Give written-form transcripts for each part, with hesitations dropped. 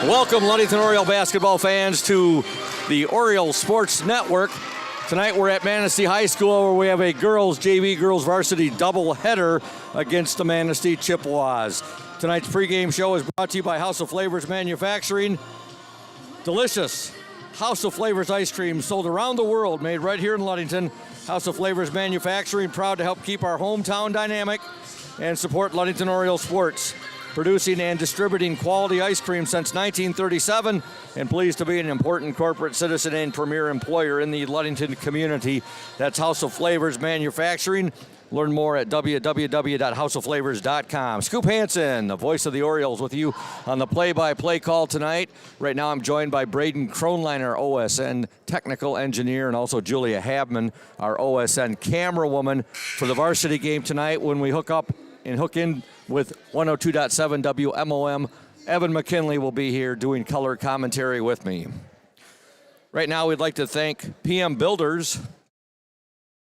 Welcome, Ludington Oriole basketball fans, to the Oriole Sports Network. Tonight we're at Manistee High School, where we have a girls JV, girls varsity doubleheader against the Manistee Chippewas. Tonight's pregame show is brought to you by House of Flavors Manufacturing. Delicious House of Flavors ice cream sold around the world, made right here in Ludington. House of Flavors Manufacturing, proud to help keep our hometown dynamic and support Ludington Oriole sports. Producing and distributing quality ice cream since 1937, and pleased to be an important corporate citizen and premier employer in the Ludington community. That's House of Flavors Manufacturing. Learn more at www.houseofflavors.com. Scoop Hansen, the voice of the Orioles, with you on the play-by-play call tonight. Right now I'm joined by Braden Kronliner, OSN technical engineer, and also Julia Habman, our OSN camera woman, for the varsity game tonight when we hook in with 102.7 WMOM. Evan McKinley will be here doing color commentary with me. Right now we'd like to thank PM Builders,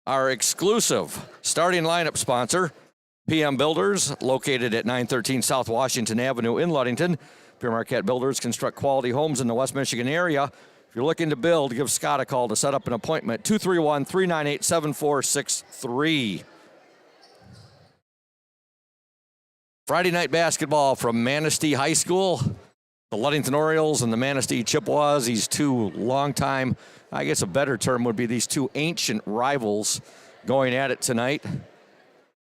our exclusive starting lineup sponsor. PM Builders, located at 913 South Washington Avenue in Ludington. Pierre Marquette Builders construct quality homes in the West Michigan area. If you're looking to build, give Scott a call to set up an appointment, 231-398-7463. Friday night basketball from Manistee High School. The Ludington Orioles and the Manistee Chippewas, these two longtime, I guess a better term would be these two ancient rivals going at it tonight.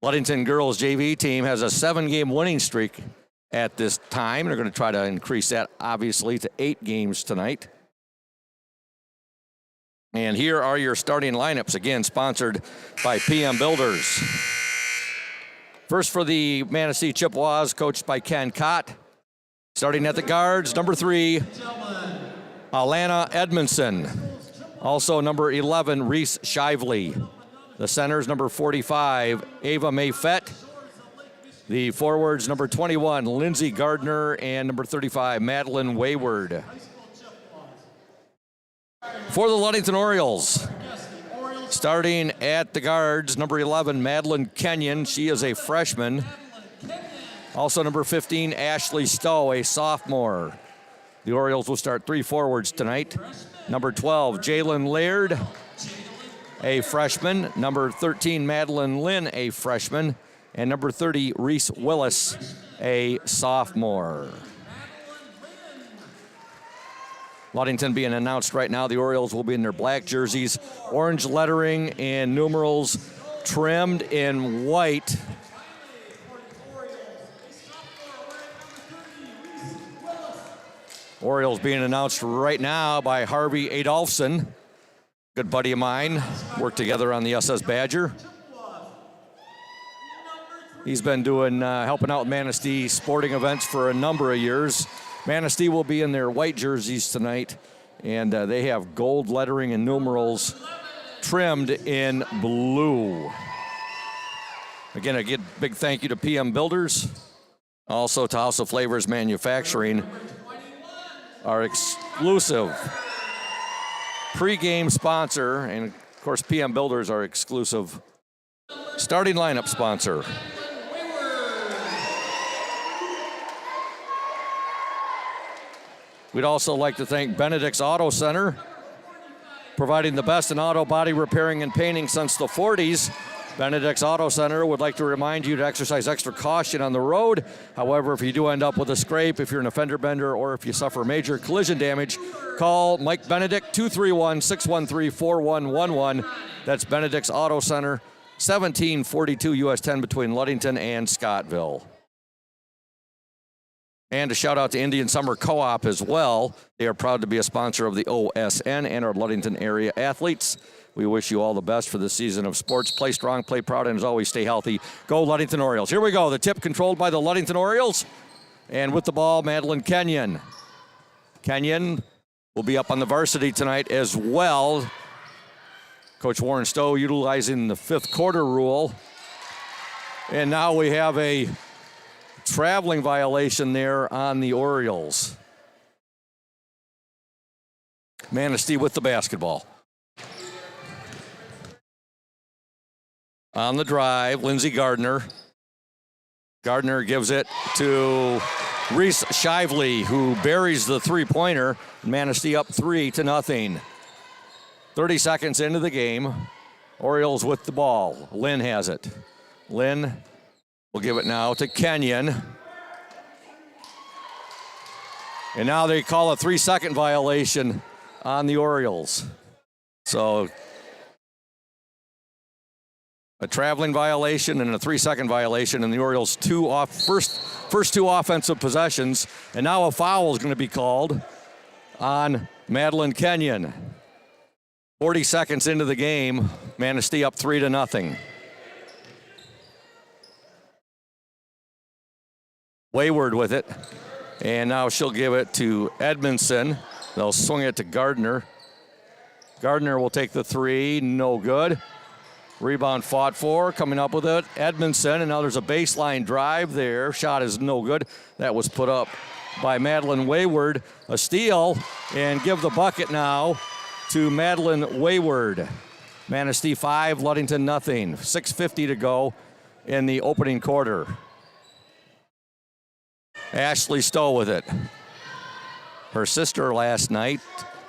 Ludington girls JV team has a 7-game winning streak at this time. They're going to try to increase that, obviously, to 8 games tonight. And here are your starting lineups, again, sponsored by PM Builders. First for the Manistee Chippewas, coached by Ken Cott. Starting at the guards, number 3, Alana Edmondson. Also number 11, Reese Shively. The centers, number 45, Ava Mayfett. The forwards, number 21, Lindsay Gardner, and number 35, Madeline Wayward. For the Ludington Orioles, starting at the guards, number 11, Madeline Kenyon. She is a freshman. Also number 15, Ashley Stowe, a sophomore. The Orioles will start 3 forwards tonight. Number 12, Jalen Laird, a freshman. Number 13, Madeline Lynn, a freshman. And number 30, Reese Willis, a sophomore. Ludington being announced right now. The Orioles will be in their black jerseys, orange lettering and numerals trimmed in white. Orioles being announced right now by Harvey Adolphson, good buddy of mine, worked together on the SS Badger. He's been doing helping out with Manistee sporting events for a number of years. Manistee will be in their white jerseys tonight, and they have gold lettering and numerals trimmed in blue. Again, a big thank you to PM Builders, also to House of Flavors Manufacturing, our exclusive pregame sponsor, and of course PM Builders, our exclusive starting lineup sponsor. We'd also like to thank Benedict's Auto Center, providing the best in auto body repairing and painting since the 40s. Benedict's Auto Center would like to remind you to exercise extra caution on the road. However, if you do end up with a scrape, if you're an a fender bender, or if you suffer major collision damage, call Mike Benedict, 231-613-4111. That's Benedict's Auto Center, 1742 US 10 between Ludington and Scottville. And a shout out to Indian Summer Co-op as well. They are proud to be a sponsor of the OSN and our Ludington area athletes. We wish you all the best for the season of sports. Play strong, play proud, and as always, stay healthy. Go Ludington Orioles. Here we go. The tip controlled by the Ludington Orioles. And with the ball, Madeline Kenyon. Kenyon will be up on the varsity tonight as well. Coach Warren Stowe utilizing the 5th quarter rule. And now we have a traveling violation there on the Orioles. Manistee with the basketball. On the drive, Lindsey Gardner. Gardner gives it to Reese Shively, who buries the three-pointer. Manistee up 3-0. 30 seconds into the game. Orioles with the ball. Lynn has it. Lynn will give it now to Kenyon. And now they call a 3-second violation on the Orioles. So a traveling violation and a 3-second violation, and the Orioles first two offensive possessions. And now a foul is going to be called on Madeline Kenyon. 40 seconds into the game, Manistee up 3-0. Wayward with it, and now she'll give it to Edmondson. They'll swing it to Gardner. Gardner will take the three, no good. Rebound fought for, coming up with it, Edmondson, and now there's a baseline drive there. Shot is no good. That was put up by Madeline Wayward. A steal, and give the bucket now to Madeline Wayward. Manistee 5, Ludington nothing. 6:50 to go in the opening quarter. Ashley Stowe with it. Her sister last night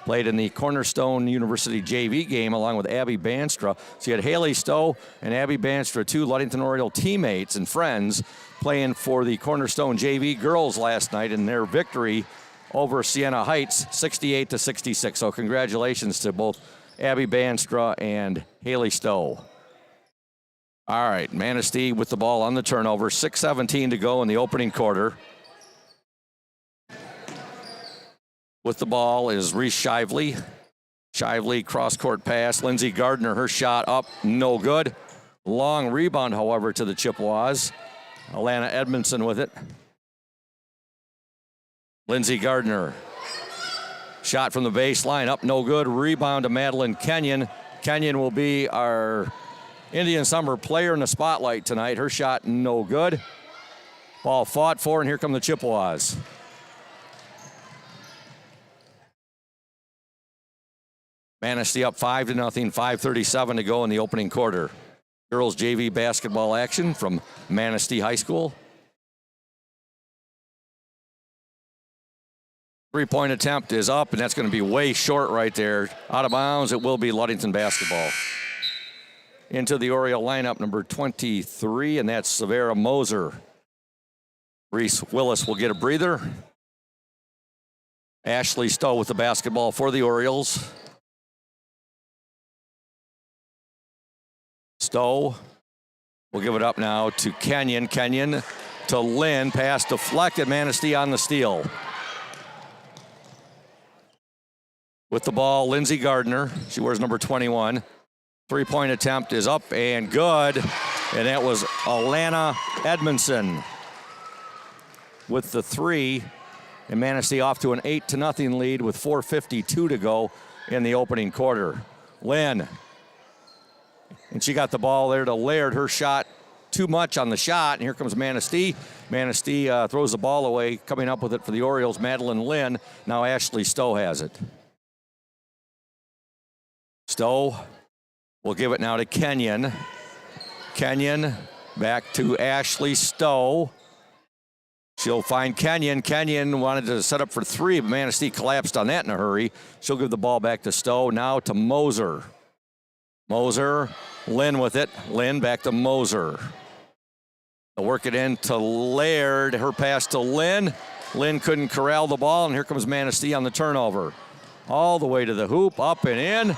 played in the Cornerstone University JV game along with Abby Banstra. So you had Haley Stowe and Abby Banstra, two Ludington Oriole teammates and friends, playing for the Cornerstone JV girls last night in their victory over Siena Heights, 68-66. So congratulations to both Abby Banstra and Haley Stowe. All right, Manistee with the ball on the turnover. 6:17 to go in the opening quarter. With the ball is Reese Shively. Shively cross-court pass. Lindsey Gardner, her shot up, no good. Long rebound, however, to the Chippewas. Alana Edmondson with it. Lindsey Gardner. Shot from the baseline, up no good. Rebound to Madeline Kenyon. Kenyon will be our Indian Summer player in the spotlight tonight. Her shot no good. Ball fought for, and here come the Chippewas. Manistee up 5-0, 5:37 to go in the opening quarter. Girls JV basketball action from Manistee High School. Three-point attempt is up, and that's going to be way short right there. Out of bounds, it will be Ludington basketball. Into the Oriole lineup, number 23, and that's Severa Moser. Reese Willis will get a breather. Ashley Stowe with the basketball for the Orioles. Stowe will give it up now to Kenyon. Kenyon to Lynn. Pass deflected. Manistee on the steal. With the ball, Lindsey Gardner. She wears number 21. Three-point attempt is up and good. And that was Alana Edmondson with the three. And Manistee off to an 8-0 lead with 4:52 to go in the opening quarter. Lynn. And she got the ball there to Laird. Her shot too much on the shot. And here comes Manistee. Manistee throws the ball away. Coming up with it for the Orioles, Madeline Lynn. Now Ashley Stowe has it. Stowe will give it now to Kenyon. Kenyon back to Ashley Stowe. She'll find Kenyon. Kenyon wanted to set up for three, but Manistee collapsed on that in a hurry. She'll give the ball back to Stowe. Now to Moser. Moser, Lynn with it. Lynn back to Moser. They'll work it in to Laird. Her pass to Lynn. Lynn couldn't corral the ball, and here comes Manistee on the turnover. All the way to the hoop, up and in.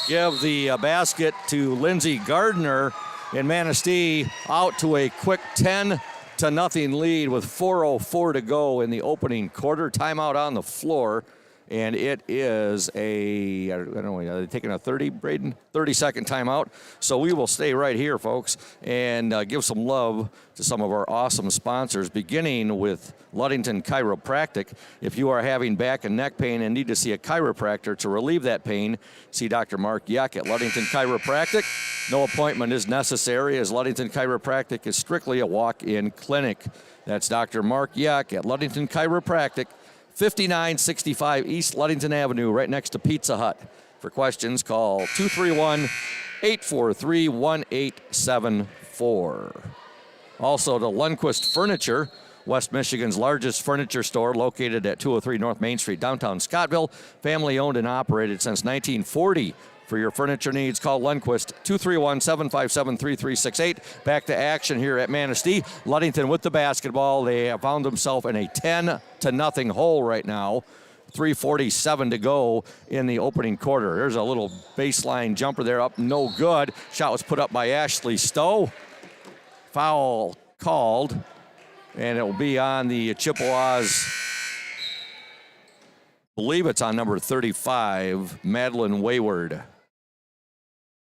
Give the basket to Lindsey Gardner, and Manistee out to a quick 10-0 lead with 4:04 to go in the opening quarter. Timeout on the floor. And it is I don't know, are they taking a 30-second timeout? So we will stay right here, folks, and give some love to some of our awesome sponsors, beginning with Ludington Chiropractic. If you are having back and neck pain and need to see a chiropractor to relieve that pain, see Dr. Mark Yuck at Ludington Chiropractic. No appointment is necessary, as Ludington Chiropractic is strictly a walk-in clinic. That's Dr. Mark Yuck at Ludington Chiropractic. 5965 East Ludington Avenue, right next to Pizza Hut. For questions, call 231-843-1874. Also to Lundquist Furniture, West Michigan's largest furniture store, located at 203 North Main Street, downtown Scottville. Family owned and operated since 1940. For your furniture needs, call Lundquist, 231-757-3368. Back to action here at Manistee. Ludington with the basketball. They have found themselves in a 10-0 hole right now. 3:47 to go in the opening quarter. There's a little baseline jumper there up, no good. Shot was put up by Ashley Stowe. Foul called, and it will be on the Chippewas. I believe it's on number 35, Madeline Wayward.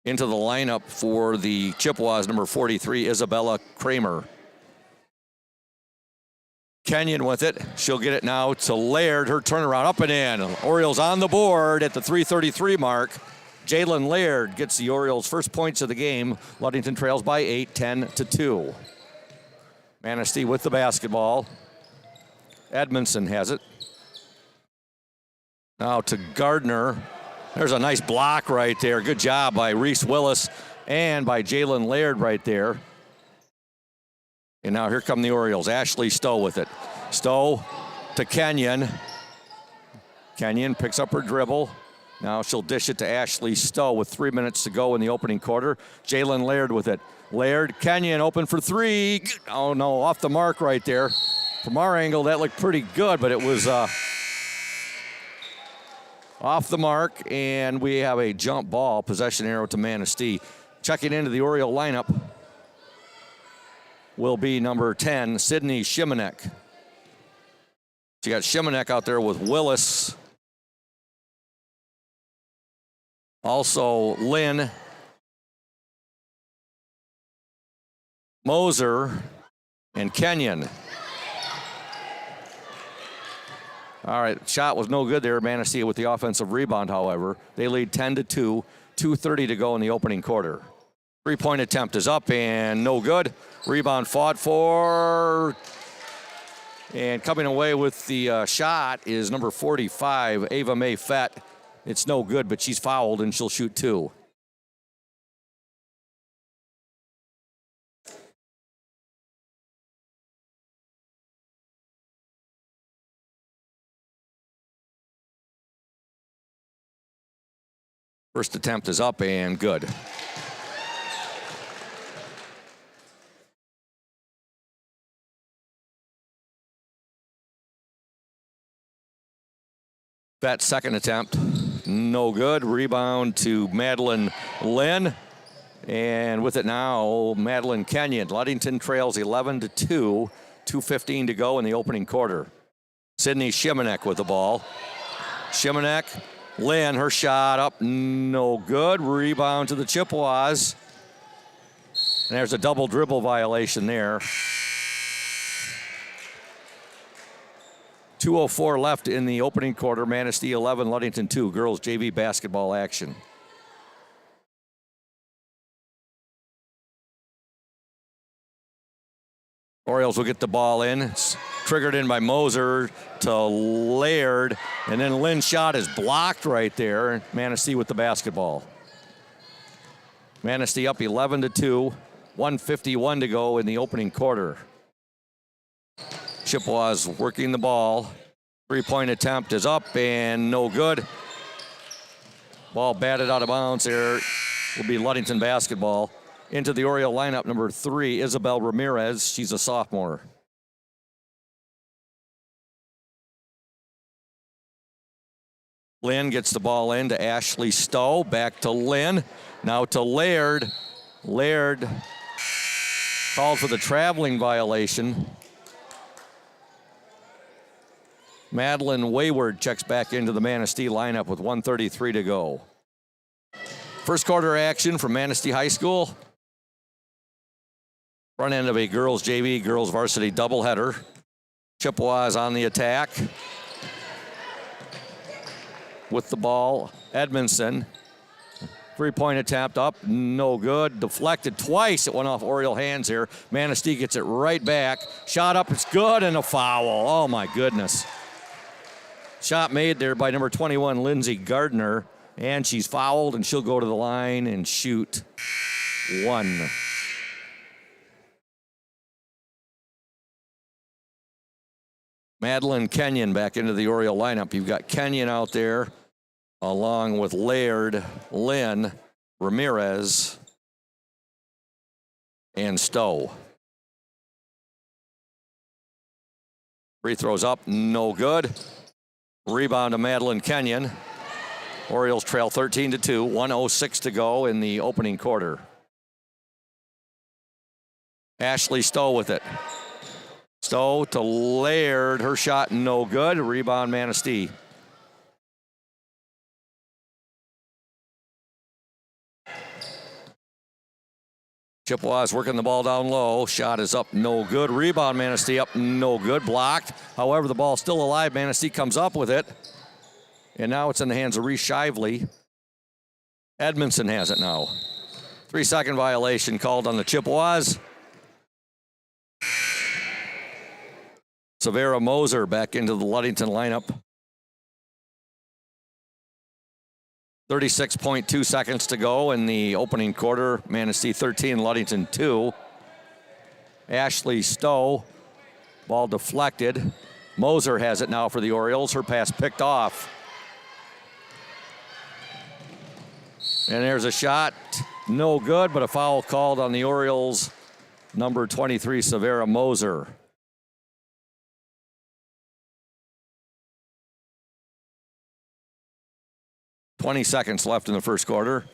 Into the lineup for the Chippewas, number 43, Isabella Kramer. Kenyon with it. She'll get it now to Laird. Her turnaround up and in. Orioles on the board at the 3:33 mark. Jalen Laird gets the Orioles' first points of the game. Ludington trails by 8, 10-2. Manistee with the basketball. Edmondson has it. Now to Gardner. There's a nice block right there. Good job by Reese Willis and by Jalen Laird right there. And now here come the Orioles. Ashley Stowe with it. Stowe to Kenyon. Kenyon picks up her dribble. Now she'll dish it to Ashley Stowe with 3 minutes to go in the opening quarter. Jalen Laird with it. Laird, Kenyon open for three. Oh no, off the mark right there. From our angle, that looked pretty good, but it was off the mark, and we have a jump ball, possession arrow to Manistee. Checking into the Oriole lineup will be number 10, Sydney Shimanek. So you got Shimanek out there with Willis. Also Lynn, Moser, and Kenyon. All right, shot was no good there. Manistee with the offensive rebound, however. They lead 10-2, 2:30 to go in the opening quarter. Three-point attempt is up and no good. Rebound fought for. And coming away with the shot is number 45, Ava Mae Fett. It's no good, but she's fouled and she'll shoot two. First attempt is up and good. That second attempt, no good. Rebound to Madeline Lynn. And with it now, Madeline Kenyon. Ludington trails 11-2, 2:15 to go in the opening quarter. Sydney Shimanek with the ball. Shimanek, Lynn, her shot up, no good. Rebound to the Chippewas. And there's a double dribble violation there. 2:04 left in the opening quarter. Manistee 11, Ludington 2. Girls JV basketball action. Orioles will get the ball in. It's triggered in by Moser to Laird. And then Lynn's shot is blocked right there. Manistee with the basketball. Manistee up 11-2. 1:51 to go in the opening quarter. Chippewas working the ball. Three-point attempt is up and no good. Ball batted out of bounds there. Will be Ludington basketball. Into the Oriole lineup, number 3, Isabel Ramirez. She's a sophomore. Lynn gets the ball in to Ashley Stowe. Back to Lynn. Now to Laird. Laird called for the traveling violation. Madeline Wayward checks back into the Manistee lineup with 1:33 to go. First quarter action from Manistee High School. Front end of a girls JV, girls varsity doubleheader. Chippewas on the attack. With the ball, Edmondson. Three-point attempt up, no good. Deflected twice. It went off Oriole hands here. Manistee gets it right back. Shot up, it's good, and a foul. Oh, my goodness. Shot made there by number 21, Lindsey Gardner. And she's fouled, and she'll go to the line and shoot one. Madeline Kenyon back into the Oriole lineup. You've got Kenyon out there along with Laird, Lynn, Ramirez, and Stowe. Free throws up, no good. Rebound to Madeline Kenyon. Orioles trail 13-2, 1:06 to go in the opening quarter. Ashley Stowe with it. Stowe to Laird, her shot no good. Rebound Manistee. Chippewas working the ball down low. Shot is up, no good. Rebound Manistee up, no good. Blocked. However, the ball's still alive. Manistee comes up with it. And now it's in the hands of Reese Shively. Edmondson has it now. 3-second violation called on the Chippewas. Severa Moser back into the Ludington lineup. 36.2 seconds to go in the opening quarter. Manistee 13, Ludington 2. Ashley Stowe, ball deflected. Moser has it now for the Orioles. Her pass picked off. And there's a shot, no good, but a foul called on the Orioles. Number 23, Severa Moser. .20 seconds left in the first quarter.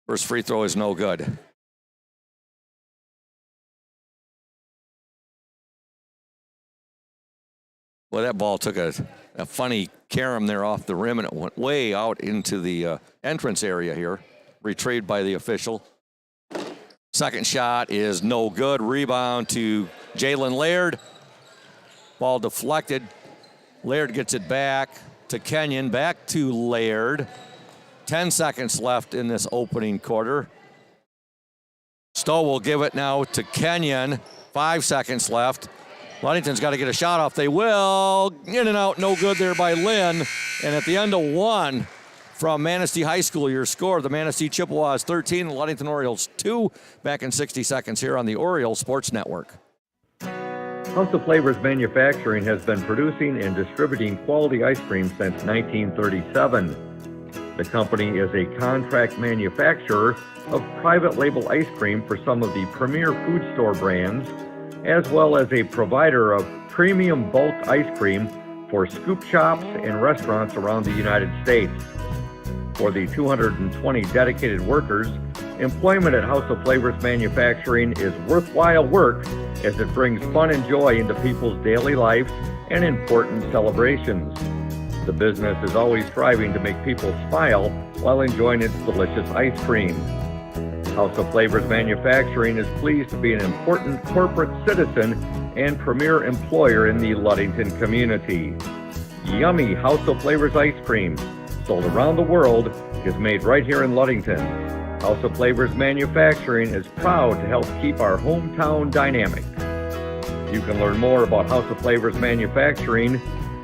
First free throw is no good. Well, that ball took a funny carom there off the rim, and it went way out into the entrance area here. Retrieved by the official. Second shot is no good. Rebound to Jalen Laird. Ball deflected. Laird gets it back to Kenyon. Back to Laird. 10 seconds left in this opening quarter. Stowe will give it now to Kenyon. 5 seconds left. Ludington's got to get a shot off. They will. In and out, no good there by Lynn. And at the end of one from Manistee High School, your score, the Manistee Chippewas 13, the Ludington Orioles 2. Back in 60 seconds here on the Orioles Sports Network. House of Flavors Manufacturing has been producing and distributing quality ice cream since 1937. The company is a contract manufacturer of private label ice cream for some of the premier food store brands, as well as a provider of premium bulk ice cream for scoop shops and restaurants around the United States. For the 220 dedicated workers, employment at House of Flavors Manufacturing is worthwhile work as it brings fun and joy into people's daily lives and important celebrations. The business is always striving to make people smile while enjoying its delicious ice cream. House of Flavors Manufacturing is pleased to be an important corporate citizen and premier employer in the Ludington community. Yummy House of Flavors ice cream, sold around the world, is made right here in Ludington. House of Flavors Manufacturing is proud to help keep our hometown dynamic. You can learn more about House of Flavors Manufacturing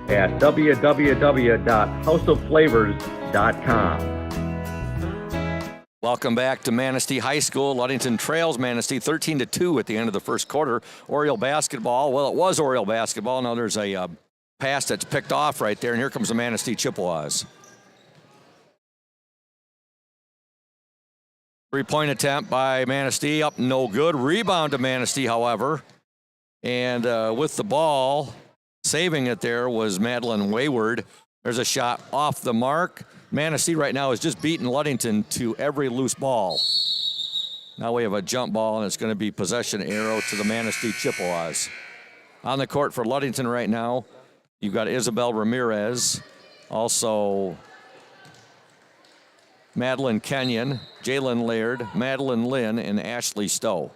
at www.houseofflavors.com. Welcome back to Manistee High School. Ludington trails Manistee 13-2 at the end of the first quarter. Oriole basketball. Well, it was Oriole basketball. Now there's a pass that's picked off right there, and here comes the Manistee Chippewas. Three-point attempt by Manistee, up no good. Rebound to Manistee, however. And with the ball, saving it there was Madeline Wayward. There's a shot off the mark. Manistee right now is just beating Ludington to every loose ball. Now we have a jump ball, and it's going to be possession arrow to the Manistee Chippewas. On the court for Ludington right now, you've got Isabel Ramirez, also Madeline Kenyon, Jalen Laird, Madeline Lynn, and Ashley Stowe.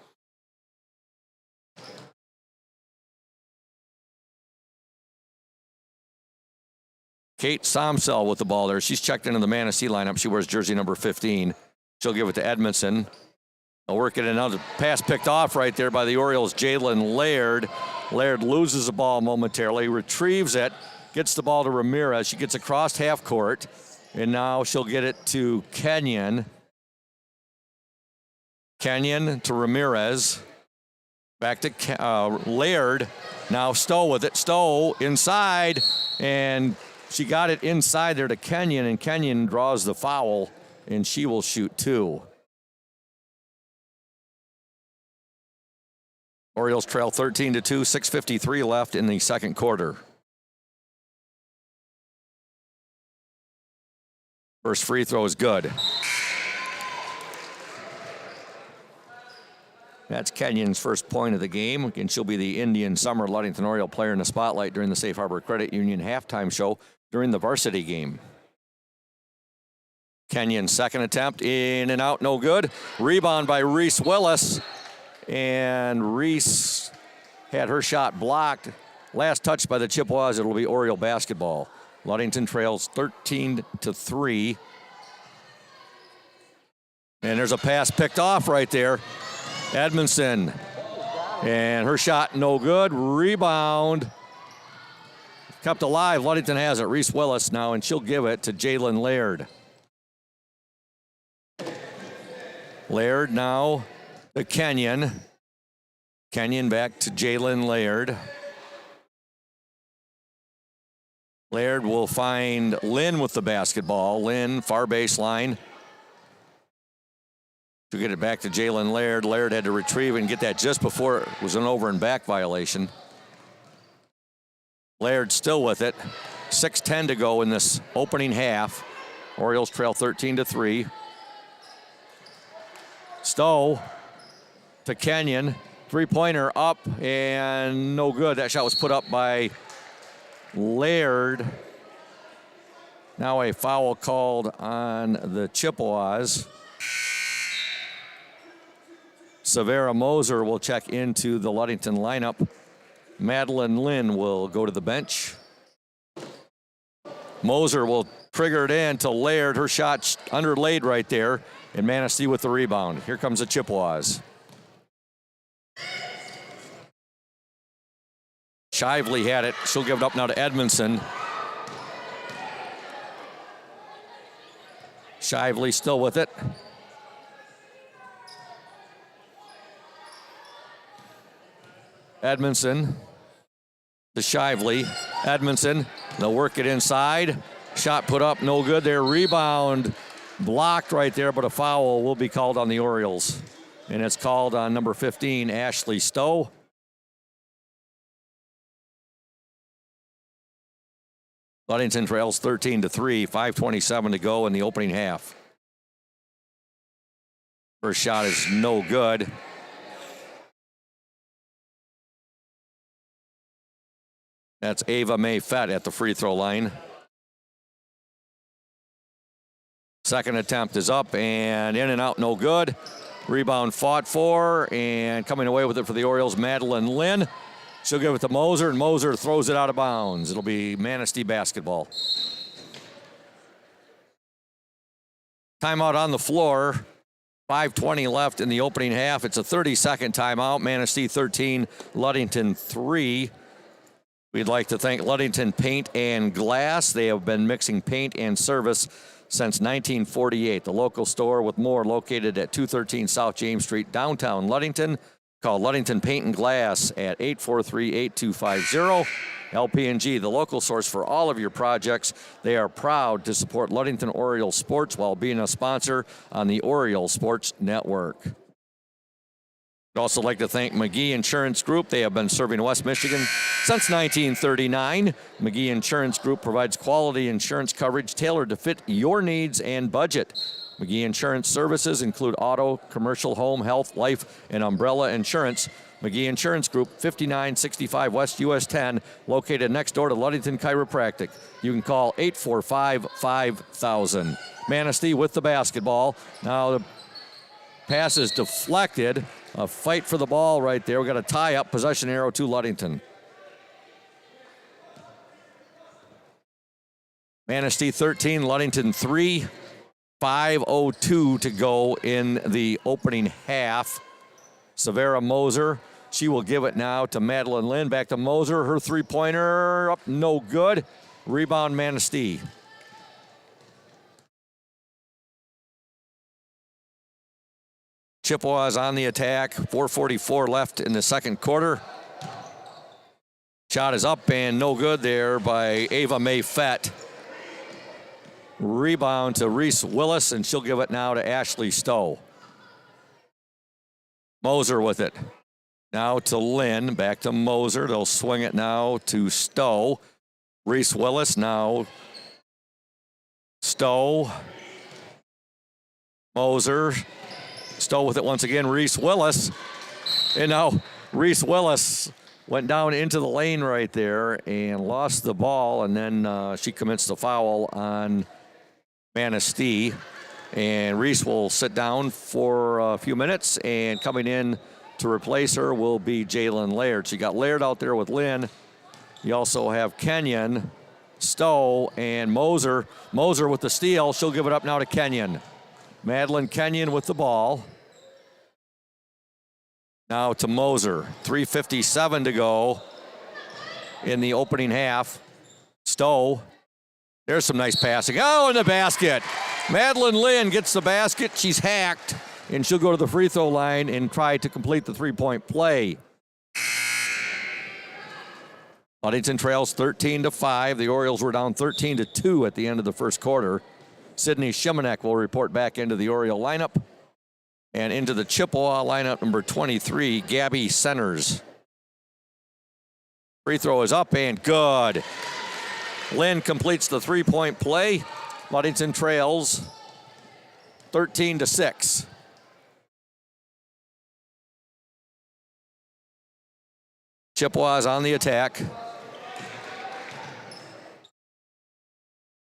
Kate Somsell with the ball there. She's checked into the Manistee lineup. She wears jersey number 15. She'll give it to Edmondson. They'll work it another pass picked off right there by the Orioles, Jalen Laird. Laird loses the ball momentarily, retrieves it, gets the ball to Ramirez. She gets across half court, and now she'll get it to Kenyon. Kenyon to Ramirez. Back to Laird. Now Stowe with it. Stowe inside, and she got it inside there to Kenyon, and Kenyon draws the foul, and she will shoot 2. Orioles trail 13-2, 6:53 left in the second quarter. First free throw is good. That's Kenyon's first point of the game, and she'll be the Indian Summer Ludington Oriole player in the spotlight during the Safe Harbor Credit Union halftime show during the varsity game. Kenyon's second attempt, in and out, no good. Rebound by Reese Willis, and Reese had her shot blocked. Last touch by the Chippewas. It'll be Oriole basketball. Ludington trails 13-3. And there's a pass picked off right there. Edmondson, and her shot no good. Rebound kept alive. Ludington has it. Reese Willis now, and she'll give it to Jalen Laird. Laird now to Kenyon. Kenyon back to Jalen Laird. Laird will find Lynn with the basketball. Lynn, far baseline. To get it back to Jalen Laird. Laird had to retrieve and get that just before it was an over and back violation. Laird still with it. 6:10 to go in this opening half. Orioles trail 13-3. Stowe to Kenyon. Three-pointer up and no good. That shot was put up by Laird. Now a foul called on the Chippewas. Severa Moser will check into the Ludington lineup. Madeline Lynn will go to the bench. Moser will trigger it in to Laird. Her shot underlaid right there. And Manistee with the rebound. Here comes the Chippewas. Shively had it. She'll give it up now to Edmondson. Shively still with it. Edmondson to Shively. Edmondson, they'll work it inside. Shot put up, no good there. Rebound blocked right there, but a foul will be called on the Orioles. And it's called on number 15, Ashley Stowe. Ludington trails 13-3, 5:27 to go in the opening half. First shot is no good. That's Ava Mae Fett at the free throw line. Second attempt is up and in and out, no good. Rebound fought for, and coming away with it for the Orioles, Madeline Lynn. She'll give it to Moser, and Moser throws it out of bounds. It'll be Manistee basketball. Timeout on the floor. 5:20 left in the opening half. It's a 30-second timeout. Manistee 13, Ludington 3. We'd like to thank Ludington Paint and Glass. They have been mixing paint and service since 1948. The local store with more located at 213 South James Street, downtown Ludington. Call Ludington Paint and Glass at 843-8250. LP&G, the local source for all of your projects. They are proud to support Ludington Oriole Sports while being a sponsor on the Oriole Sports Network. I'd also like to thank McGee Insurance Group. They have been serving West Michigan since 1939. McGee Insurance Group provides quality insurance coverage tailored to fit your needs and budget. McGee Insurance services include auto, commercial, home, health, life, and umbrella insurance. McGee Insurance Group, 5965 West US 10, located next door to Ludington Chiropractic. You can call 845-5000. Manistee with the basketball. Now the pass is deflected. A fight for the ball right there. We got a tie up, possession arrow to Ludington. Manistee 13, Ludington 3. 5:02 to go in the opening half. Severa Moser, she will give it now to Madeline Lynn. Back to Moser, her three-pointer up, no good. Rebound Manistee. Chippewas on the attack. 4:44 left in the second quarter. Shot is up and no good there by Ava Mae Fett. Rebound to Reese Willis, and she'll give it now to Ashley Stowe. Moser with it. Now to Lynn, back to Moser. They'll swing it now to Stowe. Reese Willis now. Stowe. Moser. Stowe with it once again. Reese Willis. And now Reese Willis went down into the lane right there and lost the ball, and then she commits the foul on Manistee. And Reese will sit down for a few minutes, and coming in to replace her will be Jalen Laird. So you got Laird out there with Lynn. You also have Kenyon, Stowe, and Moser. Moser with the steal. She'll give it up now to Kenyon. Madeline Kenyon with the ball. Now to Moser. 3:57 to go in the opening half. Stowe. There's some nice passing. Oh, in the basket. Madeline Lynn gets the basket. She's hacked, and she'll go to the free throw line and try to complete the three-point play. Ludington trails 13-5. The Orioles were down 13-2 at the end of the first quarter. Sydney Shimanek will report back into the Oriole lineup. And into the Chippewa lineup, number 23, Gabby Centers. Free throw is up and good. Lynn completes the three-point play. Ludington trails 13-6. Chippewas on the attack.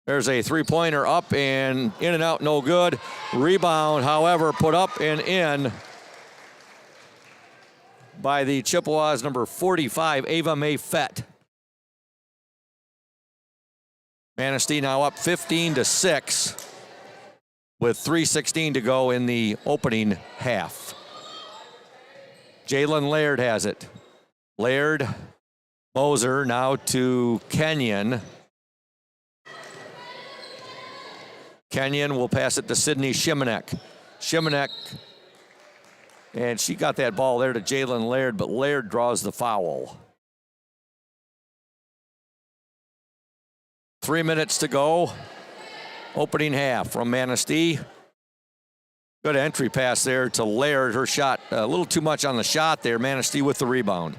There's a three-pointer up and in and out, no good. Rebound, however, put up and in by the Chippewas, number 45, Ava Mae Fett. Manistee now up 15-6 with 3:16 to go in the opening half. Jalen Laird has it. Laird, Moser, now to Kenyon. Kenyon will pass it to Sydney Shimanek. Shimanek, and she got that ball there to Jalen Laird, but Laird draws the foul. 3 minutes to go. Opening half from Manistee. Good entry pass there to Laird. Her shot, a little too much on the shot there. Manistee with the rebound.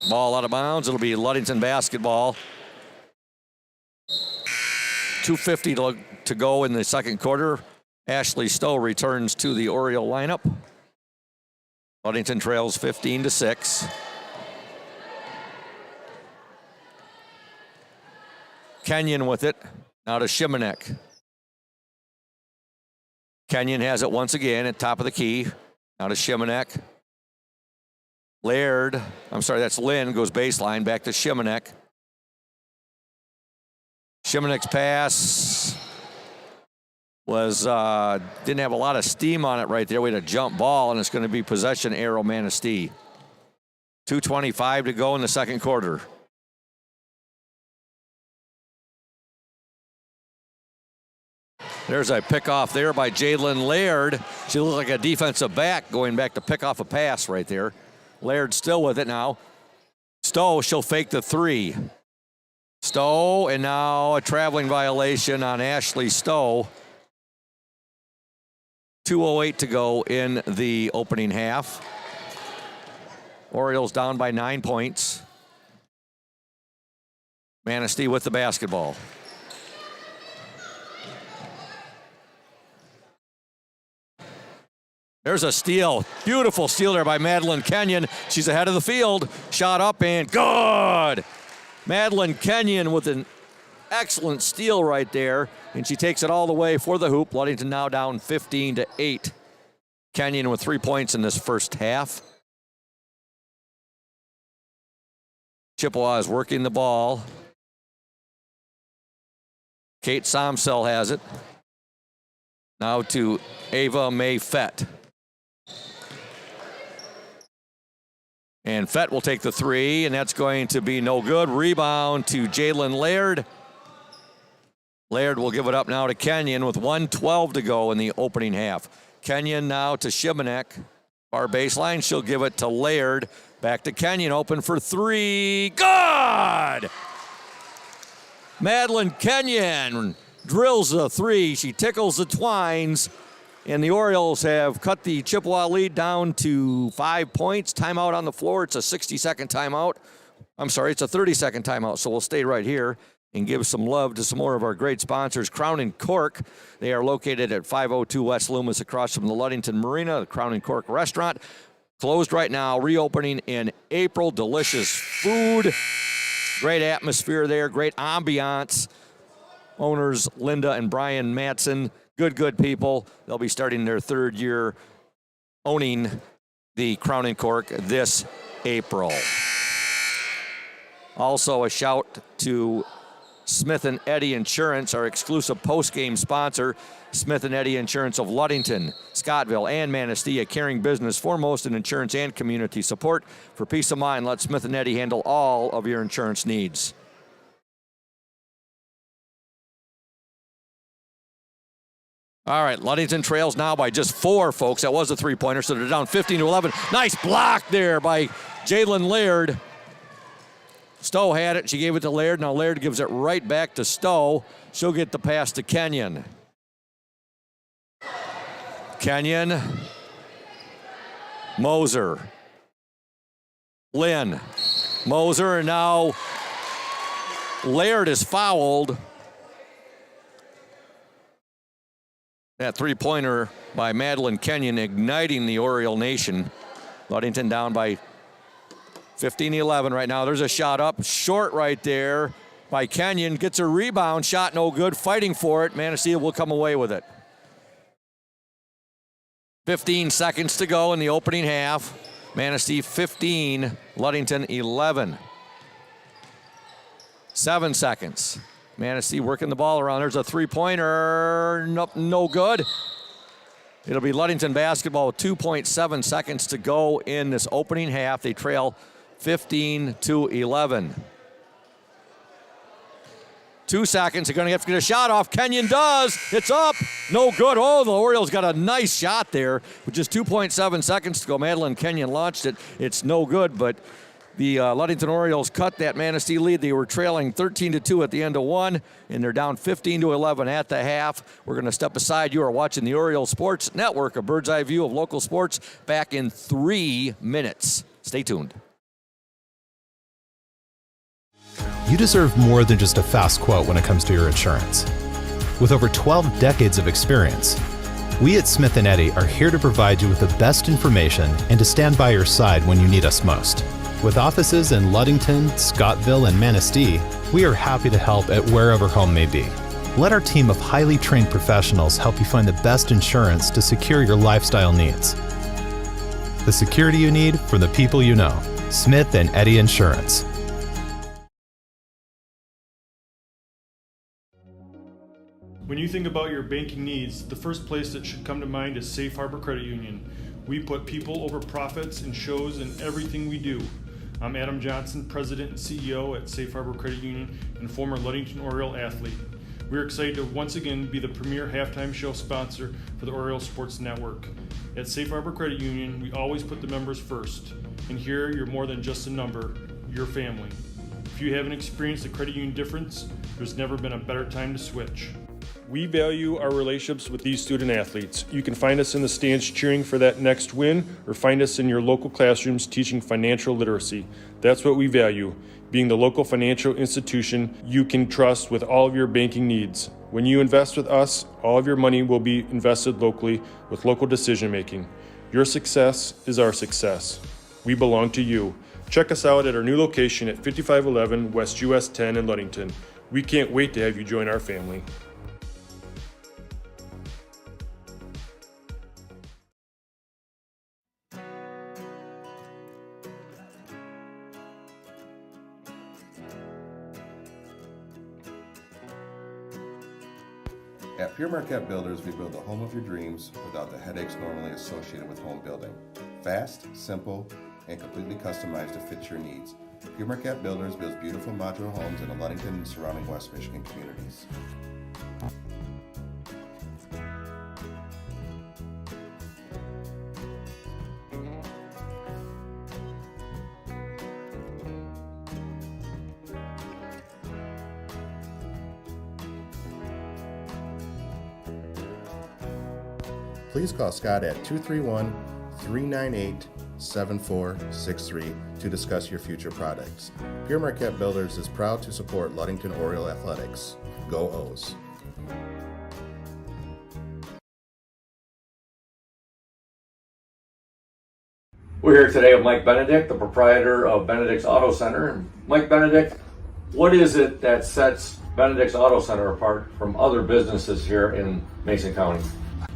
Ball out of bounds. It'll be Ludington basketball. 2:50 to go in the second quarter. Ashley Stowe returns to the Oriole lineup. Ludington trails 15-6. Kenyon with it. Now to Shimanek. Kenyon has it once again at top of the key. Now to Shimanek. Laird, that's Lynn, goes baseline, back to Shimanek. Shimanek's pass was, didn't have a lot of steam on it right there. We had a jump ball, and it's going to be possession arrow Manistee. 2:25 to go in the second quarter. There's a pickoff there by Jalen Laird. She looked like a defensive back going back to pick off a pass right there. Laird still with it now. Stowe, she'll fake the three. Stowe, and now a traveling violation on Ashley Stowe. 2:08 to go in the opening half. Orioles down by 9 points. Manistee with the basketball. There's a steal. Beautiful steal there by Madeline Kenyon. She's ahead of the field. Shot up and good. Madeline Kenyon with an excellent steal right there. And she takes it all the way for the hoop. Ludington now down 15-8. Kenyon with 3 points in this first half. Chippewa is working the ball. Kate Somsell has it. Now to Ava Mae Fett. And Fett will take the three, and that's going to be no good. Rebound to Jalen Laird. Laird will give it up now to Kenyon with 1:12 to go in the opening half. Kenyon now to Shimanek. Far baseline, she'll give it to Laird. Back to Kenyon, open for three. Good! Madeline Kenyon drills a three. She tickles the twines. And the Orioles have cut the Chippewa lead down to 5 points. Timeout on the floor. It's a 60-second timeout. I'm sorry, it's a 30-second timeout, so we'll stay right here and give some love to some more of our great sponsors. Crown and Cork. They are located at 502 West Loomis across from the Ludington Marina, the Crown and Cork restaurant. Closed right now, reopening in April. Delicious food. Great atmosphere there, great ambiance. Owners Linda and Brian Matson. Good people. They'll be starting their third year owning the Crown and Cork this April. Also a shout to Smith & Eddy Insurance, our exclusive post-game sponsor. Smith & Eddy Insurance of Ludington, Scottville, and Manistee, a caring business foremost in insurance and community support. For peace of mind, let Smith & Eddy handle all of your insurance needs. All right, Ludington trails now by just 4, folks. That was a three-pointer, so they're down 15-11. Nice block there by Jalen Laird. Stowe had it. She gave it to Laird. Now Laird gives it right back to Stowe. She'll get the pass to Kenyon. Kenyon. Moser. Lynn. Moser, and now Laird is fouled. That three-pointer by Madeline Kenyon igniting the Oriole Nation. Ludington down by 15-11 right now. There's a shot up, short right there by Kenyon. Gets a rebound, shot no good, fighting for it. Manistee will come away with it. 15 seconds to go in the opening half. Manistee 15, Ludington 11. 7 seconds. Manistee working the ball around. There's a three-pointer. Nope, no good. It'll be Ludington basketball with 2.7 seconds to go in this opening half. They trail 15-11. 2 seconds. They're going to have to get a shot off. Kenyon does. It's up. No good. Oh, the Orioles got a nice shot there with just 2.7 seconds to go. Madeline Kenyon launched it. It's no good, but the Ludington Orioles cut that Manistee lead. They were trailing 13-2 at the end of one, and they're down 15-11 at the half. We're going to step aside. You are watching the Oriole Sports Network, a bird's eye view of local sports, back in 3 minutes. Stay tuned. You deserve more than just a fast quote when it comes to your insurance. With over 12 decades of experience, we at Smith & Eddy are here to provide you with the best information and to stand by your side when you need us most. With offices in Ludington, Scottville, and Manistee, we are happy to help at wherever home may be. Let our team of highly trained professionals help you find the best insurance to secure your lifestyle needs. The security you need from the people you know. Smith & Eddy Insurance. When you think about your banking needs, the first place that should come to mind is Safe Harbor Credit Union. We put people over profits and shows in everything we do. I'm Adam Johnson, President and CEO at Safe Harbor Credit Union and former Ludington Oriole athlete. We're excited to once again be the premier halftime show sponsor for the Oriole Sports Network. At Safe Harbor Credit Union, we always put the members first. And here, you're more than just a number, you're family. If you haven't experienced the credit union difference, there's never been a better time to switch. We value our relationships with these student athletes. You can find us in the stands cheering for that next win, or find us in your local classrooms teaching financial literacy. That's what we value, being the local financial institution you can trust with all of your banking needs. When you invest with us, all of your money will be invested locally with local decision making. Your success is our success. We belong to you. Check us out at our new location at 5511 West US 10 in Ludington. We can't wait to have you join our family. At Pure Marquette Builders, we build the home of your dreams without the headaches normally associated with home building. Fast, simple, and completely customized to fit your needs. Pure Marquette Builders builds beautiful modular homes in the Ludington and surrounding West Michigan communities. please call Scott at 231-398-7463 to discuss your future products. Pure Marquette Builders is proud to support Ludington Oriole Athletics. Go O's! We're here today with Mike Benedict, the proprietor of Benedict's Auto Center. Mike Benedict, what is it that sets Benedict's Auto Center apart from other businesses here in Mason County?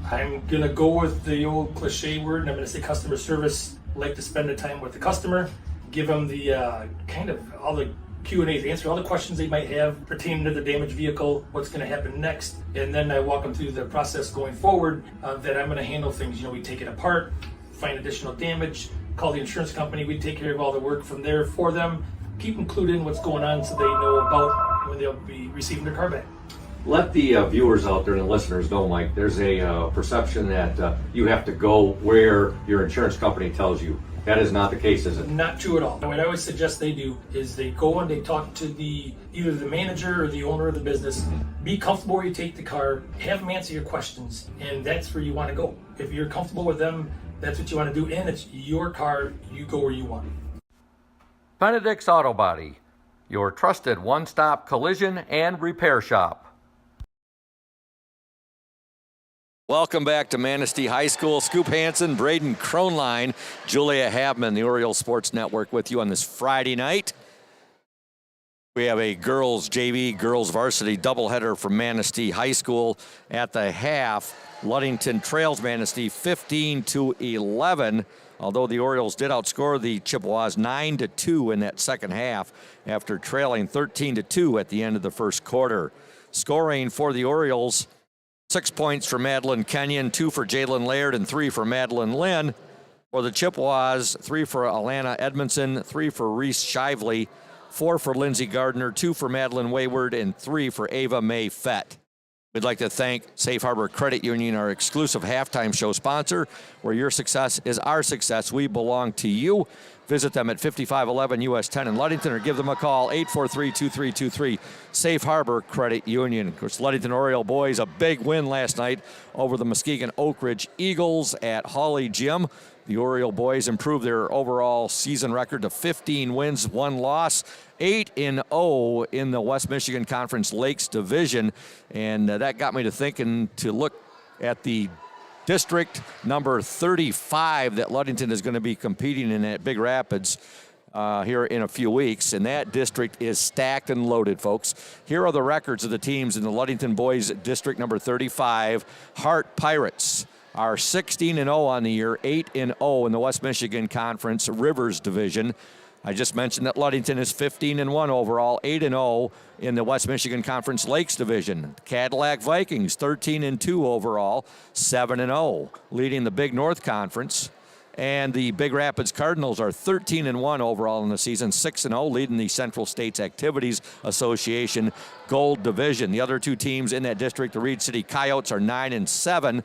I'm gonna go with the old cliche word, and I'm gonna say customer service. Like to spend the time with the customer, give them the kind of all the Q&As, answer all the questions they might have pertaining to the damaged vehicle, what's gonna happen next, and then I walk them through the process going forward that I'm gonna handle things. We take it apart, find additional damage, call the insurance company, we take care of all the work from there for them, keep them clued in what's going on so they know about when they'll be receiving their car back. Let the viewers out there and the listeners know, Mike, there's a perception that you have to go where your insurance company tells you. That is not the case, is it? Not true at all. What I always suggest they do is they go and they talk to either the manager or the owner of the business. Be comfortable where you take the car, have them answer your questions, and that's where you want to go. If you're comfortable with them, that's what you want to do, and it's your car, you go where you want. Benedict's Auto Body, your trusted one-stop collision and repair shop. Welcome back to Manistee High School. Scoop Hansen, Braden Kronline, Julia Habman, the Oriole Sports Network with you on this Friday night. We have a girls JV, girls varsity doubleheader from Manistee High School. At the half, Ludington trails Manistee 15-11, although the Orioles did outscore the Chippewas 9-2 in that second half after trailing 13-2 at the end of the first quarter. Scoring for the Orioles, 6 points for Madeline Kenyon, 2 for Jalen Laird, and 3 for Madeline Lynn. For the Chippewas, 3 for Alana Edmondson, 3 for Reese Shively, 4 for Lindsey Gardner, 2 for Madeline Wayward, and 3 for Ava May Fett. We'd like to thank Safe Harbor Credit Union, our exclusive halftime show sponsor, where your success is our success. We belong to you. Visit them at 5511 US 10 in Ludington or give them a call, 843-2323. Safe Harbor Credit Union. Of course, Ludington Oriole boys, a big win last night over the Muskegon Oak Ridge Eagles at Hawley Gym. The Oriole boys improved their overall season record to 15 wins, 1 loss, 8-0 in the West Michigan Conference Lakes Division. And that got me to thinking to look at the district number 35 that Ludington is going to be competing in at Big Rapids here in a few weeks, and that district is stacked and loaded, folks. Here are the records of the teams in the Ludington boys district number 35. Hart Pirates are 16-0 on the year, 8-0 in the West Michigan Conference Rivers Division. I just mentioned that Ludington is 15-1 overall, 8-0 in the West Michigan Conference Lakes Division. Cadillac Vikings, 13-2 overall, 7-0, leading the Big North Conference. And the Big Rapids Cardinals are 13-1 overall in the season, 6-0, leading the Central States Activities Association Gold Division. The other two teams in that district, the Reed City Coyotes, are 9-7.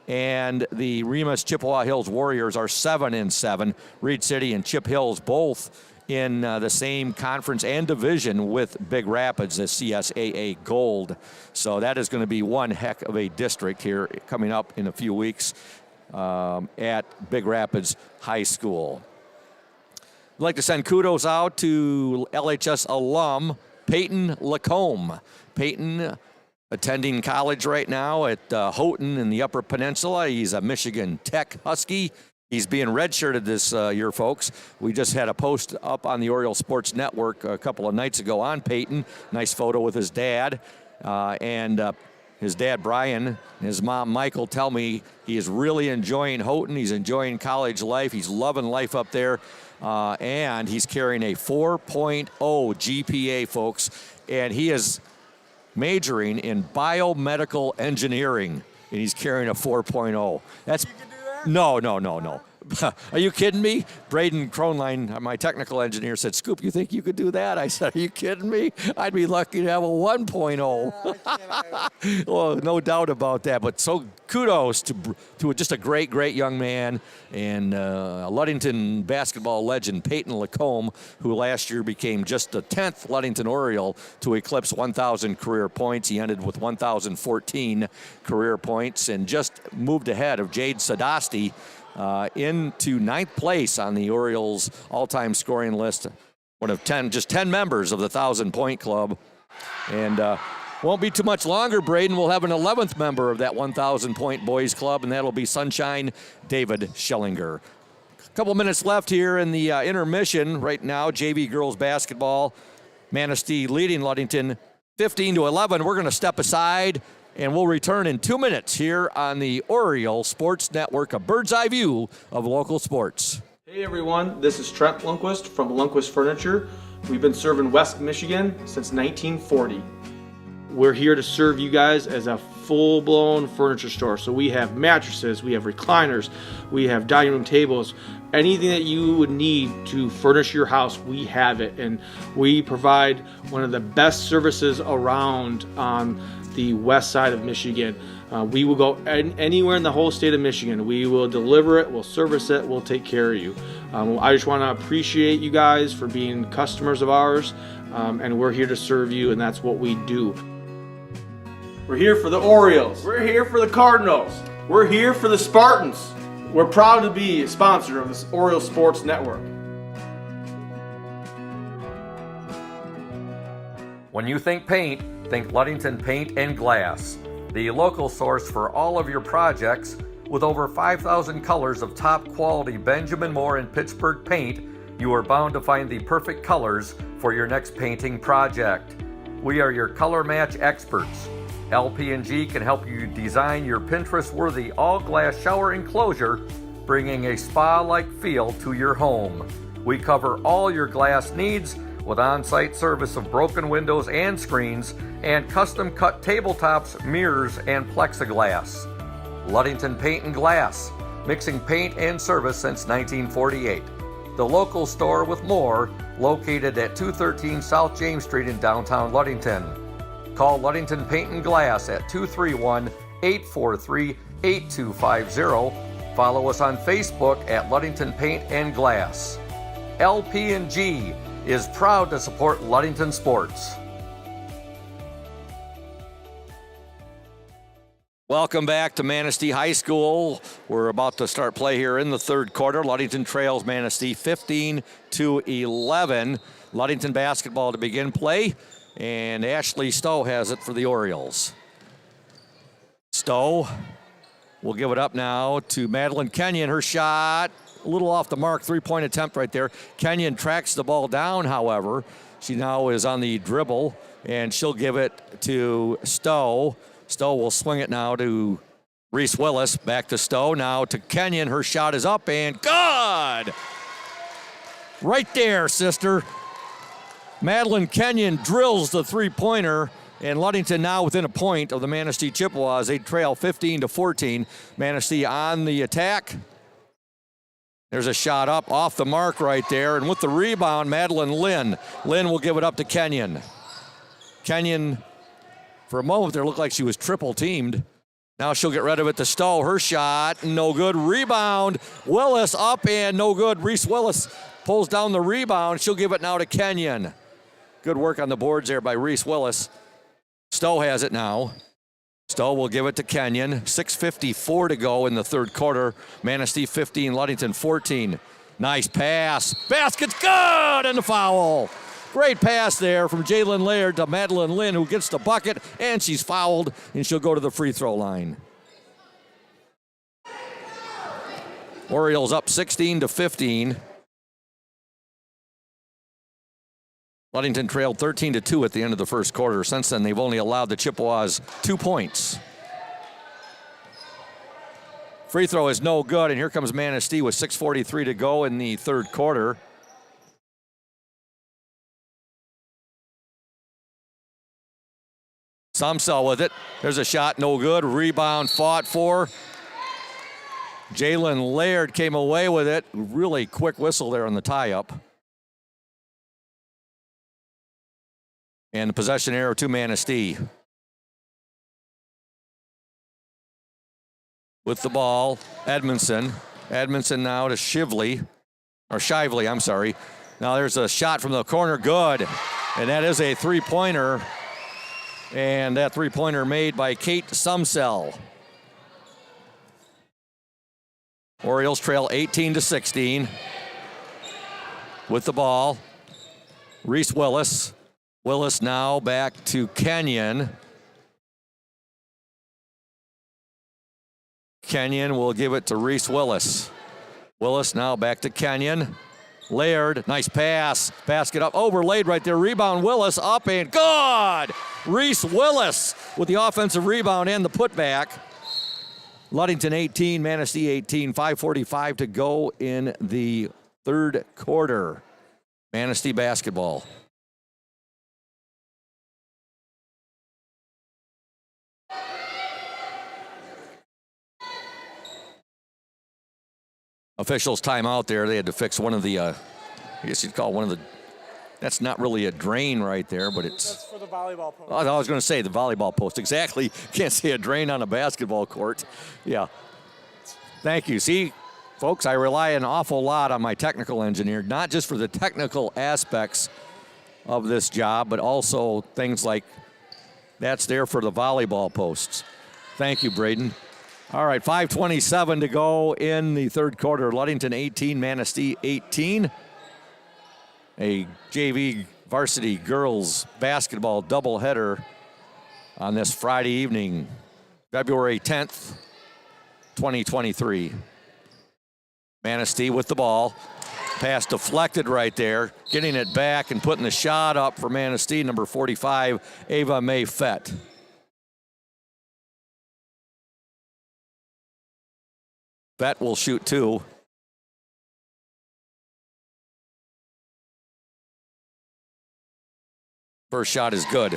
And the Remus Chippewa Hills Warriors are 7-7. Reed City and Chip Hills both in the same conference and division with Big Rapids, the CSAA Gold. So that is going to be one heck of a district here coming up in a few weeks at Big Rapids High School. I'd like to send kudos out to LHS alum Peyton Lacombe. Peyton attending college right now at Houghton in the Upper Peninsula. He's a Michigan Tech Husky. He's being redshirted this year, folks. We just had a post up on the Oriole Sports Network a couple of nights ago on Peyton. Nice photo with his dad. And his dad, Brian, and his mom, Michael, tell me he is really enjoying Houghton. He's enjoying college life. He's loving life up there. And he's carrying a 4.0 GPA, folks. And he is majoring in biomedical engineering, and he's carrying a 4.0. That's no. Are you kidding me? Braden Kronline, my technical engineer, said, Scoop, you think you could do that? I said, are you kidding me? I'd be lucky to have a 1.0. Well, no doubt about that. But so kudos to just a great, great young man and Ludington basketball legend Peyton Lacombe, who last year became just the 10th Ludington Oriole to eclipse 1,000 career points. He ended with 1,014 career points and just moved ahead of Jade Sadasti into 9th place on the Orioles all-time scoring list. One of 10 members of the 1,000-point club. And won't be too much longer, Braden. We'll have an 11th member of that 1,000-point boys club, and that'll be Sunshine David Schellinger. A couple minutes left here in the intermission. Right now, JV girls basketball, Manistee leading Ludington 15-11. We're going to step aside, and we'll return in 2 minutes here on the Oriole Sports Network, a bird's eye view of local sports. Hey everyone, this is Trent Lundquist from Lundquist Furniture. We've been serving West Michigan since 1940. We're here to serve you guys as a full-blown furniture store. So we have mattresses, we have recliners, we have dining room tables, anything that you would need to furnish your house, we have it. And we provide one of the best services around on the west side of Michigan. We will go anywhere in the whole state of Michigan. We will deliver it, we'll service it, we'll take care of you. I just want to appreciate you guys for being customers of ours, and we're here to serve you, and that's what we do. We're here for the Orioles. We're here for the Cardinals. We're here for the Spartans. We're proud to be a sponsor of this Oriole Sports Network. When you think paint, think Ludington Paint and Glass, the local source for all of your projects. With over 5,000 colors of top quality Benjamin Moore and Pittsburgh paint, you are bound to find the perfect colors for your next painting project. We are your color match experts. LP&G can help you design your Pinterest-worthy all-glass shower enclosure, bringing a spa-like feel to your home. We cover all your glass needs with on-site service of broken windows and screens and custom-cut tabletops, mirrors, and plexiglass. Ludington Paint and Glass, mixing paint and service since 1948. The local store with more, located at 213 South James Street in downtown Ludington. Call Ludington Paint and Glass at 231-843-8250. Follow us on Facebook at Ludington Paint and Glass. LP&G is proud to support Ludington sports. Welcome back to Manistee High School. We're about to start play here in the third quarter. Ludington trails Manistee 15-11. Ludington basketball to begin play, and Ashley Stowe has it for the Orioles. Stowe will give it up now to Madeline Kenyon. Her shot, a little off the mark, three-point attempt right there. Kenyon tracks the ball down, however. She now is on the dribble, and she'll give it to Stowe. Stowe will swing it now to Reese Willis. Back to Stowe, now to Kenyon. Her shot is up and good! Right there, sister. Madeline Kenyon drills the three-pointer, and Ludington now within a point of the Manistee Chippewas. They trail 15-14. Manistee on the attack. There's a shot up off the mark right there, and with the rebound, Madeline Lynn. Lynn will give it up to Kenyon. Kenyon, for a moment there, looked like she was triple teamed. Now she'll get rid of it to Stowe. Her shot, no good. Rebound, Willis up and no good. Reese Willis pulls down the rebound. She'll give it now to Kenyon. Good work on the boards there by Reese Willis. Stowe has it now. Stowe will give it to Kenyon. 6:54 to go in the third quarter. Manistee 15, Ludington 14. Nice pass. Basket's good, and the foul. Great pass there from Jalen Laird to Madeline Lynn, who gets the bucket, and she's fouled, and she'll go to the free throw line. Orioles up 16-15. Ludington trailed 13-2 at the end of the first quarter. Since then, they've only allowed the Chippewas 2 points. Free throw is no good, and here comes Manistee with 6:43 to go in the third quarter. Samsel with it. There's a shot, no good. Rebound fought for. Jalen Laird came away with it. Really quick whistle there on the tie-up. And the possession arrow to Manistee. With the ball, Edmondson. Edmondson now to Shively. Or Shively, I'm sorry. Now there's a shot from the corner, good. And that is a three-pointer. And that three-pointer made by Kate Sumsell. Orioles trail 18-16. With the ball, Reese Willis. Willis now back to Kenyon. Kenyon will give it to Reese Willis. Willis now back to Kenyon. Laird, nice pass. Basket up, overlaid right there. Rebound, Willis up and good! Reese Willis with the offensive rebound and the putback. Ludington 18, Manistee 18, 5:45 to go in the third quarter. Manistee basketball. Officials timeout there. They had to fix one of the, I guess you'd call one of the, that's not really a drain right there, but it's. That's for the volleyball post. I was going to say the volleyball post. Exactly. Can't say a drain on a basketball court. Yeah. Thank you. See, folks, I rely an awful lot on my technical engineer, not just for the technical aspects of this job, but also things like that's there for the volleyball posts. Thank you, Braden. All right, 5:27 to go in the third quarter. Ludington 18, Manistee 18. A JV varsity girls basketball doubleheader on this Friday evening, February 10th, 2023. Manistee with the ball. Pass deflected right there. Getting it back and putting the shot up for Manistee, number 45, Ava Mae Fett. Fett will shoot two. First shot is good.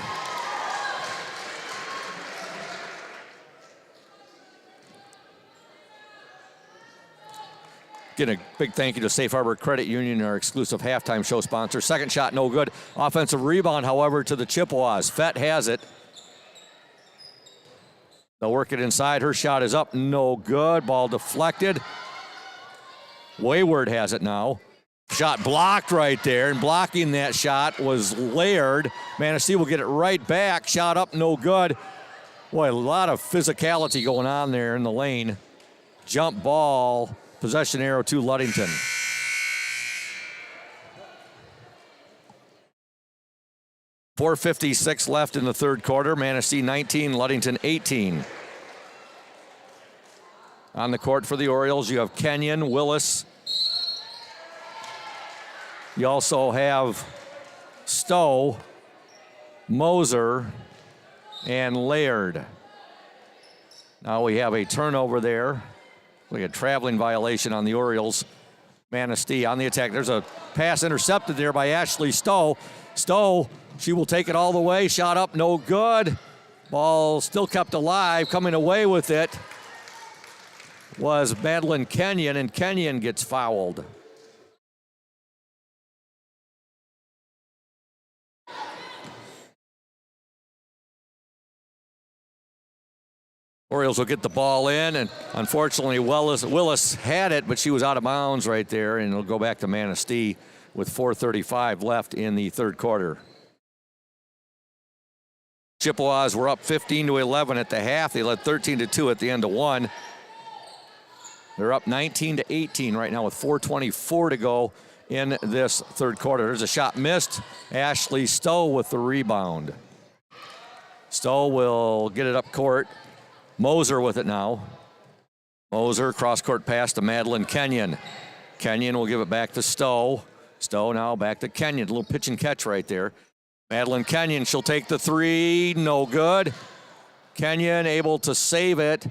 Again, a big thank you to Safe Harbor Credit Union, our exclusive halftime show sponsor. Second shot, no good. Offensive rebound, however, to the Chippewas. Fett has it. They'll work it inside. Her shot is up, no good. Ball deflected. Wayward has it now. Shot blocked right there, and blocking that shot was Laird. Manistee will get it right back. Shot up, no good. Boy, a lot of physicality going on there in the lane. Jump ball, possession arrow to Ludington. .456 left in the third quarter. Manistee 19, Ludington 18. On the court for the Orioles, you have Kenyon, Willis. You also have Stowe, Moser, and Laird. Now we have a turnover there. Like a traveling violation on the Orioles. Manistee on the attack. There's a pass intercepted there by Ashley Stowe. Stowe, she will take it all the way. Shot up, no good. Ball still kept alive. Coming away with it was Madeline Kenyon, and Kenyon gets fouled. Orioles will get the ball in, and unfortunately Willis had it, but she was out of bounds right there, and it'll go back to Manistee with 4:35 left in the third quarter. Chippewas were up 15-11 at the half. They led 13-2 at the end of one. They're up 19-18 right now with 4:24 to go in this third quarter. There's a shot missed. Ashley Stowe with the rebound. Stowe will get it up court. Moser with it now. Moser, cross-court pass to Madeline Kenyon. Kenyon will give it back to Stowe. Stowe now back to Kenyon. A little pitch and catch right there. Madeline Kenyon, she'll take the three. No good. Kenyon able to save it.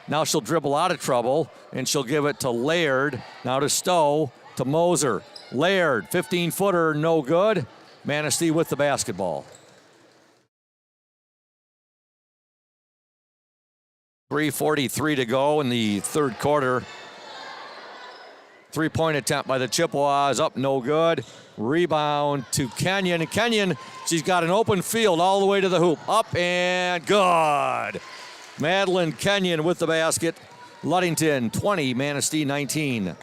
Now she'll dribble out of trouble, and she'll give it to Laird. Now to Stowe, to Moser. Laird, 15-footer, no good. Manistee with the basketball. 3:43 to go in the third quarter. 3-point attempt by the Chippewas, up no good. Rebound to Kenyon. And Kenyon, she's got an open field all the way to the hoop. Up and good. Madeline Kenyon with the basket. Ludington 20, Manistee 19.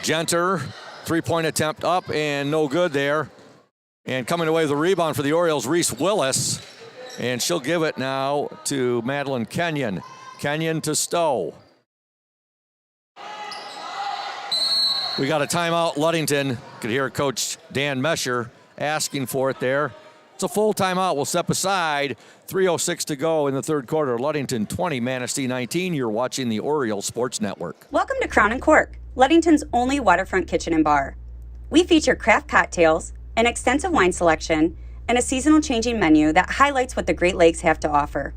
Genter, 3-point attempt up and no good there. And coming away with the rebound for the Orioles, Reese Willis. And she'll give it now to Madeline Kenyon. Kenyon to Stowe. We got a timeout, Ludington. Could hear Coach Dan Mesher asking for it there. It's a full timeout. We'll step aside. 3:06 to go in the third quarter. Ludington 20, Manistee 19. You're watching the Oriole Sports Network. Welcome to Crown and Cork, Ludington's only waterfront kitchen and bar. We feature craft cocktails, an extensive wine selection, and a seasonal changing menu that highlights what the Great Lakes have to offer.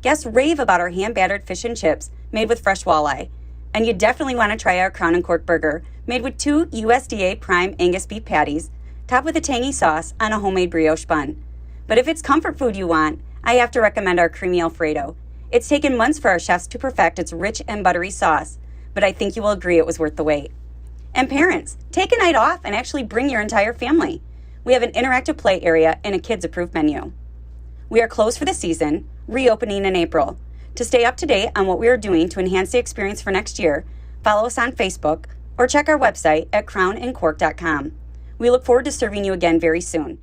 Guests rave about our hand-battered fish and chips made with fresh walleye. And you definitely want to try our Crown and Cork burger, made with 2 USDA prime Angus beef patties, topped with a tangy sauce on a homemade brioche bun. But if it's comfort food you want, I have to recommend our creamy Alfredo. It's taken months for our chefs to perfect its rich and buttery sauce, but I think you will agree it was worth the wait. And parents, take a night off and actually bring your entire family. We have an interactive play area and a kids-approved menu. We are closed for the season, reopening in April. To stay up to date on what we are doing to enhance the experience for next year, follow us on Facebook or check our website at crownandcork.com. We look forward to serving you again very soon.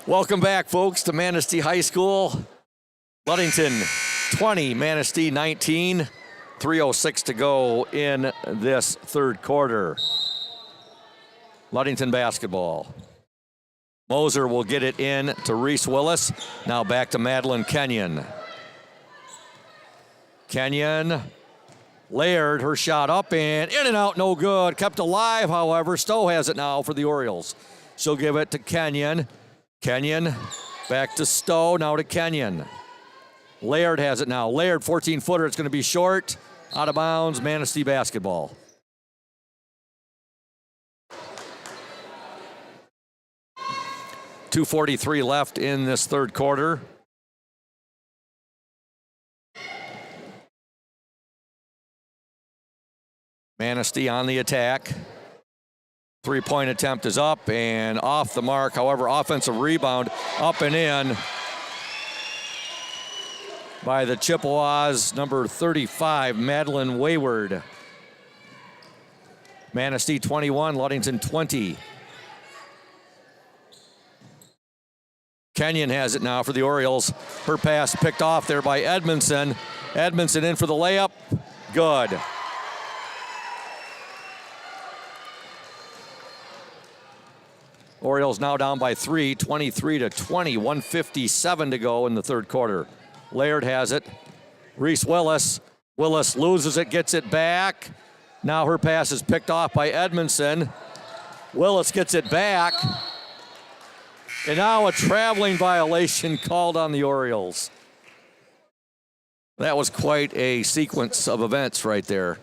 Welcome back, folks, to Manistee High School. Ludington 20, Manistee 19. 3:06 to go in this third quarter. Ludington basketball. Moser will get it in to Reese Willis. Now back to Madeline Kenyon. Kenyon, Laird, her shot up and in and out, no good. Kept alive, however. Stowe has it now for the Orioles. She'll give it to Kenyon. Kenyon, back to Stowe, now to Kenyon. Laird has it now. Laird, 14-footer, it's going to be short. Out of bounds, Manistee basketball. .243 left in this third quarter. Manistee on the attack. 3-point attempt is up and off the mark. However, offensive rebound up and in by the Chippewas, number 35, Madeline Wayward. Manistee 21, Ludington 20. Kenyon has it now for the Orioles. Her pass picked off there by Edmondson. Edmondson in for the layup. Good. Orioles now down by 3, 23-20, 1:57 to go in the third quarter. Laird has it. Reese Willis. Willis loses it, gets it back. Now her pass is picked off by Edmondson. Willis gets it back. And now a traveling violation called on the Orioles. That was quite a sequence of events right there.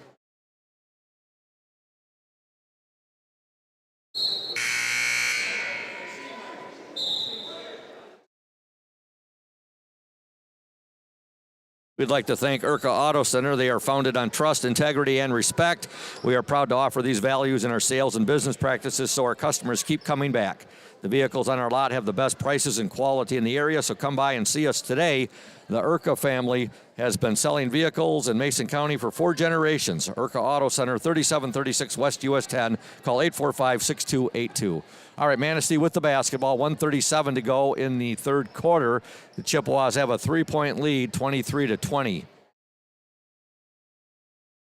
We'd like to thank Urca Auto Center. They are founded on trust, integrity, and respect. We are proud to offer these values in our sales and business practices so our customers keep coming back. The vehicles on our lot have the best prices and quality in the area, so come by and see us today. The Urca family has been selling vehicles in Mason County for 4 generations. Urca Auto Center, 3736 West US 10. Call 845-6282. All right, Manistee with the basketball. 1:37 to go in the third quarter. The Chippewas have a 3-point lead, 23-20.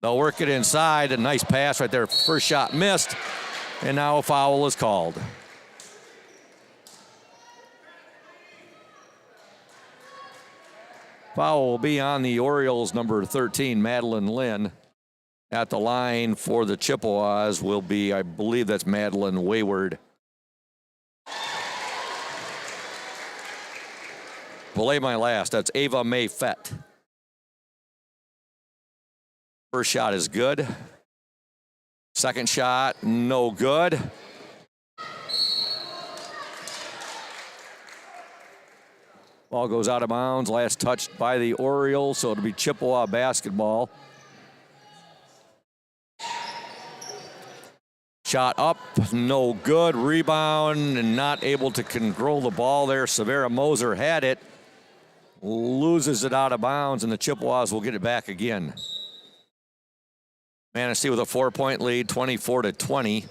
They'll work it inside. A nice pass right there. First shot missed, and now a foul is called. Foul will be on the Orioles, number 13, Madeline Lynn. At the line for the Chippewas will be, I believe that's Madeline Wayward. Belay my last, that's Ava May Fett. First shot is good. Second shot, no good. Ball goes out of bounds. Last touched by the Orioles, so it'll be Chippewa basketball. Shot up, no good. Rebound and not able to control the ball there. Severa Moser had it. Loses it out of bounds, and the Chippewas will get it back again. Manistee with a 4-point lead, 24-20.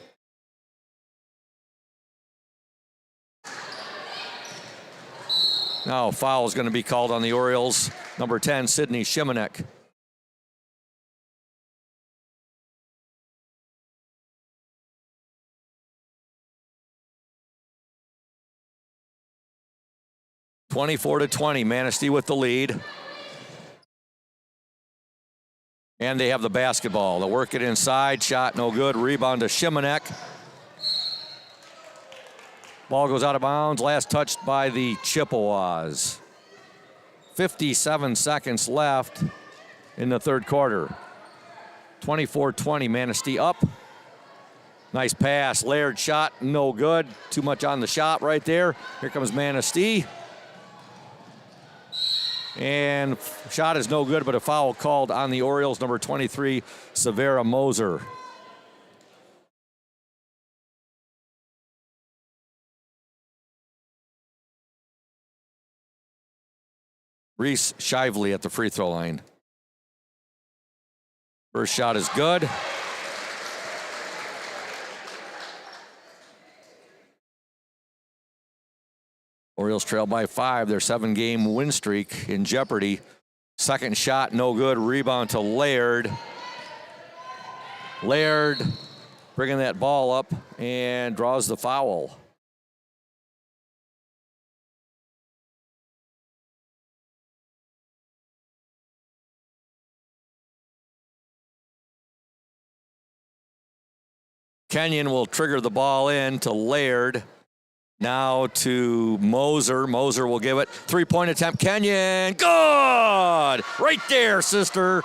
Now foul is going to be called on the Orioles. Number 10, Sydney Shimanek. (24-20), Manistee with the lead. And they have the basketball. They'll work it inside. Shot no good. Rebound to Shimanek. Ball goes out of bounds. Last touched by the Chippewas. 57 seconds left in the third quarter. 24-20, Manistee up. Nice pass. Laird shot, no good. Too much on the shot right there. Here comes Manistee. And shot is no good, but a foul called on the Orioles, number 23, Severa Moser. Reese Shively at the free throw line. First shot is good. Orioles trail by 5. Their 7-game win streak in jeopardy. Second shot, no good. Rebound to Laird. Laird bringing that ball up and draws the foul. Kenyon will trigger the ball in to Laird. Now to Moser. Moser will give it. 3-point attempt. Kenyon. Good! Right there, sister.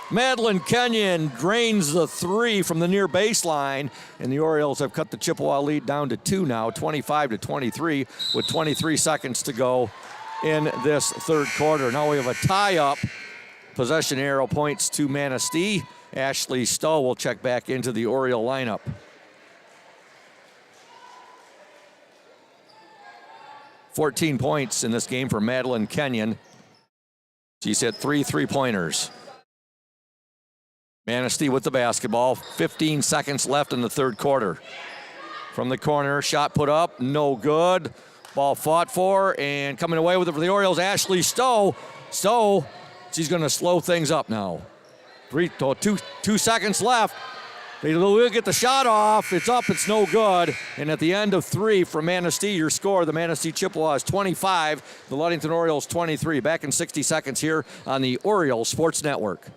Madeline Kenyon drains the 3 from the near baseline, and the Orioles have cut the Chippewa lead down to 2 now, 25-23, with 23 seconds to go in this third quarter. Now we have a tie-up. Possession arrow points to Manistee. Ashley Stowe will check back into the Oriole lineup. (14 points in this game for Madeline Kenyon. She's hit 3 3-pointers. Manistee with the basketball. 15 seconds left in the third quarter. From the corner, shot put up, no good. Ball fought for, and coming away with it for the Orioles, Ashley Stowe. Stowe, she's going to slow things up now. 2 seconds left. They will get the shot off. It's up. It's no good. And at the end of 3 from Manistee, your score, the Manistee Chippewas 25, the Ludington Orioles 23. Back in 60 seconds here on the Orioles Sports Network.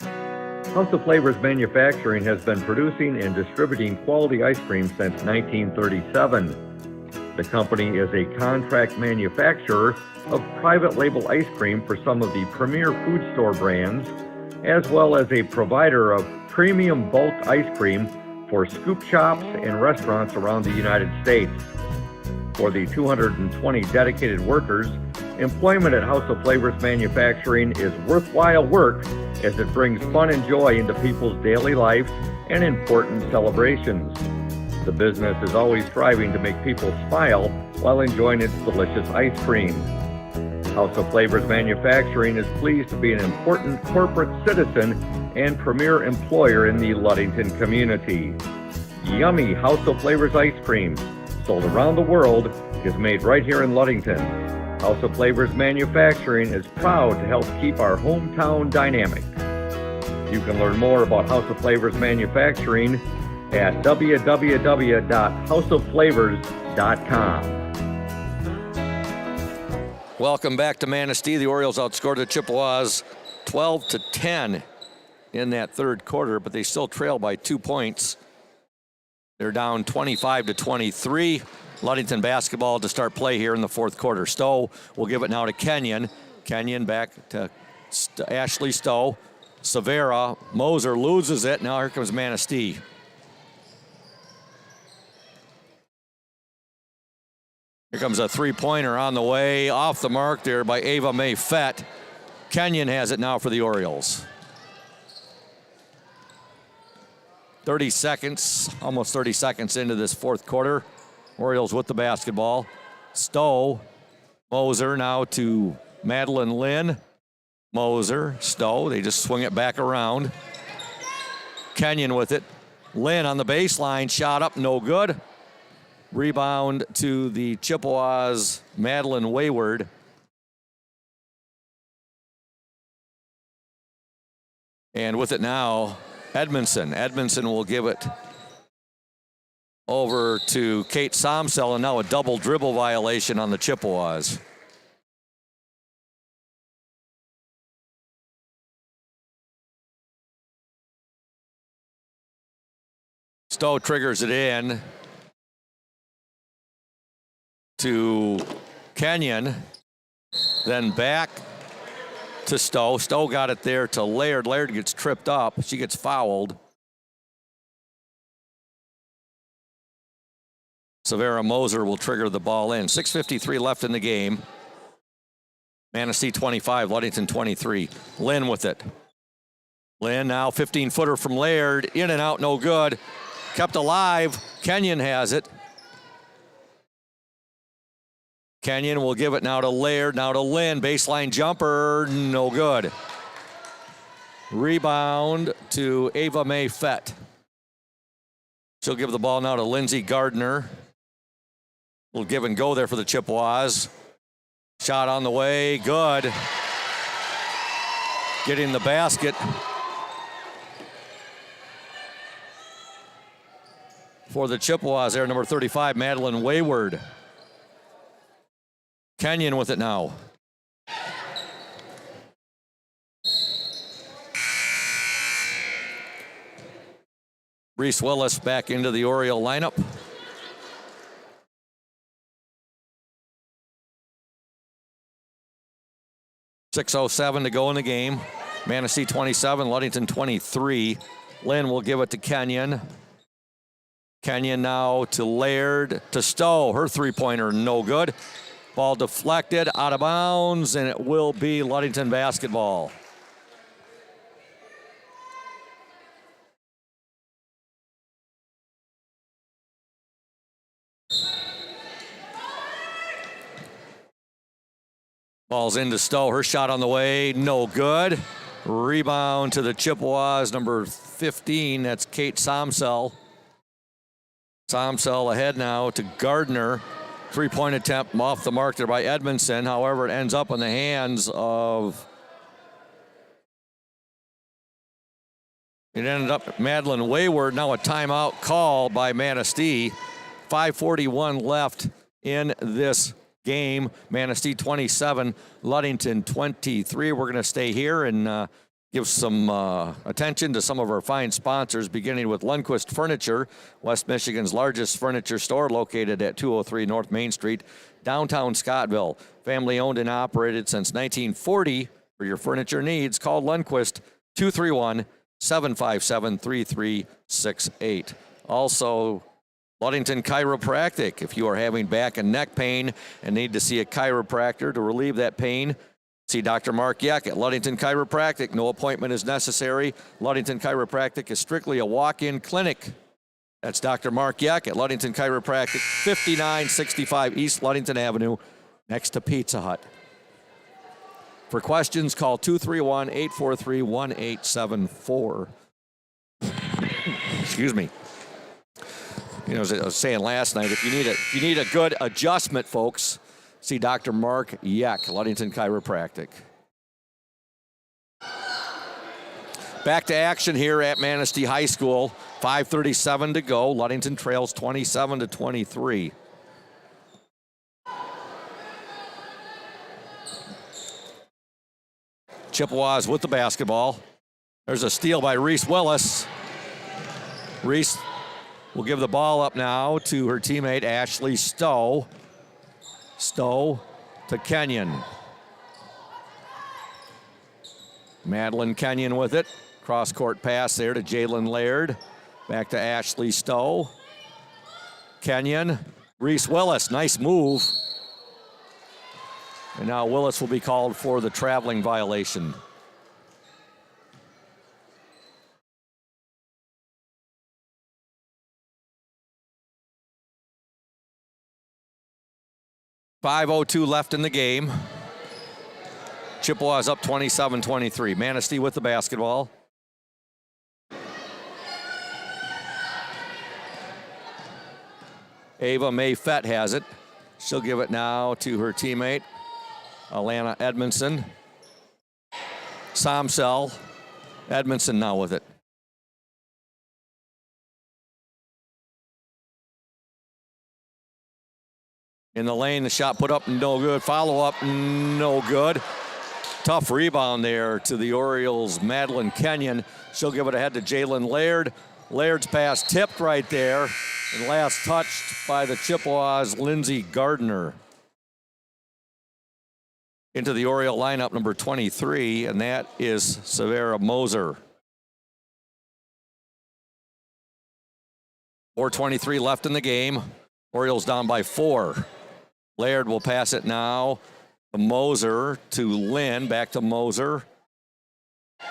House of Flavors Manufacturing has been producing and distributing quality ice cream since 1937. The company is a contract manufacturer of private label ice cream for some of the premier food store brands, as well as a provider of premium bulk ice cream for scoop shops and restaurants around the United States. For the 220 dedicated workers, employment at House of Flavors Manufacturing is worthwhile work as it brings fun and joy into people's daily lives and important celebrations. The business is always striving to make people smile while enjoying its delicious ice cream. House of Flavors Manufacturing is pleased to be an important corporate citizen and premier employer in the Ludington community. Yummy House of Flavors ice cream, sold around the world, is made right here in Ludington. House of Flavors Manufacturing is proud to help keep our hometown dynamic. You can learn more about House of Flavors Manufacturing at www.houseofflavors.com. Welcome back to Manistee. The Orioles outscored the Chippewas 12-10 in that third quarter, but they still trail by 2 points. They're down 25-23. Ludington basketball to start play here in the fourth quarter. Stowe will give it now to Kenyon. Kenyon back to Ashley Stowe. Severa. Moser loses it. Now here comes Manistee. Here comes a three-pointer on the way, off the mark there by Ava Mae Fett. Kenyon has it now for the Orioles. 30 seconds, almost 30 seconds into this fourth quarter. Orioles with the basketball. Stowe, Moser now to Madeline Lynn. Moser, Stowe, they just swing it back around. Kenyon with it. Lynn on the baseline, shot up, no good. Rebound to the Chippewas, Madeline Wayward. And with it now, Edmondson. Edmondson will give it over to Kate Somsel, and now a double dribble violation on the Chippewas. Stowe triggers it in to Kenyon, then back to Stowe. Stowe got it there to Laird. Laird gets tripped up. She gets fouled. Severa Moser will trigger the ball in. 6:53 left in the game. Manistee 25, Ludington 23. Lynn with it. Lynn now 15-footer from Laird. In and out, no good. Kept alive. Kenyon has it. Kenyon will give it now to Laird, now to Lynn. Baseline jumper, no good. Rebound to Ava Mae Fett. She'll give the ball now to Lindsay Gardner. Little give and go there for the Chippewas. Shot on the way, good. Getting the basket. For the Chippewas there, number 35, Madeline Wayward. Kenyon with it now. Reese Willis back into the Oriole lineup. .6:07 to go in the game. Manistee 27, Ludington 23. Lynn will give it to Kenyon. Kenyon now to Laird, to Stowe. Her three-pointer, no good. Ball deflected, out of bounds, and it will be Ludington basketball. Ball's into Stowe. Her shot on the way, no good. Rebound to the Chippewas, number 15. That's Kate Somsel. Somsel ahead now to Gardner. Three-point attempt off the mark there by Edmondson. However, it ends up in the hands of... It ended up Madeline Wayward. Now a timeout call by Manistee. 5:41 left in this game. Manistee 27, Ludington 23. We're going to stay here and give some attention to some of our fine sponsors, beginning with Lundquist Furniture, West Michigan's largest furniture store located at 203 North Main Street, downtown Scottville. Family owned and operated since 1940. For your furniture needs, call Lundquist 231-757-3368. Also, Ludington Chiropractic. If you are having back and neck pain and need to see a chiropractor to relieve that pain, see Dr. Mark Yeck at Ludington Chiropractic. No appointment is necessary. Ludington Chiropractic is strictly a walk-in clinic. That's Dr. Mark Yeck at Ludington Chiropractic, 5965 East Ludington Avenue, next to Pizza Hut. For questions, call 231-843-1874. Excuse me. You know, as I was saying last night, if you need a good adjustment, folks, see Dr. Mark Yeck, Ludington Chiropractic. Back to action here at Manistee High School. 5:37 to go. Ludington trails 27-23. Chippewas with the basketball. There's a steal by Reese Willis. Reese will give the ball up now to her teammate Ashley Stowe. Stowe to Kenyon. Madeline Kenyon with it. Cross-court pass there to Jalen Laird. Back to Ashley Stowe. Kenyon Reese Willis, nice move. And now Willis will be called for the traveling violation. .5:02 left in the game. Chippewas up 27-23. Manistee with the basketball. Ava Mae Fett has it. She'll give it now to her teammate, Alana Edmondson. Somsel. Edmondson now with it. In the lane, the shot put up, no good. Follow up, no good. Tough rebound there to the Orioles' Madeline Kenyon. She'll give it ahead to Jalen Laird. Laird's pass tipped right there. And last touched by the Chippewas' Lindsey Gardner. Into the Oriole lineup, number 23, and that is Severa Moser. 4:23 left in the game. Orioles down by 4. Laird will pass it now to Moser, to Lynn, back to Moser.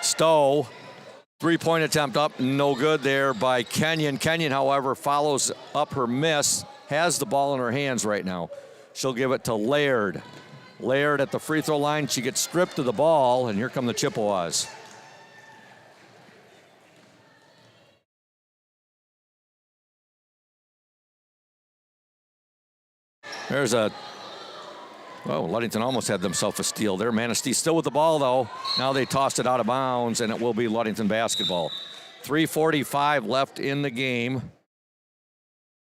Stowe, three-point attempt up, no good there by Kenyon. Kenyon, however, follows up her miss, has the ball in her hands right now. She'll give it to Laird. Laird at the free throw line, she gets stripped of the ball, and here come the Chippewas. There's a, well, Ludington almost had themselves a steal there. Manistee still with the ball, though. Now they tossed it out of bounds, and it will be Ludington basketball. 3:45 left in the game.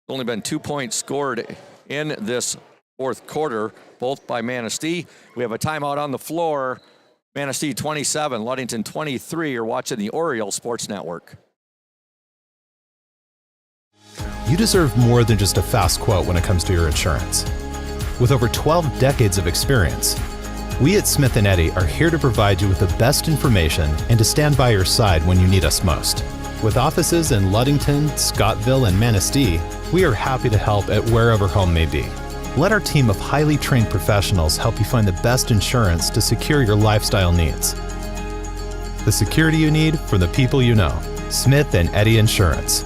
Only been 2 points scored in this fourth quarter, both by Manistee. We have a timeout on the floor. Manistee 27, Ludington 23. You're watching the Oriole Sports Network. You deserve more than just a fast quote when it comes to your insurance. With over 12 decades of experience, we at Smith & Eddy are here to provide you with the best information and to stand by your side when you need us most. With offices in Ludington, Scottville, and Manistee, we are happy to help at wherever home may be. Let our team of highly trained professionals help you find the best insurance to secure your lifestyle needs. The security you need from the people you know. Smith & Eddy Insurance.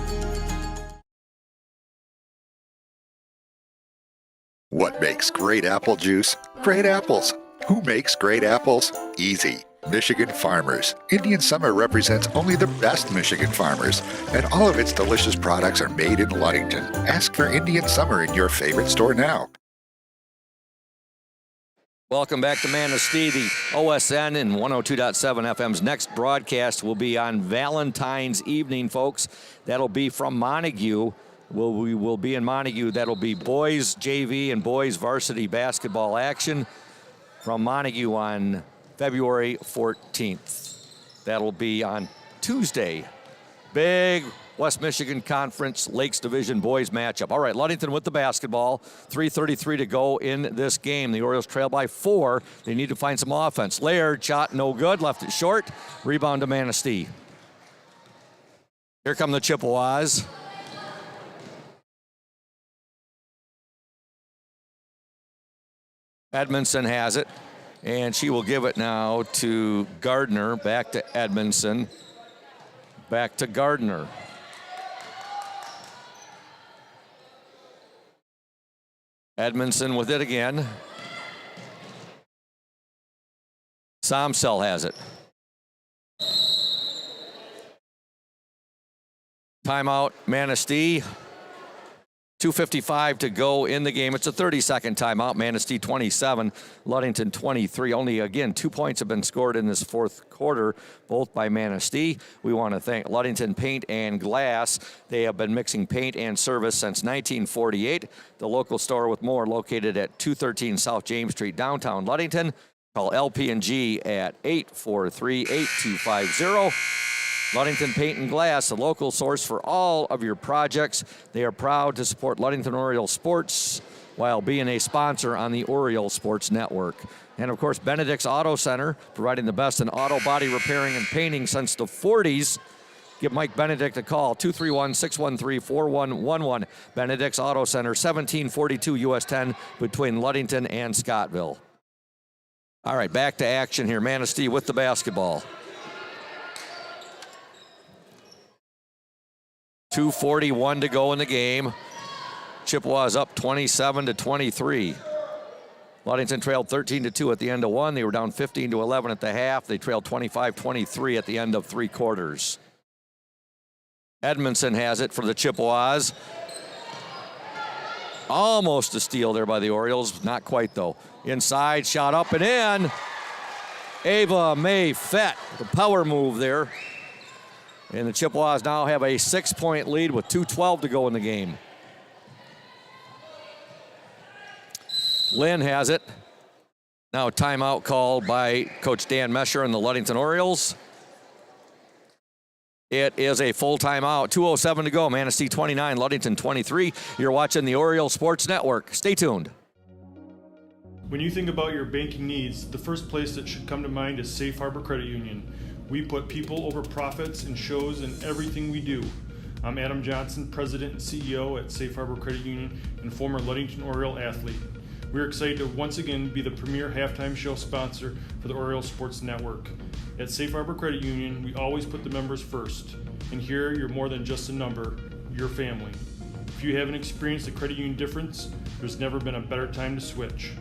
What makes great apple juice? Great apples. Who makes great apples? Easy. Michigan farmers. Indian Summer represents only the best Michigan farmers, and all of its delicious products are made in Ludington. Ask for Indian Summer in your favorite store now. Welcome back to Manistee. The OSN and 102.7 FM's next broadcast will be on Valentine's evening, folks. That'll be from Montague. We will be in Montague. That'll be boys JV and boys varsity basketball action from Montague on February 14th. That'll be on Tuesday. Big West Michigan Conference Lakes Division boys matchup. All right, Ludington with the basketball. 3:33 to go in this game. The Orioles trail by 4. They need to find some offense. Laird shot no good, left it short. Rebound to Manistee. Here come the Chippewas. Edmondson has it, and she will give it now to Gardner. Back to Edmondson. Back to Gardner. Edmondson with it again. Somsel has it. Timeout, Manistee. 2:55 to go in the game. It's a 30-second timeout. Manistee 27, Ludington 23. Only, again, 2 points have been scored in this fourth quarter, both by Manistee. We want to thank Ludington Paint and Glass. They have been mixing paint and service since 1948. The local store with more located at 213 South James Street, downtown Ludington. Call LP&G at 843-8250. Ludington Paint and Glass, the local source for all of your projects. They are proud to support Ludington Oriole Sports while being a sponsor on the Oriole Sports Network. And of course, Benedict's Auto Center, providing the best in auto body repairing and painting since the 40s. give Mike Benedict a call, 231-613-4111. Benedict's Auto Center, 1742 US 10 between Ludington and Scottville. All right, back to action here. Manistee with the basketball. 2:41 to go in the game. Chippewas up 27-23. Ludington trailed 13-2 at the end of one. They were down 15-11 at the half. They trailed 25-23 at the end of three quarters. Edmondson has it for the Chippewas. Almost a steal there by the Orioles. Not quite, though. Inside, shot up and in. Ava May Fett, the power move there. And the Chippewas now have a 6-point lead with 2:12 to go in the game. Lynn has it. Now a timeout called by Coach Dan Mesher and the Ludington Orioles. It is a full timeout. 2:07 to go. Manistee 29, Ludington 23. You're watching the Oriole Sports Network. Stay tuned. When you think about your banking needs, the first place that should come to mind is Safe Harbor Credit Union. We put people over profits and shows in everything we do. I'm Adam Johnson, President and CEO at Safe Harbor Credit Union and former Ludington Oriole athlete. We're excited to once again be the premier halftime show sponsor for the Oriole Sports Network. At Safe Harbor Credit Union, we always put the members first. And here, you're more than just a number, you're family. If you haven't experienced the credit union difference, there's never been a better time to switch.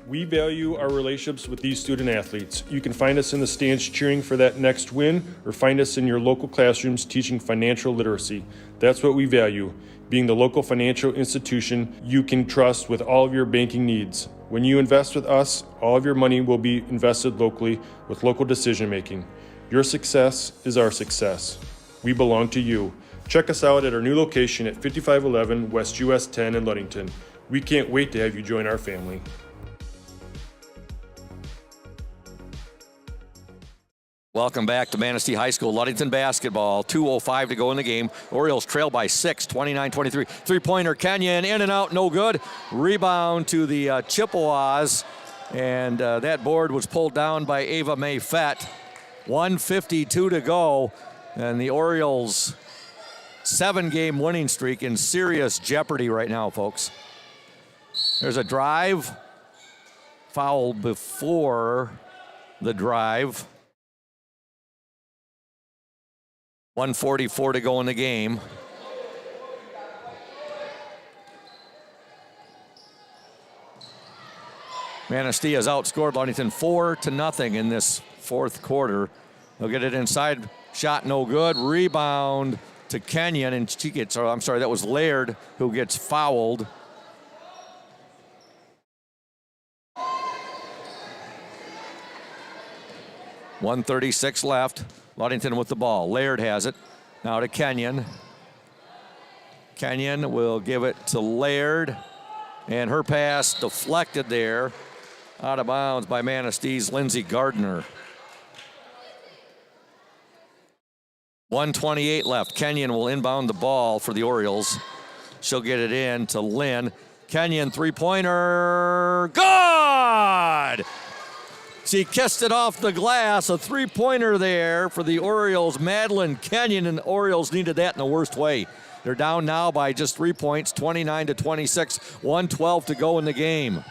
We value our relationships with these student athletes. You can find us in the stands cheering for that next win, or find us in your local classrooms teaching financial literacy. That's what we value, being the local financial institution you can trust with all of your banking needs. When you invest with us, all of your money will be invested locally with local decision making. Your success is our success. We belong to you. Check us out at our new location at 5511 West US 10 in Ludington. We can't wait to have you join our family. Welcome back to Manistee High School. Ludington basketball, 2:05 to go in the game. Orioles trail by 6, 29-23. Three-pointer, Kenyon, in and out, no good. Rebound to the Chippewas, and that board was pulled down by Ava May Fett. 1:52 to go, and the Orioles' 7-game winning streak in serious jeopardy right now, folks. There's a drive, foul before the drive. 1:44 to go in the game. Manistee has outscored Ludington 4-0 in this fourth quarter. They'll get it inside, shot no good. Rebound to Kenyon, and she gets, or I'm sorry, that was Laird who gets fouled. .136 left. Ludington with the ball. Laird has it. Now to Kenyon. Kenyon will give it to Laird. And her pass deflected there. Out of bounds by Manistee's Lindsey Gardner. 1:28 left. Kenyon will inbound the ball for the Orioles. She'll get it in to Lynn. Kenyon, three-pointer. Good! She kissed it off the glass. A three-pointer there for the Orioles. Madeline Kenyon, and the Orioles needed that in the worst way. They're down now by just 3 points, 29-26. 1:12 to go in the game.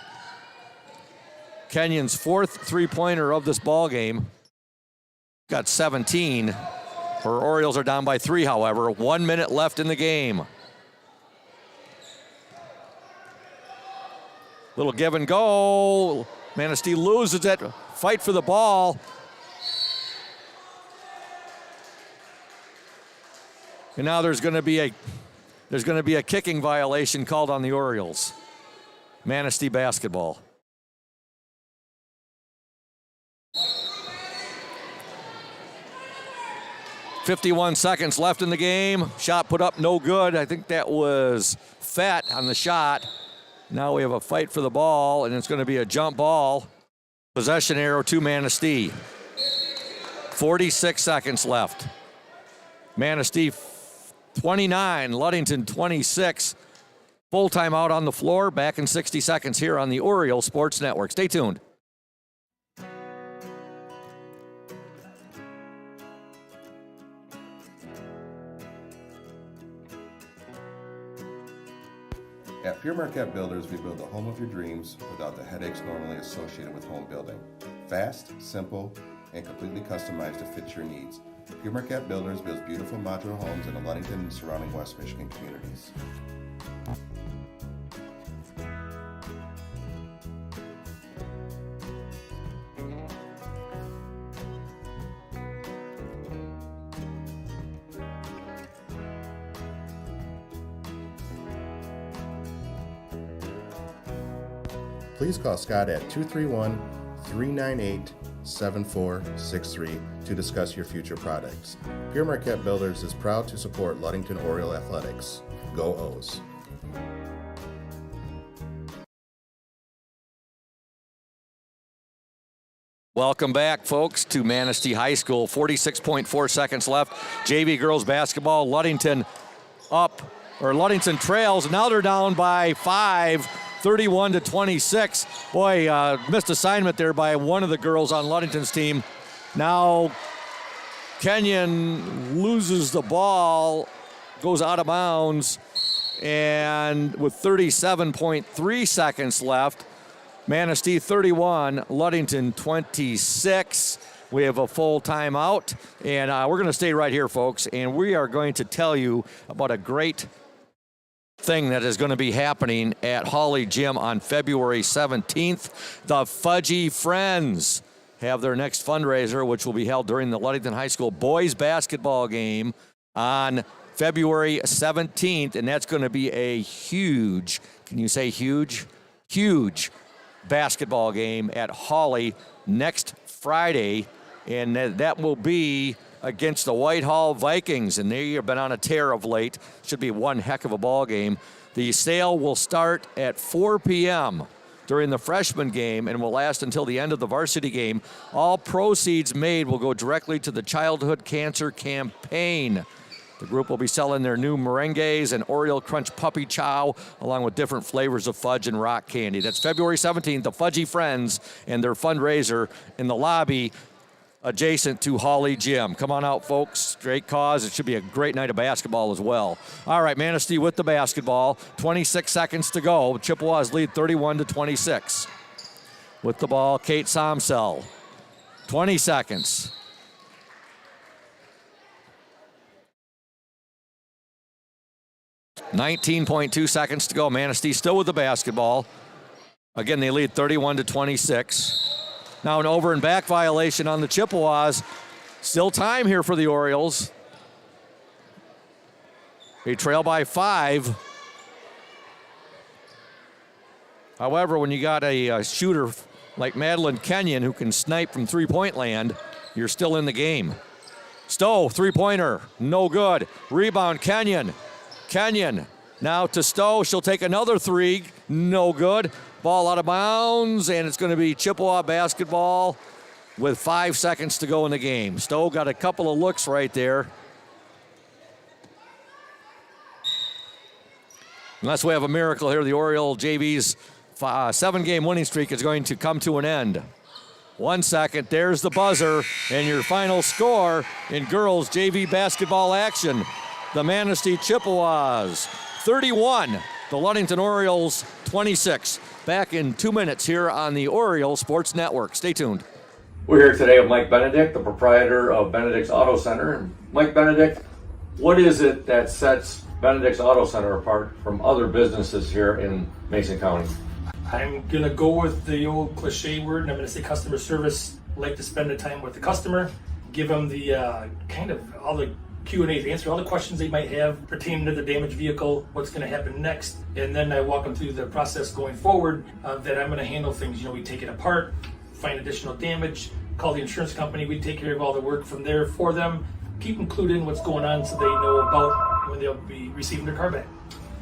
Kenyon's fourth three-pointer of this ball game. Got 17. Her Orioles are down by 3, however. 1 minute left in the game. Little give and go. Manistee loses it. Fight for the ball. And now there's going to be a kicking violation called on the Orioles. Manistee basketball. .51 seconds left in the game. Shot put up, no good. I think that was Fett on the shot. Now we have a fight for the ball, and it's going to be a jump ball. Possession arrow to Manistee. 46 seconds left. Manistee 29, Ludington 26. Full timeout on the floor. Back in 60 seconds here on the Oriole Sports Network. Stay tuned. At Pure Marquette Builders, we build the home of your dreams without the headaches normally associated with home building. Fast, simple, and completely customized to fit your needs. Pure Marquette Builders builds beautiful modular homes in the Ludington and surrounding West Michigan communities. Please call Scott at 231-398-7463 to discuss your future products. Pure Marquette Builders is proud to support Ludington Oriole Athletics. Go O's! Welcome back, folks, to Manistee High School. 46.4 seconds left. JV girls basketball. Ludington trails. Now they're down by 5. 31-26. Boy, missed assignment there by one of the girls on Ludington's team. Now Kenyon loses the ball, goes out of bounds, and with 37.3 seconds left, Manistee 31, Ludington 26. We have a full timeout, and we're going to stay right here, folks, and we are going to tell you about a great thing that is going to be happening at Hawley Gym on February 17th. The Fudgy Friends have their next fundraiser, which will be held during the Ludington High School boys basketball game on February 17th, and that's going to be a huge, can you say huge? Huge basketball game at Hawley next Friday, and that will be against the Whitehall Vikings, and they have been on a tear of late. Should be one heck of a ball game. The sale will start at 4 p.m. during the freshman game and will last until the end of the varsity game. All proceeds made will go directly to the Childhood Cancer Campaign. The group will be selling their new merengues and Oreo Crunch Puppy Chow, along with different flavors of fudge and rock candy. That's February 17th, the Fudgy Friends and their fundraiser in the lobby adjacent to Hawley Gym. Come on out, folks. Great cause. It should be a great night of basketball as well. All right, Manistee with the basketball. 26 seconds to go. Chippewas lead 31-26. With the ball, Kate Somsel. 20 seconds. .2 seconds to go. Manistee still with the basketball. Again, they lead 31-26. Now an over and back violation on the Chippewas. Still time here for the Orioles. They trail by 5. However, when you got a shooter like Madeline Kenyon who can snipe from three-point land, you're still in the game. Stowe, three-pointer, no good. Rebound, Kenyon. Kenyon now to Stowe. She'll take another three, no good. Ball out of bounds, and it's going to be Chippewa basketball with 5 seconds to go in the game. Stowe got a couple of looks right there. Unless we have a miracle here, the Oriole JV's 7-game winning streak is going to come to an end. 1 second, there's the buzzer, and your final score in girls JV basketball action. The Manistee Chippewas 31, the Ludington Orioles 26. Back in 2 minutes here on the Oriole Sports Network. Stay tuned. We're here today with Mike Benedict, the proprietor of Benedict's Auto Center. Mike Benedict, what is it that sets Benedict's Auto Center apart from other businesses here in Mason County? I'm going to go with the old cliche word, and I'm going to say customer service. Like to spend the time with the customer, give them the kind of all the Q&As, answer all the questions they might have pertaining to the damaged vehicle, what's going to happen next, and then I walk them through the process going forward that I'm going to handle things. You know, we take it apart, find additional damage, call the insurance company, we take care of all the work from there for them, keep them clued in what's going on so they know about when they'll be receiving their car back.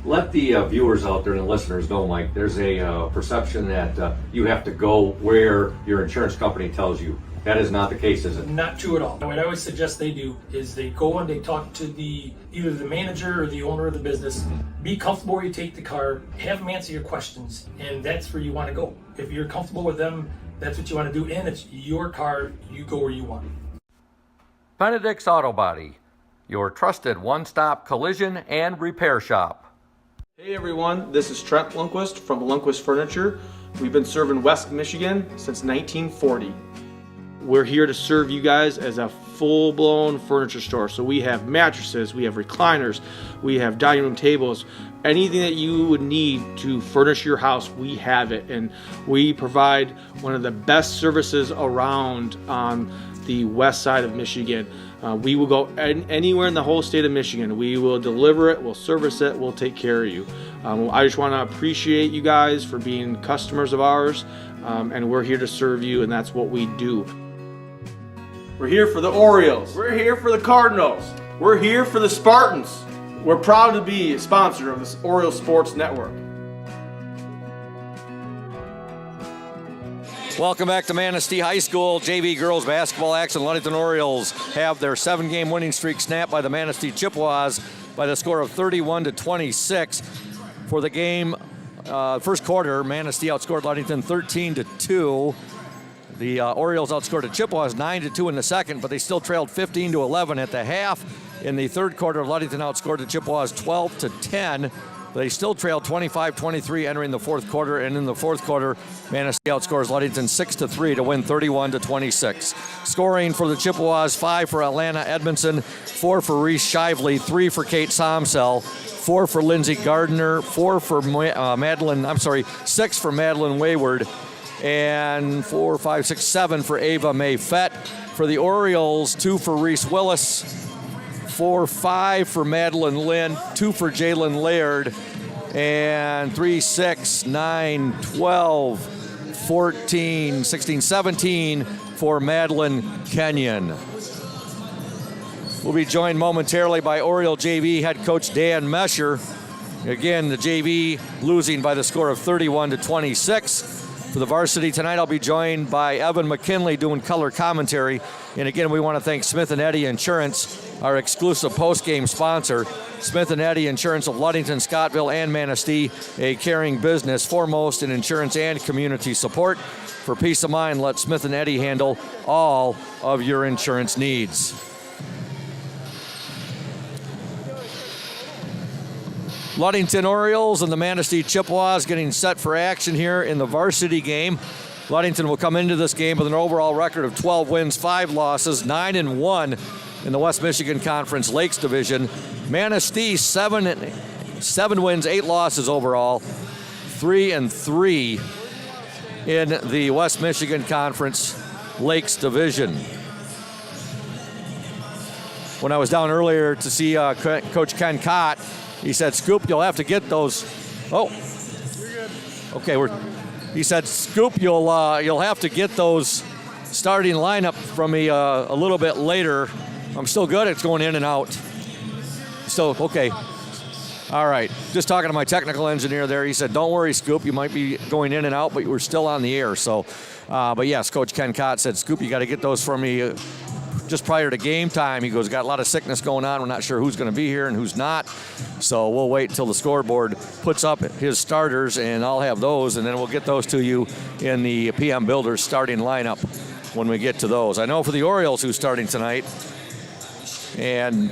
Let the viewers out there and the listeners know, Mike, there's a perception that you have to go where your insurance company tells you. That is not the case, is it? Not true at all. What I always suggest they do is they go and they talk to either the manager or the owner of the business. Be comfortable where you take the car, have them answer your questions, and that's where you want to go. If you're comfortable with them, that's what you want to do, and it's your car, you go where you want. Benedict's Auto Body, your trusted one-stop collision and repair shop. Hey everyone, this is Trent Lundquist from Lundquist Furniture. We've been serving West Michigan since 1940. We're here to serve you guys as a full-blown furniture store. So we have mattresses, we have recliners, we have dining room tables, anything that you would need to furnish your house, we have it. And we provide one of the best services around on the west side of Michigan. We will go anywhere in the whole state of Michigan. We will deliver it, we'll service it, we'll take care of you. I just want to appreciate you guys for being customers of ours, and we're here to serve you, and that's what we do. We're here for the Orioles. We're here for the Cardinals. We're here for the Spartans. We're proud to be a sponsor of this Orioles Sports Network. Welcome back to Manistee High School. JV girls basketball action. Ludington Orioles have their 7-game winning streak snapped by the Manistee Chippewas by the score of 31-26. For the game, first quarter, Manistee outscored Ludington 13-2. The Orioles outscored the Chippewas 9-2 in the second, but they still trailed 15-11 at the half. In the third quarter, Ludington outscored the Chippewas 12-10. They still trailed 25-23 entering the fourth quarter, and in the fourth quarter, Manistee outscores Ludington 6-3 to win 31-26. Scoring for the Chippewas: 5 for Atlanta Edmondson, 4 for Reese Shively, 3 for Kate Somsell, 4 for Lindsey Gardner, 6 for Madeline Wayward, and 4, 5, 6, 7 for Ava May Fett. For the Orioles, 2 for Reese Willis, 4, 5 for Madeline Lynn, 2 for Jalen Laird, and 3, 6, 9, 12, 14, 16, 17 for Madeline Kenyon. We'll be joined momentarily by Oriole JV head coach Dan Mesher. Again, the JV losing by the score of 31-26. For the varsity tonight, I'll be joined by Evan McKinley doing color commentary. And again, we want to thank Smith & Eddy Insurance, our exclusive post-game sponsor. Smith & Eddy Insurance of Ludington, Scottville, and Manistee, a caring business, foremost in insurance and community support. For peace of mind, let Smith & Eddy handle all of your insurance needs. Ludington Orioles and the Manistee Chippewas getting set for action here in the varsity game. Ludington will come into this game with an overall record of 12 wins, 5 losses, 9-1 in the West Michigan Conference Lakes Division. Manistee 7 wins, 8 losses overall, 3-3 in the West Michigan Conference Lakes Division. When I was down earlier to see Coach Ken Cott, he said, "Scoop, you'll have to get those." Oh, you're good. Okay, he said, "Scoop, you'll have to get those starting lineup from me a little bit later." I'm still good. It's going in and out. So okay. All right. Just talking to my technical engineer there. He said, "Don't worry, Scoop. You might be going in and out, but we're still on the air." So, but yes, Coach Ken Cott said, "Scoop, you got to get those from me." Just prior to game time, he goes, "Got a lot of sickness going on. We're not sure who's going to be here and who's not. So we'll wait until the scoreboard puts up his starters, and I'll have those, and then we'll get those to you in the PM Builders starting lineup when we get to those." I know for the Orioles who's starting tonight, and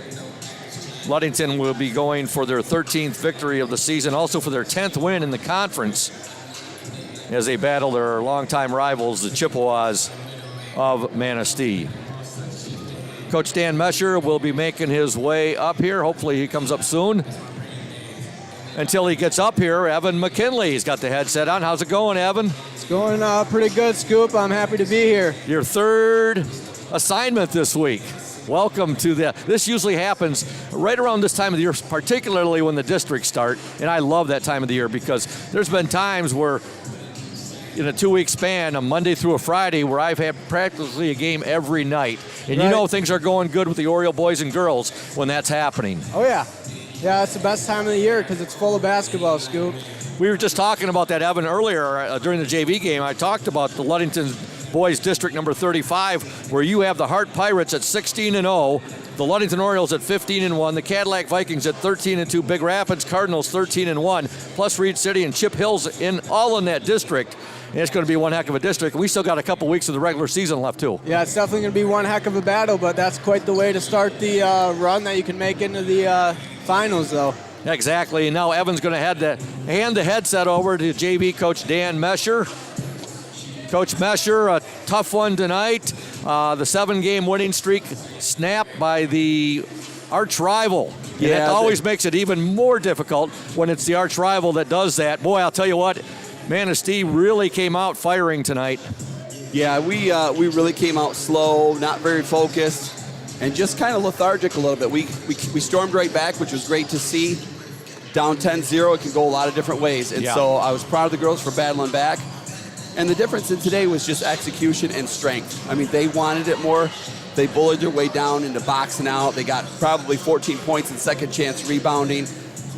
Ludington will be going for their 13th victory of the season, also for their 10th win in the conference as they battle their longtime rivals, the Chippewas of Manistee. Coach Dan Mesher will be making his way up here. Hopefully he comes up soon. Until he gets up here, Evan McKinley's got the headset on. How's it going, Evan? It's going pretty good, Scoop. I'm happy to be here. Your third assignment this week. Welcome to this usually happens right around this time of the year, particularly when the districts start. And I love that time of the year because there's been times where in a 2-week span, a Monday through a Friday, where I've had practically a game every night. And right. You know things are going good with the Oriole boys and girls when that's happening. Oh, yeah. Yeah, it's the best time of the year because it's full of basketball, Scoop. We were just talking about that, Evan, earlier during the JV game. I talked about the Ludington boys district number 35, where you have the Hart Pirates at 16-0, the Ludington Orioles at 15-1, the Cadillac Vikings at 13-2, Big Rapids Cardinals 13-1, plus Reed City and Chip Hills all in that district. And it's going to be one heck of a district. We still got a couple weeks of the regular season left, too. Yeah, it's definitely going to be one heck of a battle, but that's quite the way to start the run that you can make into the finals, though. Exactly. And now Evan's going to hand the headset over to JV coach Dan Mesher. Coach Mesher, a tough one tonight. The 7-game winning streak snapped by the arch rival. And it always makes it even more difficult when it's the arch rival that does that. Boy, I'll tell you what, Manistee really came out firing tonight. Yeah, we really came out slow, not very focused, and just kind of lethargic a little bit. We stormed right back, which was great to see. Down 10-0, it can go a lot of different ways. And so I was proud of the girls for battling back. And the difference in today was just execution and strength. I mean, they wanted it more. They bullied their way down into boxing out. They got probably 14 points in second chance rebounding.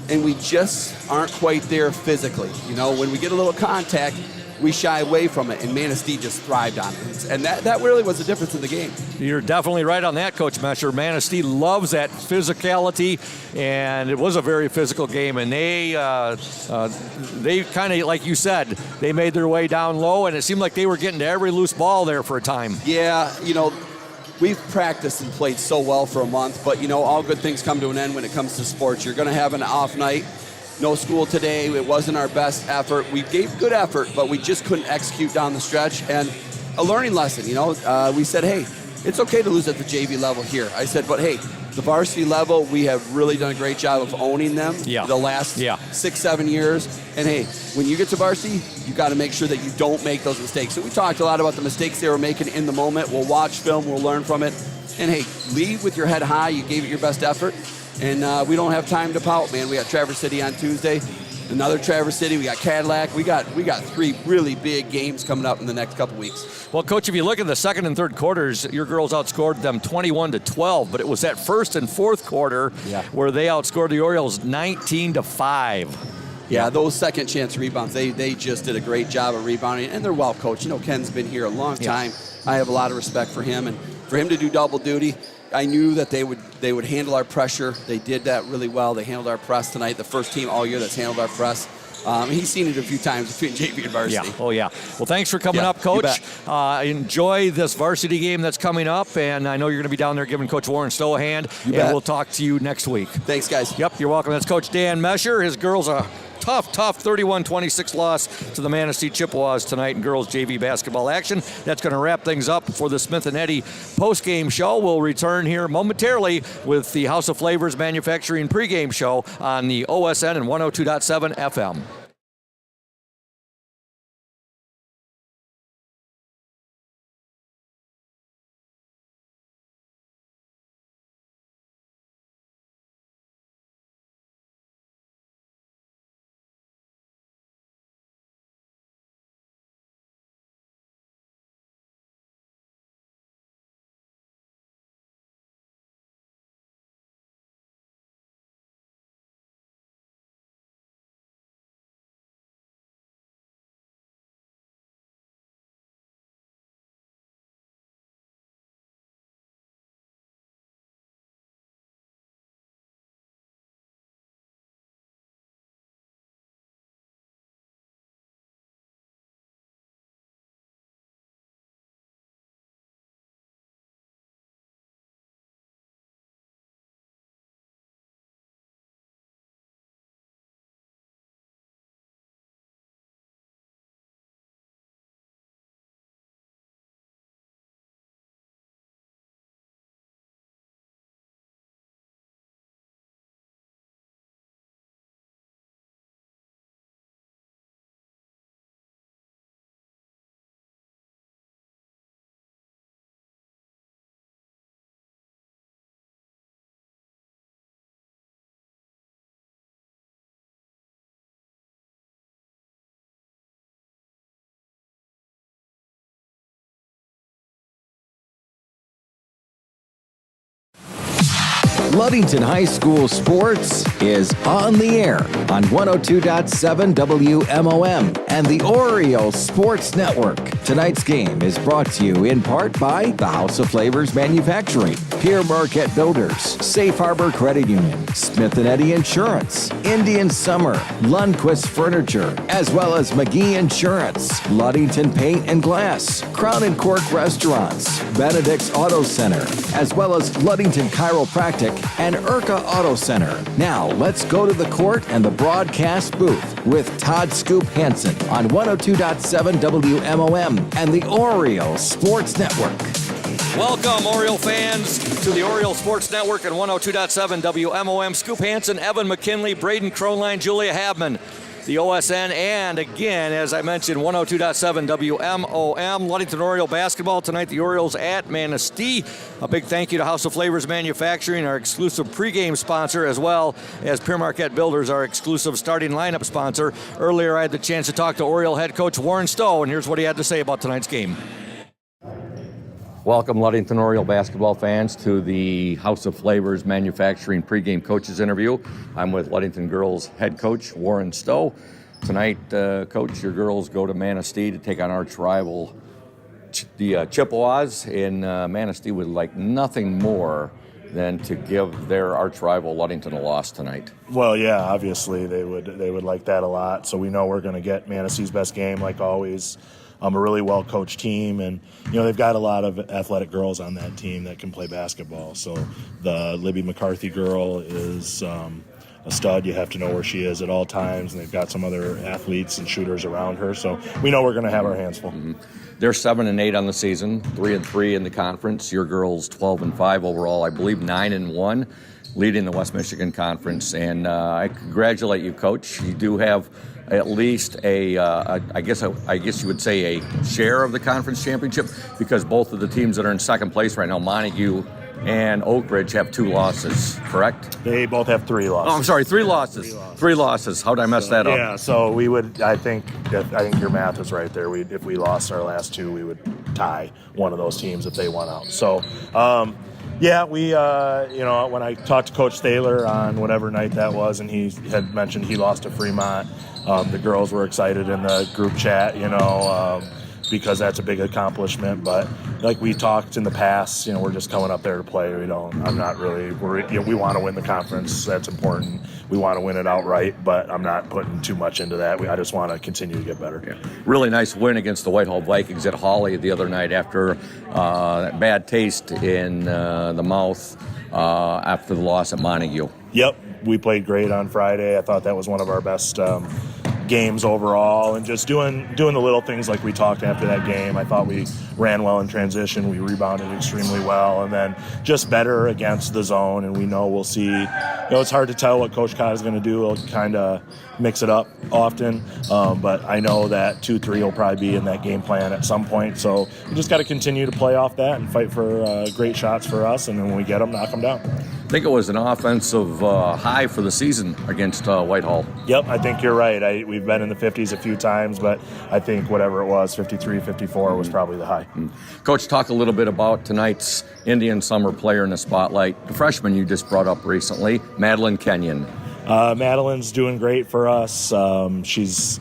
And we just aren't quite there physically. You know, when we get a little contact, we shy away from it, and Manistee just thrived on it. And that really was the difference in the game. You're definitely right on that, Coach Mesher. Manistee loves that physicality, and it was a very physical game. And they kind of, like you said, they made their way down low, and it seemed like they were getting to every loose ball there for a time. Yeah, you know, we've practiced and played so well for a month, but, you know, all good things come to an end when it comes to sports. You're going to have an off night. No school today. It wasn't our best effort. We gave good effort, but we just couldn't execute down the stretch. And a learning lesson, you know, we said, hey, it's okay to lose at the JV level here. I said, but hey, the varsity level, we have really done a great job of owning them the last 6-7 years. And hey, when you get to varsity, you got to make sure that you don't make those mistakes. So we talked a lot about the mistakes they were making in the moment. We'll watch film, we'll learn from it. And hey, leave with your head high. You gave it your best effort. And we don't have time to pout, man. We got Traverse City on Tuesday, another Traverse City. We got Cadillac. We got 3 really big games coming up in the next couple weeks. Well, Coach, if you look at the second and third quarters, your girls outscored them 21-12. But it was that first and fourth quarter where they outscored the Orioles 19-5. Yeah, those second chance rebounds, they just did a great job of rebounding, and they're well coached. You know, Ken's been here a long time. I have a lot of respect for him, and for him to do double duty. I knew that they would handle our pressure. They did that really well. They handled our press tonight. The first team all year that's handled our press. He's seen it a few times between JV and varsity. Yeah. Oh, yeah. Well, thanks for coming up, Coach. Enjoy this varsity game that's coming up, and I know you're going to be down there giving Coach Warren Stowe a hand, and we'll talk to you next week. Thanks, guys. Yep, you're welcome. That's Coach Dan Mesher. His girls are tough 31-26 loss to the Manistee Chippewas tonight in girls JV basketball action. That's going to wrap things up for the Smith & Eddy post-game show. We'll return here momentarily with the House of Flavors Manufacturing pregame show on the OSN and 102.7 FM. Ludington High School Sports is on the air on 102.7 WMOM and the Orioles Sports Network. Tonight's game is brought to you in part by the House of Flavors Manufacturing, Pierre Marquette Builders, Safe Harbor Credit Union, Smith & Eddy Insurance, Indian Summer, Lundquist Furniture, as well as McGee Insurance, Ludington Paint and Glass, Crown and Cork Restaurants, Benedict's Auto Center, as well as Ludington Chiropractic and Urca Auto Center. Now, let's go to the court and the broadcast booth with Todd Scoop Hansen on 102.7 WMOM and the Oriole Sports Network. Welcome, Oriole fans, to the Oriole Sports Network and 102.7 WMOM. Scoop Hansen, Evan McKinley, Braden Kronline, Julia Habman, the OSN, and again, as I mentioned, 102.7 WMOM. Ludington Oriole basketball tonight. The Orioles at Manistee. A big thank you to House of Flavors Manufacturing, our exclusive pregame sponsor, as well as Pure Marquette Builders, our exclusive starting lineup sponsor. Earlier, I had the chance to talk to Oriole head coach Warren Stowe, and here's what he had to say about tonight's game. Welcome, Ludington Oriole basketball fans, to the House of Flavors Manufacturing pregame coaches interview. I'm with Ludington girls head coach Warren Stowe. Tonight, coach, your girls go to Manistee to take on arch rival the Chippewas, and Manistee would like nothing more than to give their arch rival Ludington a loss tonight. Well, yeah, obviously they would like that a lot. So we know we're going to get Manistee's best game, like always. A really well-coached team, and they've got a lot of athletic girls on that team that can play basketball. So the Libby McCarthy girl is a stud. You have to know where she is at all times, and they've got some other athletes and shooters around her. So we know we're going to have our hands full. Mm-hmm. They're 7-8 on the season, 3-3 in the conference. Your girls 12-5 overall, I believe 9-1, leading the West Michigan Conference. And I congratulate you, Coach. You do have at least I guess you would say a share of the conference championship, because both of the teams that are in second place right now, Montague and Oak Ridge, have 2 losses, correct? They both have 3 losses. Oh, I'm sorry, 3 losses. 3 losses. How did I mess that up? Yeah, so we would. I think your math is right there. If we lost our last 2, we would tie one of those teams if they won out. So. Yeah, we, when I talked to Coach Thaler on whatever night that was, and he had mentioned he lost to Fremont, the girls were excited in the group chat, because that's a big accomplishment. But like we talked in the past, we're just coming up there to play. I'm not really worried. We want to win the conference. That's important. We want to win it outright, but I'm not putting too much into that. I just want to continue to get better. Yeah. Really nice win against the Whitehall Vikings at Hawley the other night after that bad taste in the mouth after the loss at Montague. Yep, we played great on Friday. I thought that was one of our best games overall, and just doing the little things like we talked after that game. I thought we ran well in transition. We rebounded extremely well, and then just better against the zone. And we know we'll see. It's hard to tell what Coach Kai is going to do. He'll kind of mix it up often, but I know that 2-3 will probably be in that game plan at some point. So we just got to continue to play off that and fight for great shots for us, and then when we get them, knock them down. I think it was an offensive high for the season against Whitehall. Yep, I think you're right. We've been in the 50s a few times, but I think whatever it was, 53, 54 was probably the high. Coach, talk a little bit about tonight's Indian Summer Player in the Spotlight, the freshman you just brought up recently, Madeline Kenyon. Madeline's doing great for us. She's,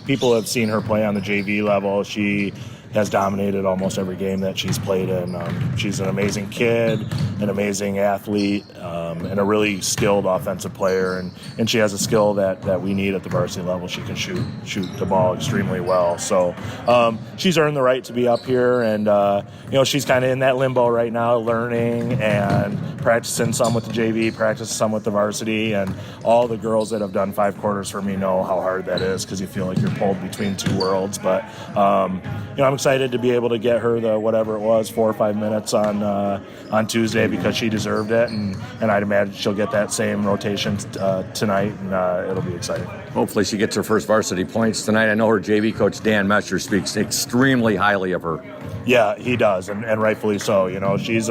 people have seen her play on the JV level. She has dominated almost every game that she's played in. She's an amazing kid, an amazing athlete, and a really skilled offensive player. And she has a skill that we need at the varsity level. She can shoot the ball extremely well. So she's earned the right to be up here. And, she's kind of in that limbo right now, learning and practicing some with the JV, practicing some with the varsity. And all the girls that have done 5 quarters for me know how hard that is, because you feel like you're pulled between 2 worlds. But, I'm excited to be able to get her the whatever it was 4 or 5 minutes on Tuesday, because she deserved it, and I'd imagine she'll get that same rotation tonight, and it'll be exciting. Hopefully she gets her first varsity points tonight. I know her JV coach Dan Mescher speaks extremely highly of her. Yeah, he does, and rightfully so. She's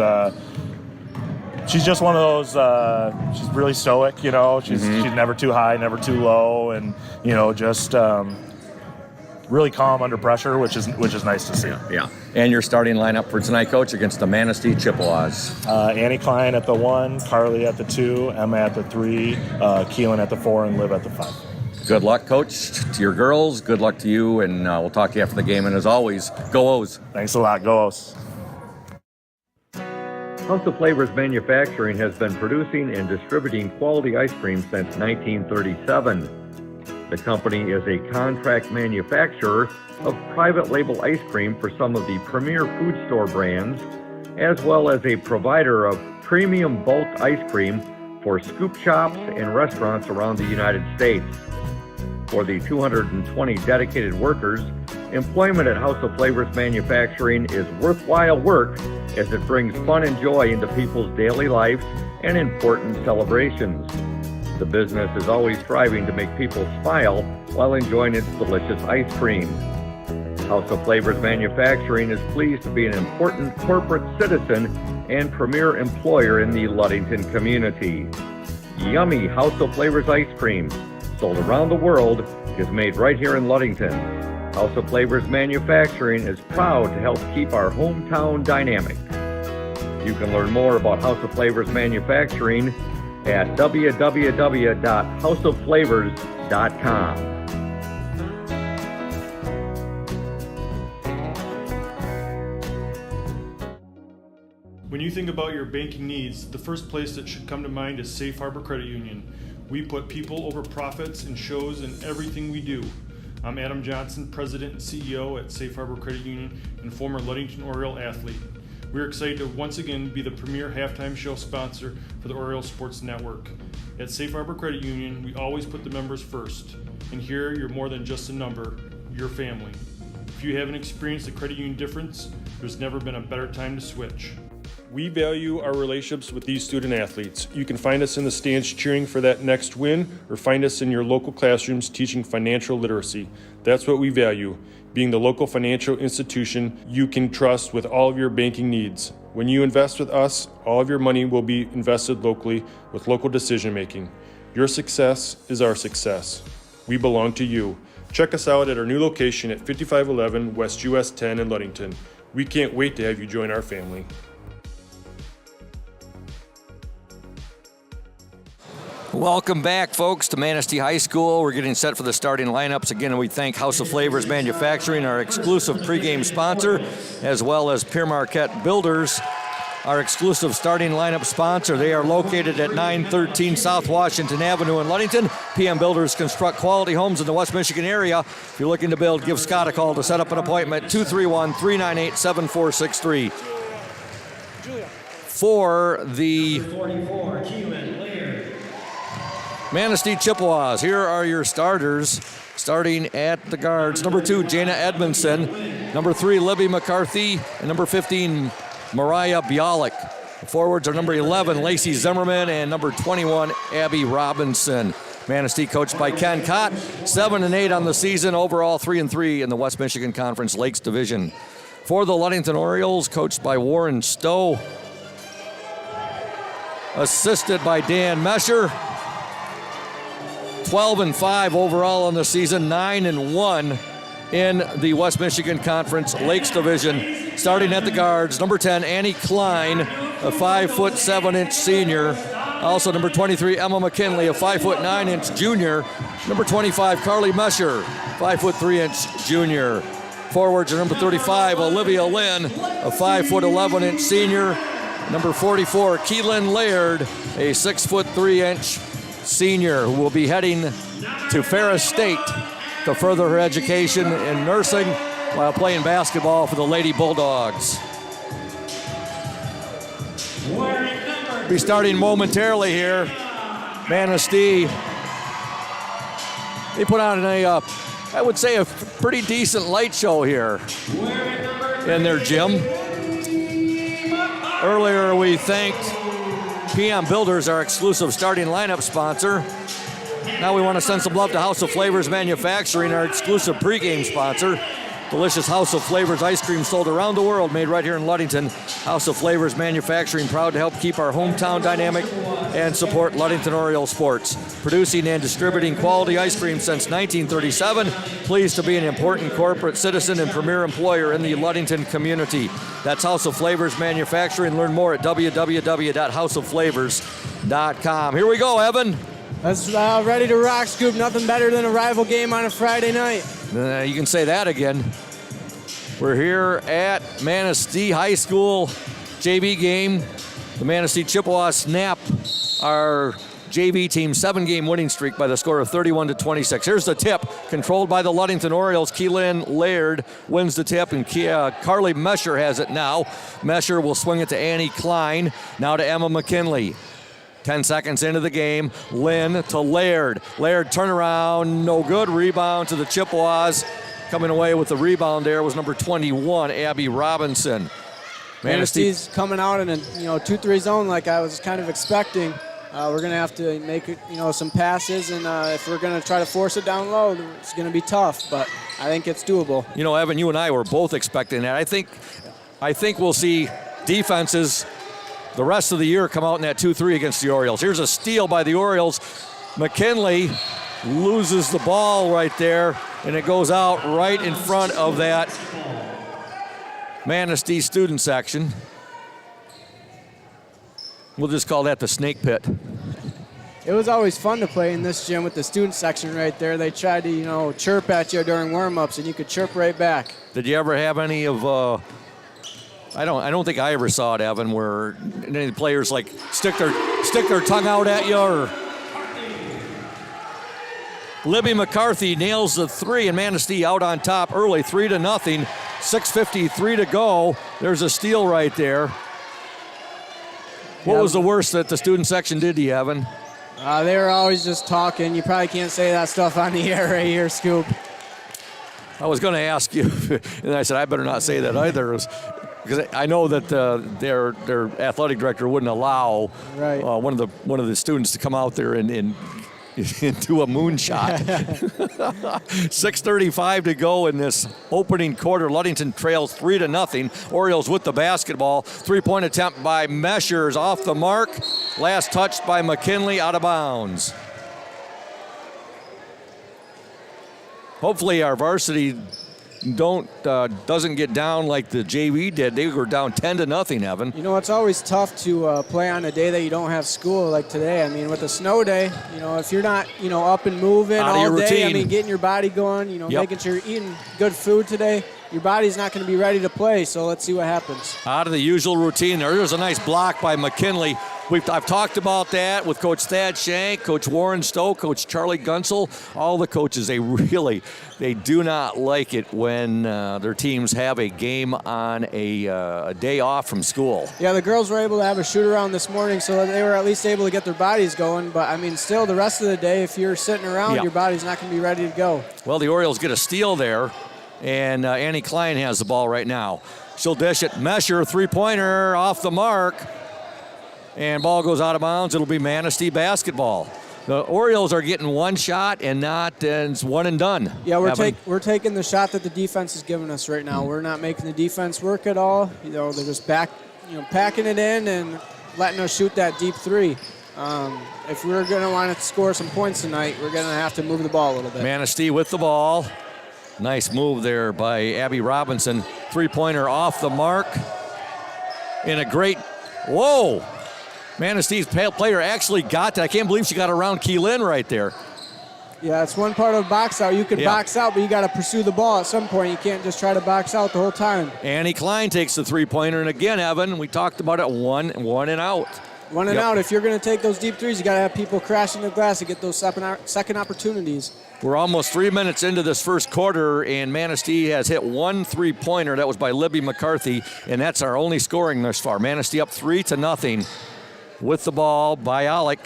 just one of those. She's really stoic. She's never too high, never too low, and just. Really calm under pressure, which is nice to see. Yeah. And your starting lineup for tonight, Coach, against the Manistee Chippewas. Annie Klein at the 1, Carly at the 2, Emma at the 3, Keelan at the 4, and Liv at the 5. Good luck, Coach, to your girls. Good luck to you, and we'll talk to you after the game. And as always, go O's. Thanks a lot. Go O's. House of Flavors Manufacturing has been producing and distributing quality ice cream since 1937. The company is a contract manufacturer of private label ice cream for some of the premier food store brands, as well as a provider of premium bulk ice cream for scoop shops and restaurants around the United States. For the 220 dedicated workers, employment at House of Flavors Manufacturing is worthwhile work as it brings fun and joy into people's daily lives and important celebrations. The business is always striving to make people smile while enjoying its delicious ice cream. House of Flavors Manufacturing is pleased to be an important corporate citizen and premier employer in the Ludington community. Yummy House of Flavors ice cream, sold around the world, is made right here in Ludington. House of Flavors Manufacturing is proud to help keep our hometown dynamic. You can learn more about House of Flavors Manufacturing at www.houseofflavors.com. When you think about your banking needs, the first place that should come to mind is Safe Harbor Credit Union. We put people over profits and shows in everything we do. I'm Adam Johnson, President and CEO at Safe Harbor Credit Union and former Ludington Oriole athlete. We're excited to once again be the premier halftime show sponsor for the Oriole Sports Network. At Safe Harbor Credit Union, we always put the members first. And here, you're more than just a number, you're family. If you haven't experienced the credit union difference, there's never been a better time to switch. We value our relationships with these student athletes. You can find us in the stands cheering for that next win, or find us in your local classrooms teaching financial literacy. That's what we value, being the local financial institution you can trust with all of your banking needs. When you invest with us, all of your money will be invested locally with local decision making. Your success is our success. We belong to you. Check us out at our new location at 5511 West US 10 in Ludington. We can't wait to have you join our family. Welcome back, folks, to Manistee High School. We're getting set for the starting lineups. Again, we thank House of Flavors Manufacturing, our exclusive pregame sponsor, as well as Pierre Marquette Builders, our exclusive starting lineup sponsor. They are located at 913 South Washington Avenue in Ludington. PM Builders construct quality homes in the West Michigan area. If you're looking to build, give Scott a call to set up an appointment, 231-398-7463. For the Manistee Chippewas, here are your starters. Starting at the guards, number 2, Jana Edmondson, number 3, Libby McCarthy, and number 15, Mariah Bialik. The forwards are number 11, Lacey Zimmerman, and number 21, Abby Robinson. Manistee coached by Ken Cott, 7-8 on the season, overall 3-3 in the West Michigan Conference Lakes Division. For the Ludington Orioles, coached by Warren Stowe, assisted by Dan Mesher. 12-5 overall on the season, 9-1 in the West Michigan Conference Lakes Division. Starting at the guards, number 10, Annie Klein, a 5'7" senior. Also number 23, Emma McKinley, a 5'9" junior. Number 25, Carly Mesher, 5'3" junior. Forwards are number 35, Olivia Lynn, a 5'11" senior. Number 44, Keelan Laird, a 6'3" senior, who will be heading to Ferris State to further her education in nursing while playing basketball for the Lady Bulldogs. Be starting momentarily here. Manistee, they put on I would say a pretty decent light show here in their gym. Earlier we thanked PM Builders, our exclusive starting lineup sponsor. Now we want to send some love to House of Flavors Manufacturing, our exclusive pregame sponsor. Delicious House of Flavors ice cream sold around the world, made right here in Ludington. House of Flavors Manufacturing, proud to help keep our hometown dynamic and support Ludington Oriole sports. Producing and distributing quality ice cream since 1937. Pleased to be an important corporate citizen and premier employer in the Ludington community. That's House of Flavors Manufacturing. Learn more at www.houseofflavors.com. Here we go, Evan. That's ready to rock, Scoop. Nothing better than a rival game on a Friday night. You can say that again. We're here at Manistee High School JV game. The Manistee Chippewas snap our JV team 7-game winning streak by the score of 31-26. Here's the tip, controlled by the Ludington Orioles. Keelan Laird wins the tip, and Carly Mesher has it now. Mesher will swing it to Annie Klein, now to Emma McKinley. 10 seconds into the game, Lynn to Laird. Laird turnaround, no good. Rebound to the Chippewas. Coming away with the rebound there was number 21, Abby Robinson. Manistee's coming out in a 2-3 zone like I was kind of expecting. We're going to have to make some passes, and if we're going to try to force it down low, it's going to be tough, but I think it's doable. Evan, you and I were both expecting that. I think we'll see defenses the rest of the year come out in that 2-3 against the Orioles. Here's a steal by the Orioles. McKinley loses the ball right there, and it goes out right in front of that Manistee student section. We'll just call that the snake pit. It was always fun to play in this gym with the student section right there. They tried to, chirp at you during warm-ups, and you could chirp right back. Did you ever have any of I don't think I ever saw it, Evan, where any of the players like stick their tongue out at you, or Libby McCarthy nails the 3, and Manistee out on top early, 3-0. 6:53 to go. There's a steal right there. What was the worst that the student section did to you, Evan? They were always just talking. You probably can't say that stuff on the air right here, Scoop. I was going to ask you, and I said I better not say that either, because I know that their athletic director wouldn't allow one of the students to come out there and do a moonshot. 6:35 to go in this opening quarter. Ludington trails 3-0. Orioles with the basketball. 3-point attempt by Meschers off the mark. Last touched by McKinley, out of bounds. Hopefully our varsity doesn't get down like the JV did. They were down 10-0, Evan. It's always tough to play on a day that you don't have school like today. I mean, with a snow day, if you're not, up and moving all day, I mean, getting your body going, making sure you're eating good food today, your body's not going to be ready to play, so let's see what happens. Out of the usual routine. There's a nice block by McKinley. I've talked about that with Coach Thad Shank, Coach Warren Stowe, Coach Charlie Gunsel. All the coaches, they do not like it when their teams have a game on a day off from school. Yeah, the girls were able to have a shoot-around this morning, so they were at least able to get their bodies going. But, I mean, still, the rest of the day, if you're sitting around, your body's not going to be ready to go. Well, the Orioles get a steal there, and Annie Klein has the ball right now. She'll dish it. Mesher, 3-pointer, off the mark. And ball goes out of bounds. It'll be Manistee basketball. The Orioles are getting one shot and it's one and done. Yeah, we're taking the shot that the defense is giving us right now. We're not making the defense work at all. They're just packing it in and letting us shoot that deep 3. If we're going to want to score some points tonight, we're going to have to move the ball a little bit. Manistee with the ball. Nice move there by Abby Robinson. 3-pointer off the mark. In a great, whoa! Manistee's player actually got that. I can't believe she got around Keelan right there. Yeah, it's one part of box out. You can box out, but you got to pursue the ball at some point. You can't just try to box out the whole time. Annie Klein takes the 3-pointer, and again, Evan, we talked about it, one and out. One and out. If you're going to take those deep threes, you got to have people crashing the glass to get those second opportunities. We're almost 3 minutes into this first quarter, and Manistee has hit one 3-pointer. That was by Libby McCarthy, and that's our only scoring thus far. Manistee up 3-0. With the ball, Bialik.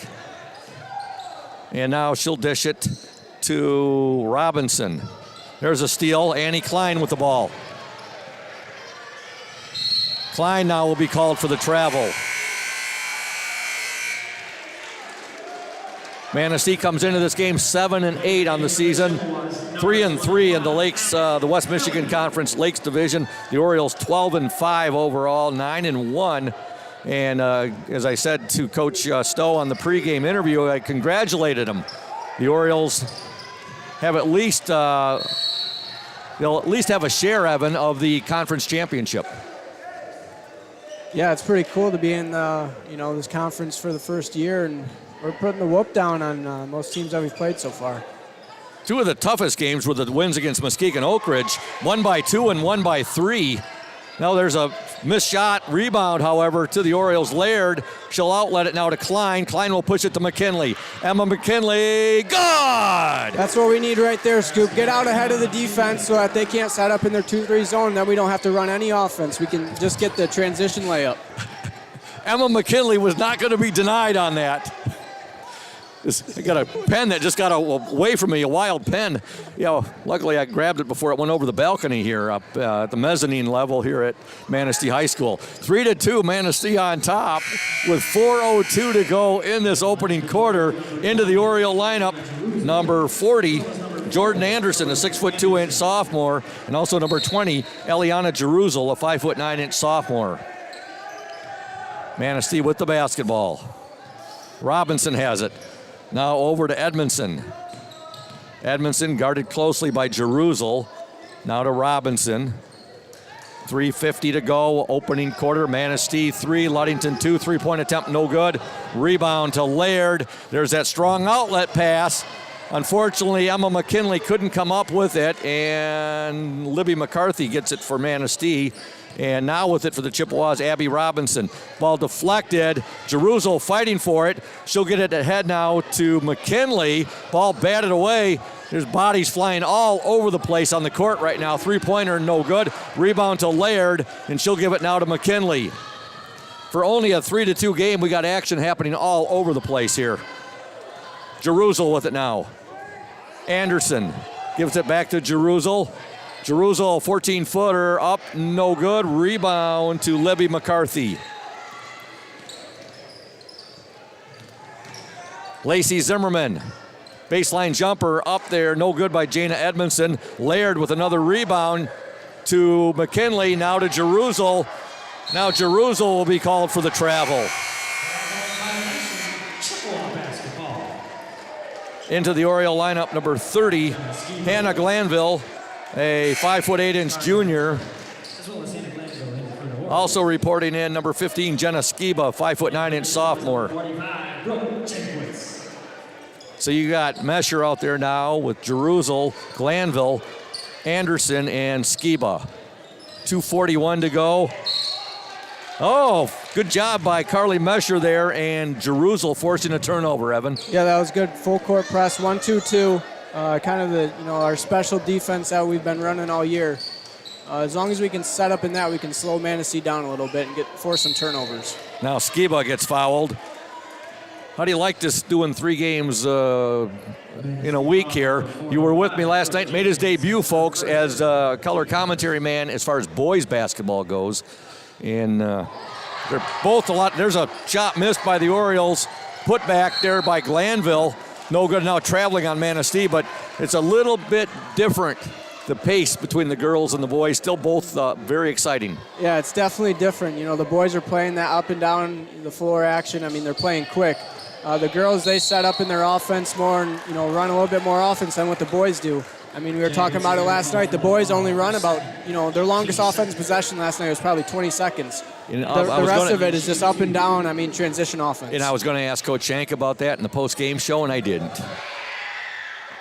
And now she'll dish it to Robinson. There's a steal. Annie Klein with the ball. Klein now will be called for the travel. Manistee comes into this game 7-8 on the season, 3-3 in the Lakes, the West Michigan Conference Lakes Division. The Orioles 12-5 overall, 9-1. And as I said to Coach Stowe on the pregame interview, I congratulated him. The Orioles have they'll at least have a share, Evan, of the conference championship. Yeah, it's pretty cool to be in this conference for the first year, and we're putting the whoop down on most teams that we've played so far. Two of the toughest games were the wins against Muskegon Oak Ridge, 1 by 2 and 1 by 3. Now there's a Missed shot, rebound, however, to the Orioles. Laird, she'll outlet it now to Klein. Klein will push it to McKinley. Emma McKinley, good! That's what we need right there, Scoop. Get out ahead of the defense so that they can't set up in their 2-3 zone, and then we don't have to run any offense. We can just get the transition layup. Emma McKinley was not going to be denied on that. I got a pen that just got away from me, a wild pen. Luckily I grabbed it before it went over the balcony here up at the mezzanine level here at Manistee High School. 3-2, Manistee on top with 4:02 to go in this opening quarter. Into the Oriole lineup, number 40, Jordan Anderson, a 6'2" sophomore, and also number 20, Eliana Jeruzel, a 5'9" sophomore. Manistee with the basketball. Robinson has it. Now over to Edmondson. Edmondson guarded closely by Jeruzel. Now to Robinson. 3:50 to go, opening quarter. Manistee 3, Ludington 2, three-point attempt, no good. Rebound to Laird. There's that strong outlet pass. Unfortunately, Emma McKinley couldn't come up with it, and Libby McCarthy gets it for Manistee. And now with it for the Chippewas, Abby Robinson. Ball deflected. Jeruzel fighting for it. She'll get it ahead now to McKinley. Ball batted away. There's bodies flying all over the place on the court right now. Three-pointer, no good. Rebound to Laird, and she'll give it now to McKinley. For only a 3-2 game, we got action happening all over the place here. Jeruzel with it now. Anderson gives it back to Jeruzel. Jeruzel, 14-footer, up, no good. Rebound to Libby McCarthy. Lacey Zimmerman, baseline jumper up there, no good by Jana Edmondson. Laird with another rebound to McKinley, now to Jeruzel. Now Jeruzel will be called for the travel. Into the Oriole lineup, number 30, Hannah Glanville, a 5'8" junior. Also reporting in, number 15, Jenna Skiba, 5'9" sophomore. So you got Mesher out there now with Jeruzel, Glanville, Anderson, and Skiba. 2:41 to go. Oh, good job by Carly Mesher there, and Jeruzel forcing a turnover, Evan. Yeah, that was good. Full court press, 1-2-2. Kind of our special defense that we've been running all year. As long as we can set up in that, we can slow Manistee down a little bit and force some turnovers. Now Skiba gets fouled. How do you like this doing 3 games in a week here? You were with me last night, made his debut, folks, as color commentary man as far as boys basketball goes. And they're both a lot. There's a shot missed by the Orioles, put back there by Glanville. No good now traveling on Manistee, but it's a little bit different, the pace between the girls and the boys. Still both very exciting. Yeah, it's definitely different. The boys are playing that up and down the floor action. I mean, they're playing quick. The girls, they set up in their offense more and, run a little bit more offense than what the boys do. I mean, we were talking about it last night. The boys only run about, their longest offense possession last night was probably 20 seconds. The rest of it is just up and down, transition offense. And I was going to ask Coach Shank about that in the post-game show, and I didn't.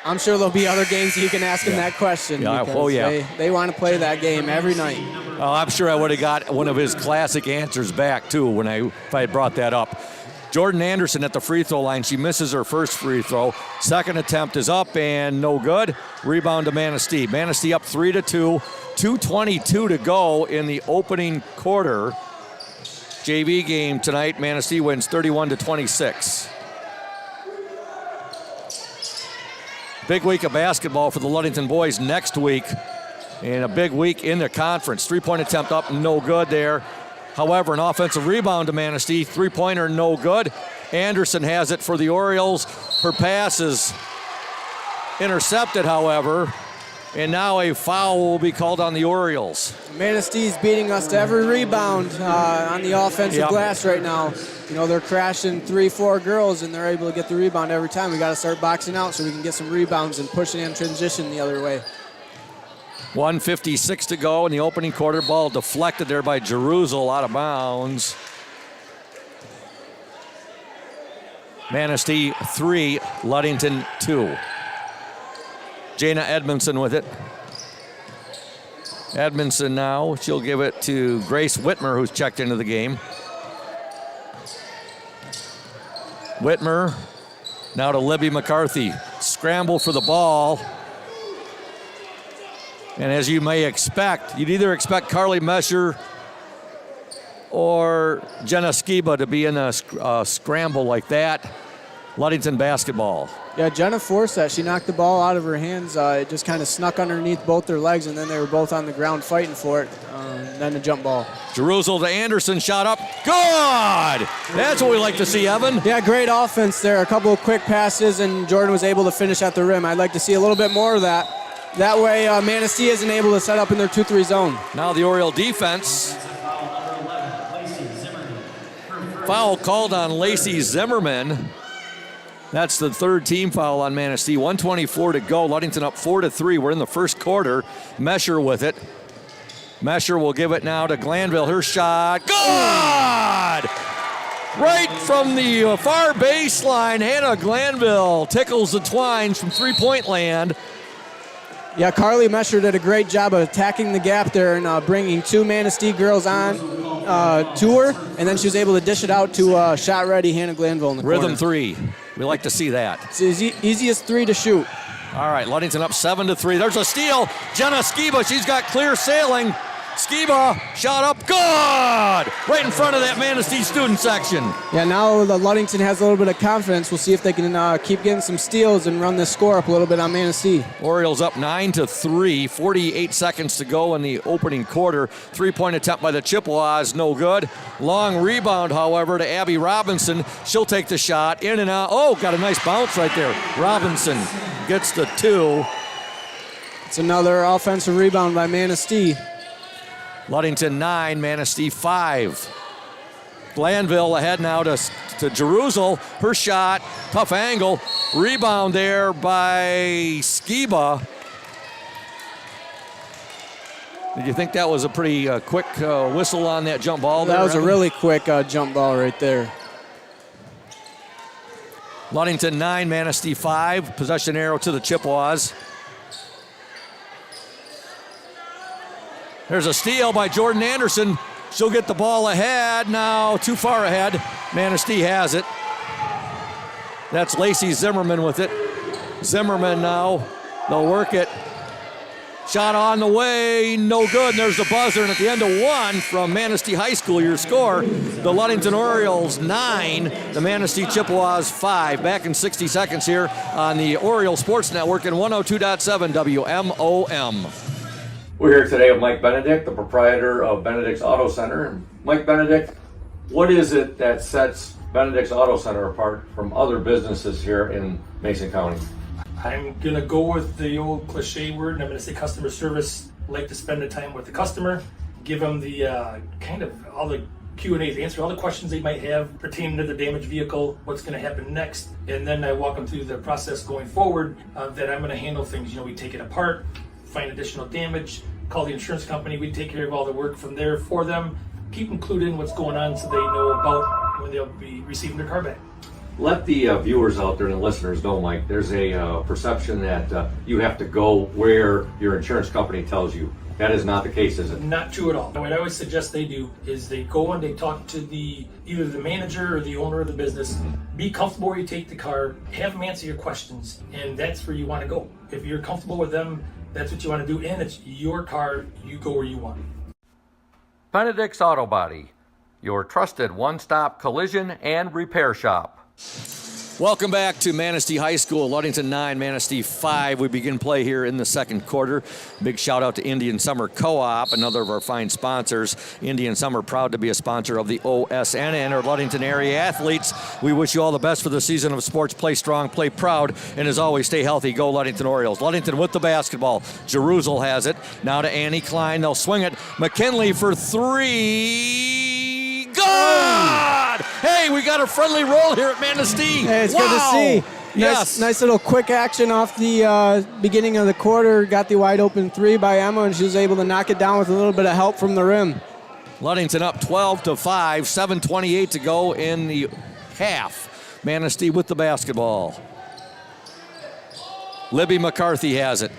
I'm sure there'll be other games you can ask him that question. Yeah, they want to play that game every night. Well, I'm sure I would have got one of his classic answers back, too, if I had brought that up. Jordan Anderson at the free throw line. She misses her first free throw. Second attempt is up and no good. Rebound to Manistee. Manistee up 3-2. 2:22 to go in the opening quarter. JV game tonight. Manistee wins 31-26. Big week of basketball for the Ludington boys next week. And a big week in the conference. Three-point attempt up, no good there. However, an offensive rebound to Manistee. Three-pointer, no good. Anderson has it for the Orioles. Her pass is intercepted, however. And now a foul will be called on the Orioles. Manistee's beating us to every rebound on the offensive glass right now. They're crashing 3-4 girls, and they're able to get the rebound every time. We got to start boxing out so we can get some rebounds and pushing in transition the other way. 1:56 to go in the opening quarter. Ball deflected there by Jeruzel, out of bounds. Manistee 3, Ludington 2. Jana Edmondson with it. Edmondson now, she'll give it to Grace Whitmer, who's checked into the game. Whitmer now to Libby McCarthy. Scramble for the ball. And as you may expect, you'd either expect Carly Mesher or Jenna Skiba to be in a scramble like that. Ludington basketball. Yeah, Jenna forced that. She knocked the ball out of her hands. It just kind of snuck underneath both their legs, and then they were both on the ground fighting for it. Then the jump ball. Jerusalem to Anderson, shot up. Good! That's what we like to see, Evan. Yeah, great offense there. A couple of quick passes, and Jordan was able to finish at the rim. I'd like to see a little bit more of that. That way, Manistee isn't able to set up in their 2-3 zone. Now the Oriole defense. Foul called on Lacey Zimmerman. That's the third team foul on Manistee. 1:24 to go. Ludington up 4-3. We're in the first quarter. Mesher with it. Mesher will give it now to Glanville. Her shot. Good! Right from the far baseline, Hannah Glanville tickles the twines from three-point land. Yeah, Carly Mesher did a great job of attacking the gap there and bringing two Manistee girls on to her, and then she was able to dish it out to shot-ready Hannah Glanville in the Rhythm corner. three. We like to see that. It's the easiest three to shoot. All right, Ludington up 7-3. There's a steal. Jenna Skiba, she's got clear sailing. Skiba, shot up, good! Right in front of that Manistee student section. Yeah, now the Ludington has a little bit of confidence. We'll see if they can keep getting some steals and run this score up a little bit on Manistee. Orioles up 9-3, 48 seconds to go in the opening quarter. Three-point attempt by the Chippewas, no good. Long rebound, however, to Abby Robinson. She'll take the shot, in and out. Oh, got a nice bounce right there. Robinson gets the two. It's another offensive rebound by Manistee. Ludington 9, Manistee 5. Glanville ahead now to Jerusalem. Her shot, tough angle. Rebound there by Skiba. Did you think that was a pretty quick whistle on that jump ball there? That was Evan? a really quick jump ball right there. Ludington 9, Manistee 5. Possession arrow to the Chippewas. There's a steal by Jordan Anderson. She'll get the ball ahead now, too far ahead. Manistee has it. That's Lacey Zimmerman with it. Zimmerman now, they'll work it. Shot on the way, no good. And there's the buzzer, and at the end of one from Manistee High School, your score, the Ludington Orioles 9, the Manistee Chippewas 5. Back in 60 seconds here on the Oriole Sports Network in 102.7 WMOM. We're here today with Mike Benedict, the proprietor of Benedict's Auto Center. Mike Benedict, what is it that sets Benedict's Auto Center apart from other businesses here in Mason County? I'm going to go with the old cliche word, and I'm going to say customer service. Like to spend the time with the customer, give them the kind of all the Q&As, answer all the questions they might have pertaining to the damaged vehicle, what's going to happen next, and then I walk them through the process going forward that I'm going to handle things. You know, we take it apart, find additional damage, call the insurance company, we take care of all the work from there for them, keep them clued in what's going on so they know about when they'll be receiving their car back. Let the viewers out there and the listeners know, Mike, there's a perception that you have to go where your insurance company tells you. That is not the case, is it? Not true at all. What I always suggest they do is they go and they talk to either the manager or the owner of the business. Be comfortable where you take the car, have them answer your questions, and that's where you want to go. If you're comfortable with them, that's what you want to do, and it's your car, you go where you want. Benedict's Auto Body, your trusted one-stop collision and repair shop. Welcome back to Manistee High School, Ludington 9, Manistee 5. We begin play here in the second quarter. Big shout out to Indian Summer Co-op, another of our fine sponsors. Indian Summer, proud to be a sponsor of the OSN and our Ludington area athletes. We wish you all the best for the season of sports. Play strong, play proud, and as always, stay healthy. Go Ludington Orioles. Ludington with the basketball. Jerusalem has it. Now to Annie Klein. They'll swing it. McKinley for three. Good! Hey, we got a friendly roll here at Manistee. Hey, it's wow. good to see. Yes. Nice little quick action off the beginning of the quarter. Got the wide open three by Emma, and she was able to knock it down with a little bit of help from the rim. Ludington up 12-5, 7:28 to go in the half. Manistee with the basketball. Libby McCarthy has it.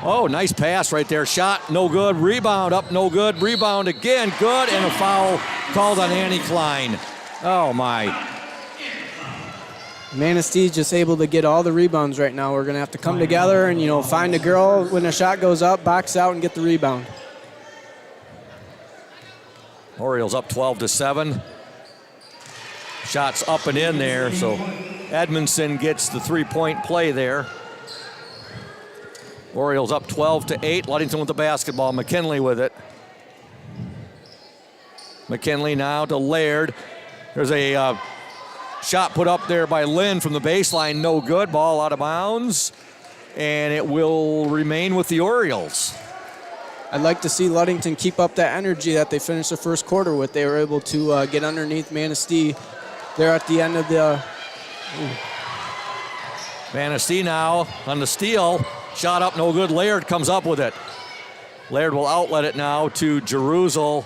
Oh, nice pass right there. Shot, no good. Rebound up, no good. Rebound again, good. And a foul called on Annie Klein. Oh, my. Manistee just able to get all the rebounds right now. We're going to have to come together and, find a girl when a shot goes up, box out, and get the rebound. Orioles up 12-7. Shots up and in there, so Edmondson gets the three-point play there. Orioles up 12-8. Ludington with the basketball. McKinley with it. McKinley now to Laird. There's a shot put up there by Lynn from the baseline. No good. Ball out of bounds. And it will remain with the Orioles. I'd like to see Ludington keep up that energy that they finished the first quarter with. They were able to get underneath Manistee there at the end of the... Manistee now on the steal. Shot up, no good. Laird comes up with it. Laird will outlet it now to Jeruzal.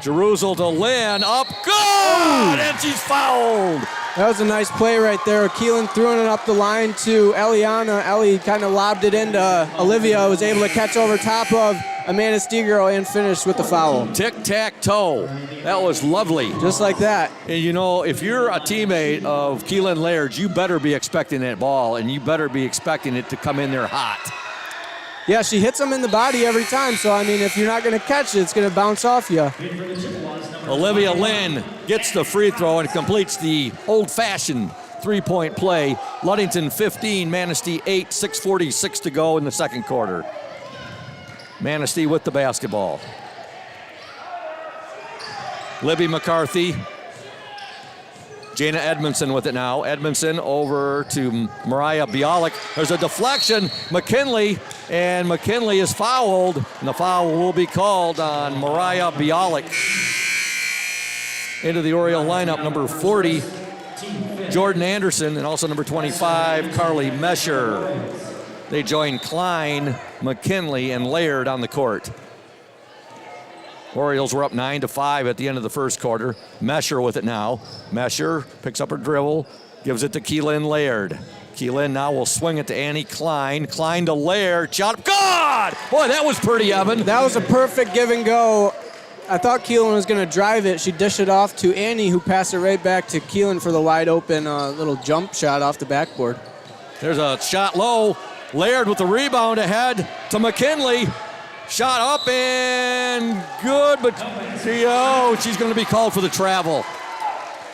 Jeruzal to Lynn. Up, good! And she's fouled. That was a nice play right there. Keelan throwing it up the line to Eliana. Ellie kind of lobbed it into Olivia, was able to catch over top of a Manistee girl and finish with the foul. Tic-tac-toe. That was lovely. Just like that. And if you're a teammate of Keelan Laird, you better be expecting that ball, and you better be expecting it to come in there hot. Yeah, she hits him in the body every time, so if you're not going to catch it, it's going to bounce off you. Olivia Lynn gets the free throw and completes the old-fashioned three-point play. Ludington 15, Manistee 8, 6:46 to go in the second quarter. Manistee with the basketball. Libby McCarthy. Jana Edmondson with it now. Edmondson over to Mariah Bialik. There's a deflection. McKinley is fouled. And the foul will be called on Mariah Bialik. Into the Oriole lineup, number 40, Jordan Anderson, and also number 25, Carly Mesher. They join Klein, McKinley, and Laird on the court. Orioles were up 9-5 at the end of the first quarter. Mesher with it now. Mesher picks up her dribble, gives it to Keelan Laird. Keelan now will swing it to Annie Klein. Klein to Laird. Shot. God! Boy, that was pretty, Evan. That was a perfect give and go. I thought Keelan was going to drive it. She dished it off to Annie, who passed it right back to Keelan for the wide open little jump shot off the backboard. There's a shot low. Laird with the rebound ahead to McKinley. Shot up and good, but she's going to be called for the travel.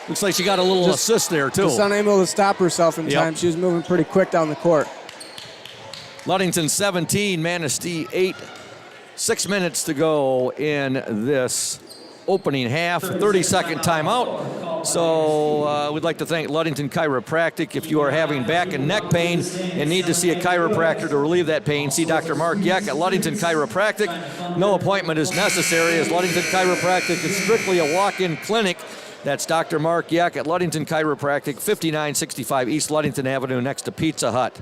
Looks like she got a little assist there, too. Just unable to stop herself in time. She was moving pretty quick down the court. Ludington 17, Manistee 8. 6 minutes to go in this opening half, 30-second timeout. So we'd like to thank Ludington Chiropractic. If you are having back and neck pain and need to see a chiropractor to relieve that pain, see Dr. Mark Yeck at Ludington Chiropractic. No appointment is necessary, as Ludington Chiropractic is strictly a walk-in clinic. That's Dr. Mark Yeck at Ludington Chiropractic, 5965 East Ludington Avenue, next to Pizza Hut.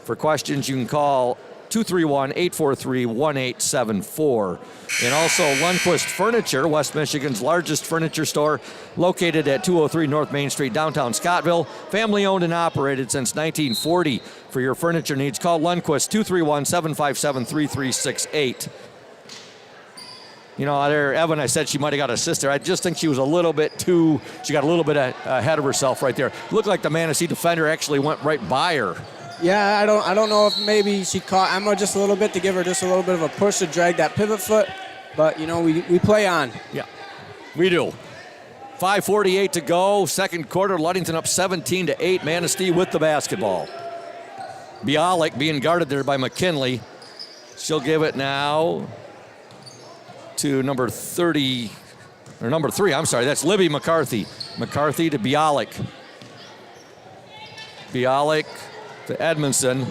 For questions, you can call 231-843-1874. And also Lundquist Furniture, West Michigan's largest furniture store, located at 203 North Main Street, downtown Scottville. Family owned and operated since 1940. For your furniture needs, call Lundquist 231-757-3368. There, Evan, I said she might have got a sister. I just think she was a little bit she got a little bit ahead of herself right there. Looked like the Manistee defender actually went right by her. Yeah, I don't know if maybe she caught Emma just a little bit to give her just a little bit of a push to drag that pivot foot. But, we play on. Yeah, we do. 5:48 to go. Second quarter, Ludington up 17-8. Manistee with the basketball. Bialik being guarded there by McKinley. She'll give it now to number 3. That's Libby McCarthy. McCarthy to Bialik. Bialik to Edmondson.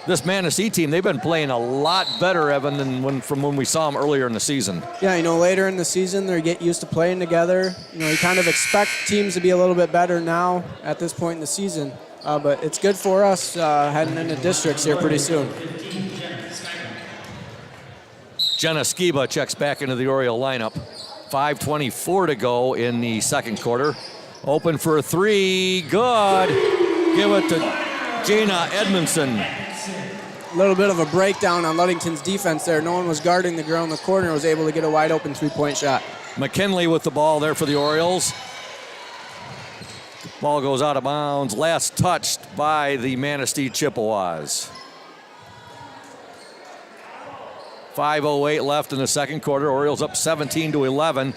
This Manistee team, they've been playing a lot better, Evan, than from when we saw them earlier in the season. Yeah, later in the season, they get used to playing together. You kind of expect teams to be a little bit better now at this point in the season. But it's good for us heading into districts here pretty soon. Jenna Skiba checks back into the Oriole lineup. 5:24 to go in the second quarter. Open for a three. Good. Give it to Jana Edmondson. little bit of a breakdown on Ludington's defense there. No one was guarding the girl in the corner, was able to get a wide open three-point shot. McKinley with the ball there for the Orioles. Ball goes out of bounds. Last touched by the Manistee Chippewas. 5:08 left in the second quarter. Orioles up 17-11.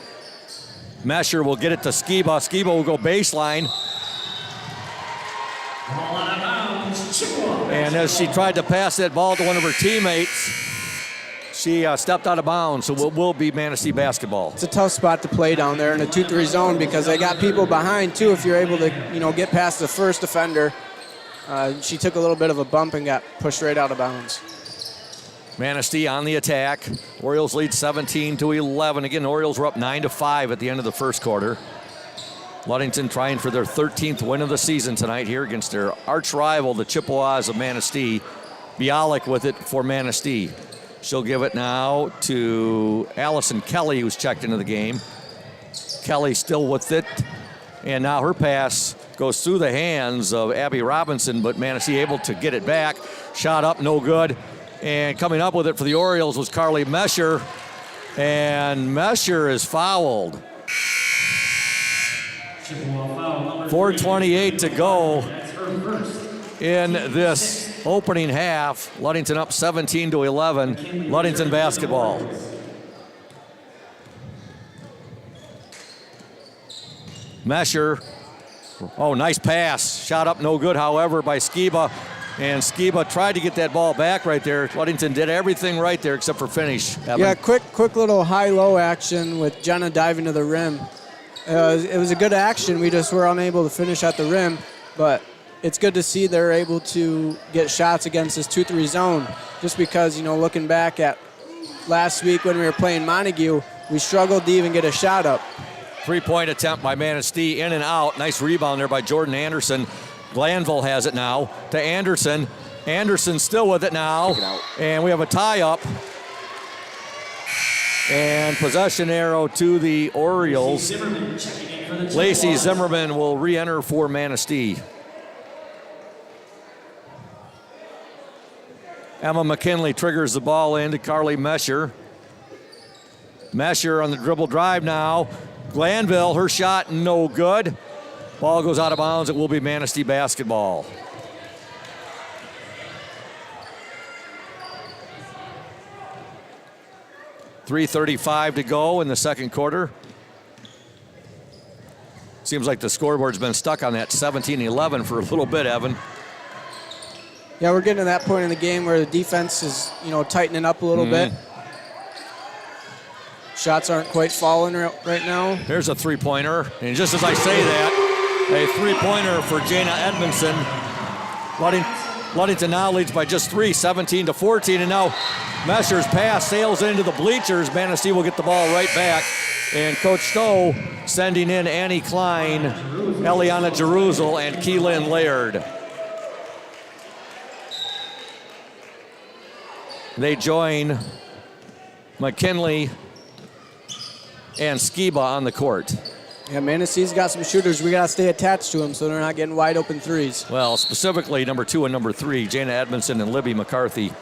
Mesher will get it to Skiba. Skiba will go baseline. And as she tried to pass that ball to one of her teammates, she stepped out of bounds, so it will be Manistee basketball. It's a tough spot to play down there in a 2-3 zone because they got people behind too. If you're able to, get past the first defender, she took a little bit of a bump and got pushed right out of bounds. Manistee on the attack. Orioles lead 17-11. Again, the Orioles were up 9-5 at the end of the first quarter. Ludington trying for their 13th win of the season tonight here against their arch rival, the Chippewas of Manistee. Bialik with it for Manistee. She'll give it now to Allison Kelly, who's checked into the game. Kelly still with it. And now her pass goes through the hands of Abby Robinson, but Manistee able to get it back. Shot up, no good. And coming up with it for the Orioles was Carly Mesher. And Mesher is fouled. 4:28 to go in this opening half. Ludington up 17-11. Ludington basketball. Mesher. Oh, nice pass. Shot up, no good, however, by Skiba. And Skiba tried to get that ball back right there. Ludington did everything right there except for finish. Evan. Yeah, quick little high-low action with Jenna diving to the rim. It was a good action. We just were unable to finish at the rim, but it's good to see they're able to get shots against this 2-3 zone. Just because, looking back at last week when we were playing Montague, we struggled to even get a shot up. Three-point attempt by Manistee, in and out. Nice rebound there by Jordan Anderson. Glanville has it now to Anderson. Anderson still with it now. And we have a tie-up. And possession arrow to the Orioles. Lacey Zimmerman will re-enter for Manistee. Emma McKinley triggers the ball in to Carly Mesher. Mesher on the dribble drive now. Glanville, her shot no good. Ball goes out of bounds. It will be Manistee basketball. .335 to go in the second quarter. Seems like the scoreboard's been stuck on that 17-11 for a little bit, Evan. Yeah, we're getting to that point in the game where the defense is, tightening up a little bit. Shots aren't quite falling right now. Here's a three-pointer, and just as I say that, a three-pointer for Jana Edmondson. Ludington now leads by just 3, 17-14, and now Mesher's pass sails into the bleachers. Manistee will get the ball right back, and Coach Stowe sending in Annie Klein, Eliana Jeruzel, and Keelan Laird. They join McKinley and Skiba on the court. Yeah, Manistee's got some shooters. We got to stay attached to them so they're not getting wide open threes. Well, specifically number 2 and number 3, Jana Edmondson and Libby McCarthy.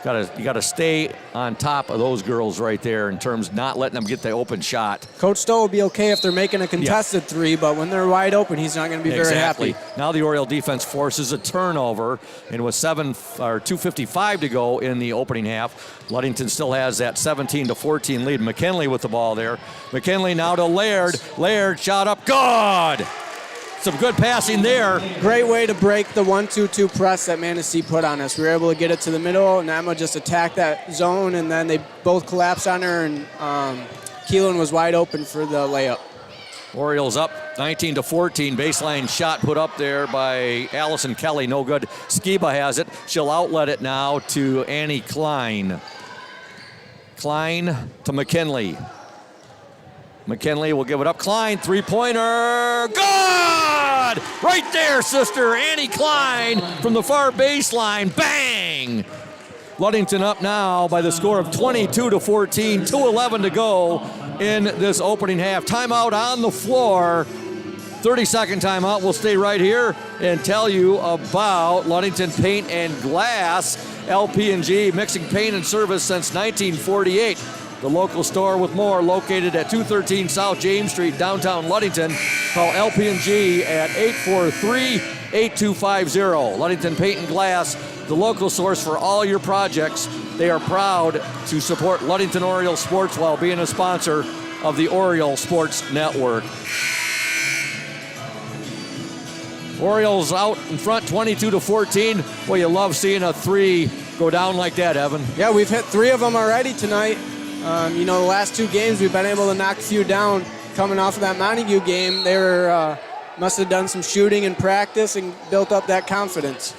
You got to stay on top of those girls right there in terms of not letting them get the open shot. Coach Stowe will be okay if they're making a contested three, but when they're wide open, he's not going to be very happy. Now the Oriole defense forces a turnover, and with 2:55 to go in the opening half, Ludington still has that 17-14 lead. McKinley with the ball there. McKinley now to Laird. Laird shot up, good! Some good passing there. Great way to break the 1-2-2 press that Manistee put on us. We were able to get it to the middle, and Emma just attacked that zone, and then they both collapsed on her, and Keelan was wide open for the layup. Orioles up 19-14. Baseline shot put up there by Allison Kelly. No good. Skiba has it. She'll outlet it now to Annie Klein. Klein to McKinley. McKinley will give it up. Klein, three-pointer. Good! Right there, sister. Annie Klein from the far baseline. Bang! Ludington up now by the score of 22-14. 2:11 to go in this opening half. Timeout on the floor 30-second timeout. We'll stay right here and tell you about Ludington Paint and Glass, LP&G, mixing paint and service since 1948. The local store with more, located at 213 South James Street, downtown Ludington. Call LP&G at 843-8250. Ludington Paint and Glass, the local source for all your projects. They are proud to support Ludington Orioles sports while being a sponsor of the Orioles Sports Network. Orioles out in front 22-14. Well, you love seeing a 3 go down like that, Evan. Yeah, we've hit 3 of them already tonight. The last 2 games we've been able to knock a few down. Coming off of that Montague game, they must have done some shooting in practice and built up that confidence.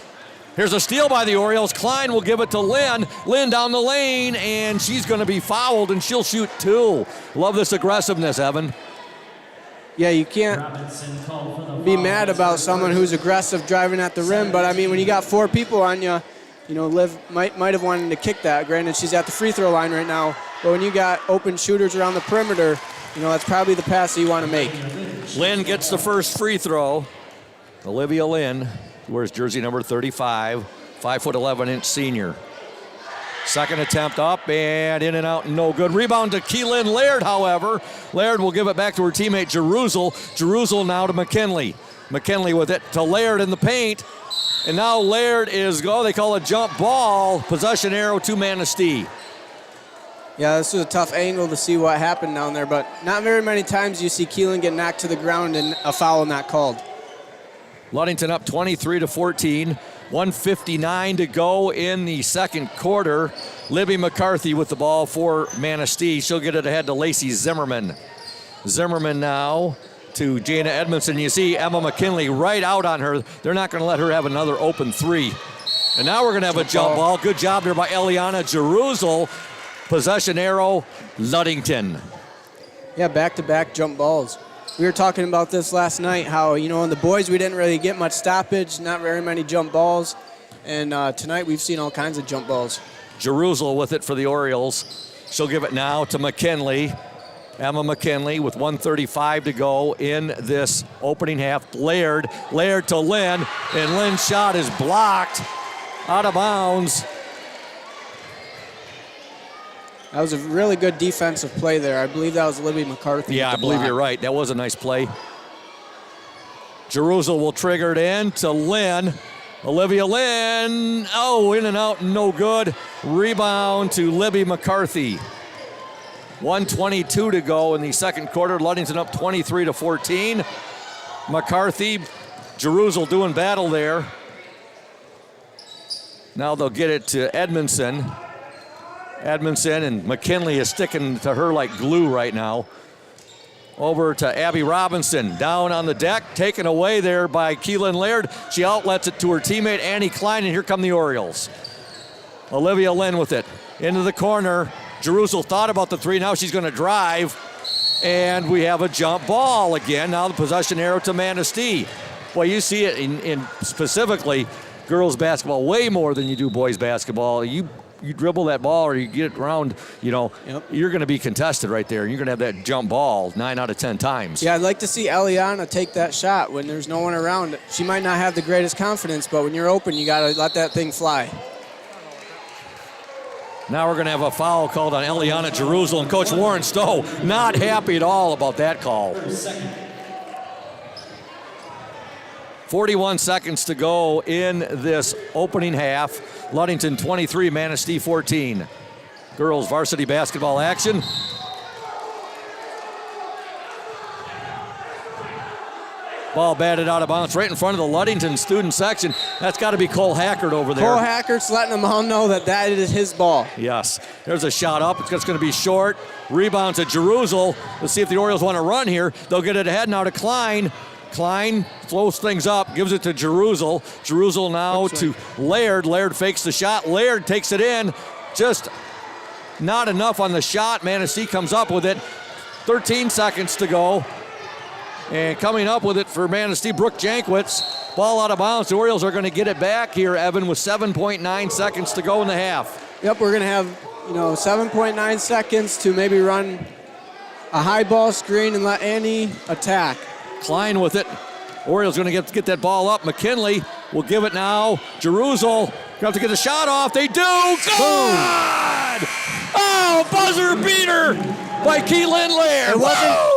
Here's a steal by the Orioles. Klein will give it to Lynn. Lynn down the lane, and she's going to be fouled, and she'll shoot 2. Love this aggressiveness, Evan. Yeah, you can't be mad about someone who's aggressive driving at the rim, but I mean, when you got 4 people on you, Liv might have wanted to kick that. Granted, she's at the free throw line right now, but when you got open shooters around the perimeter, that's probably the pass that you want to make. Lynn gets the first free throw. Olivia Lynn wears jersey number 35, 5'11" senior. Second attempt up and in and out, no good. Rebound to Keelan Laird, however. Laird will give it back to her teammate Jeruzel. Jeruzel now to McKinley. McKinley with it to Laird in the paint. And now Laird they call it jump ball. Possession arrow to Manistee. Yeah, this was a tough angle to see what happened down there, but not very many times you see Keelan get knocked to the ground and a foul not called. Ludington up 23-14. 1:59 to go in the second quarter. Libby McCarthy with the ball for Manistee. She'll get it ahead to Lacey Zimmerman. Zimmerman now to Jana Edmondson. You see Emma McKinley right out on her. They're not going to let her have another open 3. And now we're going to have a jump ball. Good job there by Eliana Jeruzel. Possession arrow, Ludington. Yeah, back-to-back jump balls. We were talking about this last night, how, in the boys we didn't really get much stoppage, not very many jump balls. And tonight we've seen all kinds of jump balls. Jeruzel with it for the Orioles. She'll give it now to McKinley. Emma McKinley with 1:35 to go in this opening half. Laird to Lynn, and Lynn's shot is blocked out of bounds. That was a really good defensive play there. I believe that was Libby McCarthy. Yeah, I believe you're right. That was a nice play. Jeruzel will trigger it in to Lynn. Olivia Lynn, in and out, no good. Rebound to Libby McCarthy. 1:22 to go in the second quarter. Ludington up 23-14. McCarthy, Jeruzel doing battle there. Now they'll get it to Edmondson. And McKinley is sticking to her like glue right now. Over to Abby Robinson, down on the deck, taken away there by Keelan Laird. She outlets it to her teammate Annie Klein, and here come the Orioles. Olivia Lynn with it, into the corner. Jeruzel thought about the 3, now she's going to drive. And we have a jump ball again. Now the possession arrow to Manistee. Well, you see it in specifically girls basketball way more than you do boys basketball. You dribble that ball or you get it around, you're going to be contested right there. You're going to have that jump ball 9 out of 10 times. Yeah, I'd like to see Eliana take that shot when there's no one around. She might not have the greatest confidence, but when you're open, you got to let that thing fly. Now we're going to have a foul called on Eliana Jeruzel, and Coach Warren Stowe not happy at all about that call. 41 seconds to go in this opening half. Ludington 23, Manistee 14. Girls varsity basketball action. Ball batted out of bounds right in front of the Ludington student section. That's got to be Cole Hackert over there. Cole Hackert's letting them all know that is his ball. Yes. There's a shot up. It's just going to be short. Rebound to Jeruzel. Let's see if the Orioles want to run here. They'll get it ahead now to Klein. Klein slows things up, gives it to Jeruzel. Jeruzel now to Laird. Laird fakes the shot. Laird takes it in. Just not enough on the shot. Manistee comes up with it. 13 seconds to go. And coming up with it for Manistee, Brooke Jankwitz. Ball out of bounds. The Orioles are going to get it back here, Evan, with 7.9 seconds to go in the half. Yep, we're going to have 7.9 seconds to maybe run a high ball screen and let Annie attack. Klein with it. Orioles going to get that ball up. McKinley will give it now. Jerusalem going to have to get the shot off. They do. Good! Oh, buzzer beater by Keelan Laird.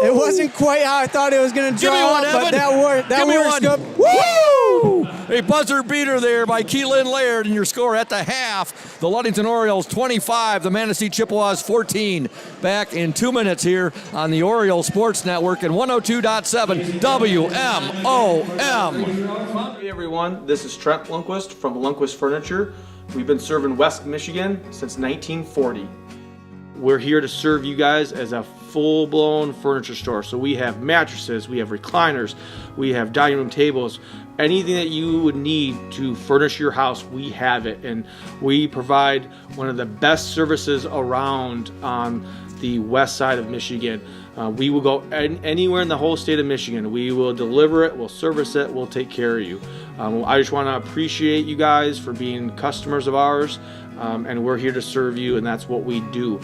It wasn't quite how I thought it was going to draw. Give me one, Evan. But that worked. Give me works one. good. Woo! A buzzer beater there by Keelan Laird, and your score at the half. The Ludington Orioles 25, the Manistee Chippewas 14. Back in 2 minutes here on the Orioles Sports Network and 102.7 WMOM. Hey everyone, this is Trent Lundquist from Lundquist Furniture. We've been serving West Michigan since 1940. We're here to serve you guys as a full-blown furniture store. So we have mattresses, we have recliners, we have dining room tables, anything that you would need to furnish your house, we have it. And we provide one of the best services around on the west side of Michigan. We will go anywhere in the whole state of Michigan. We will deliver it, we'll service it, we'll take care of you. I just want to appreciate you guys for being customers of ours, and we're here to serve you, and that's what we do.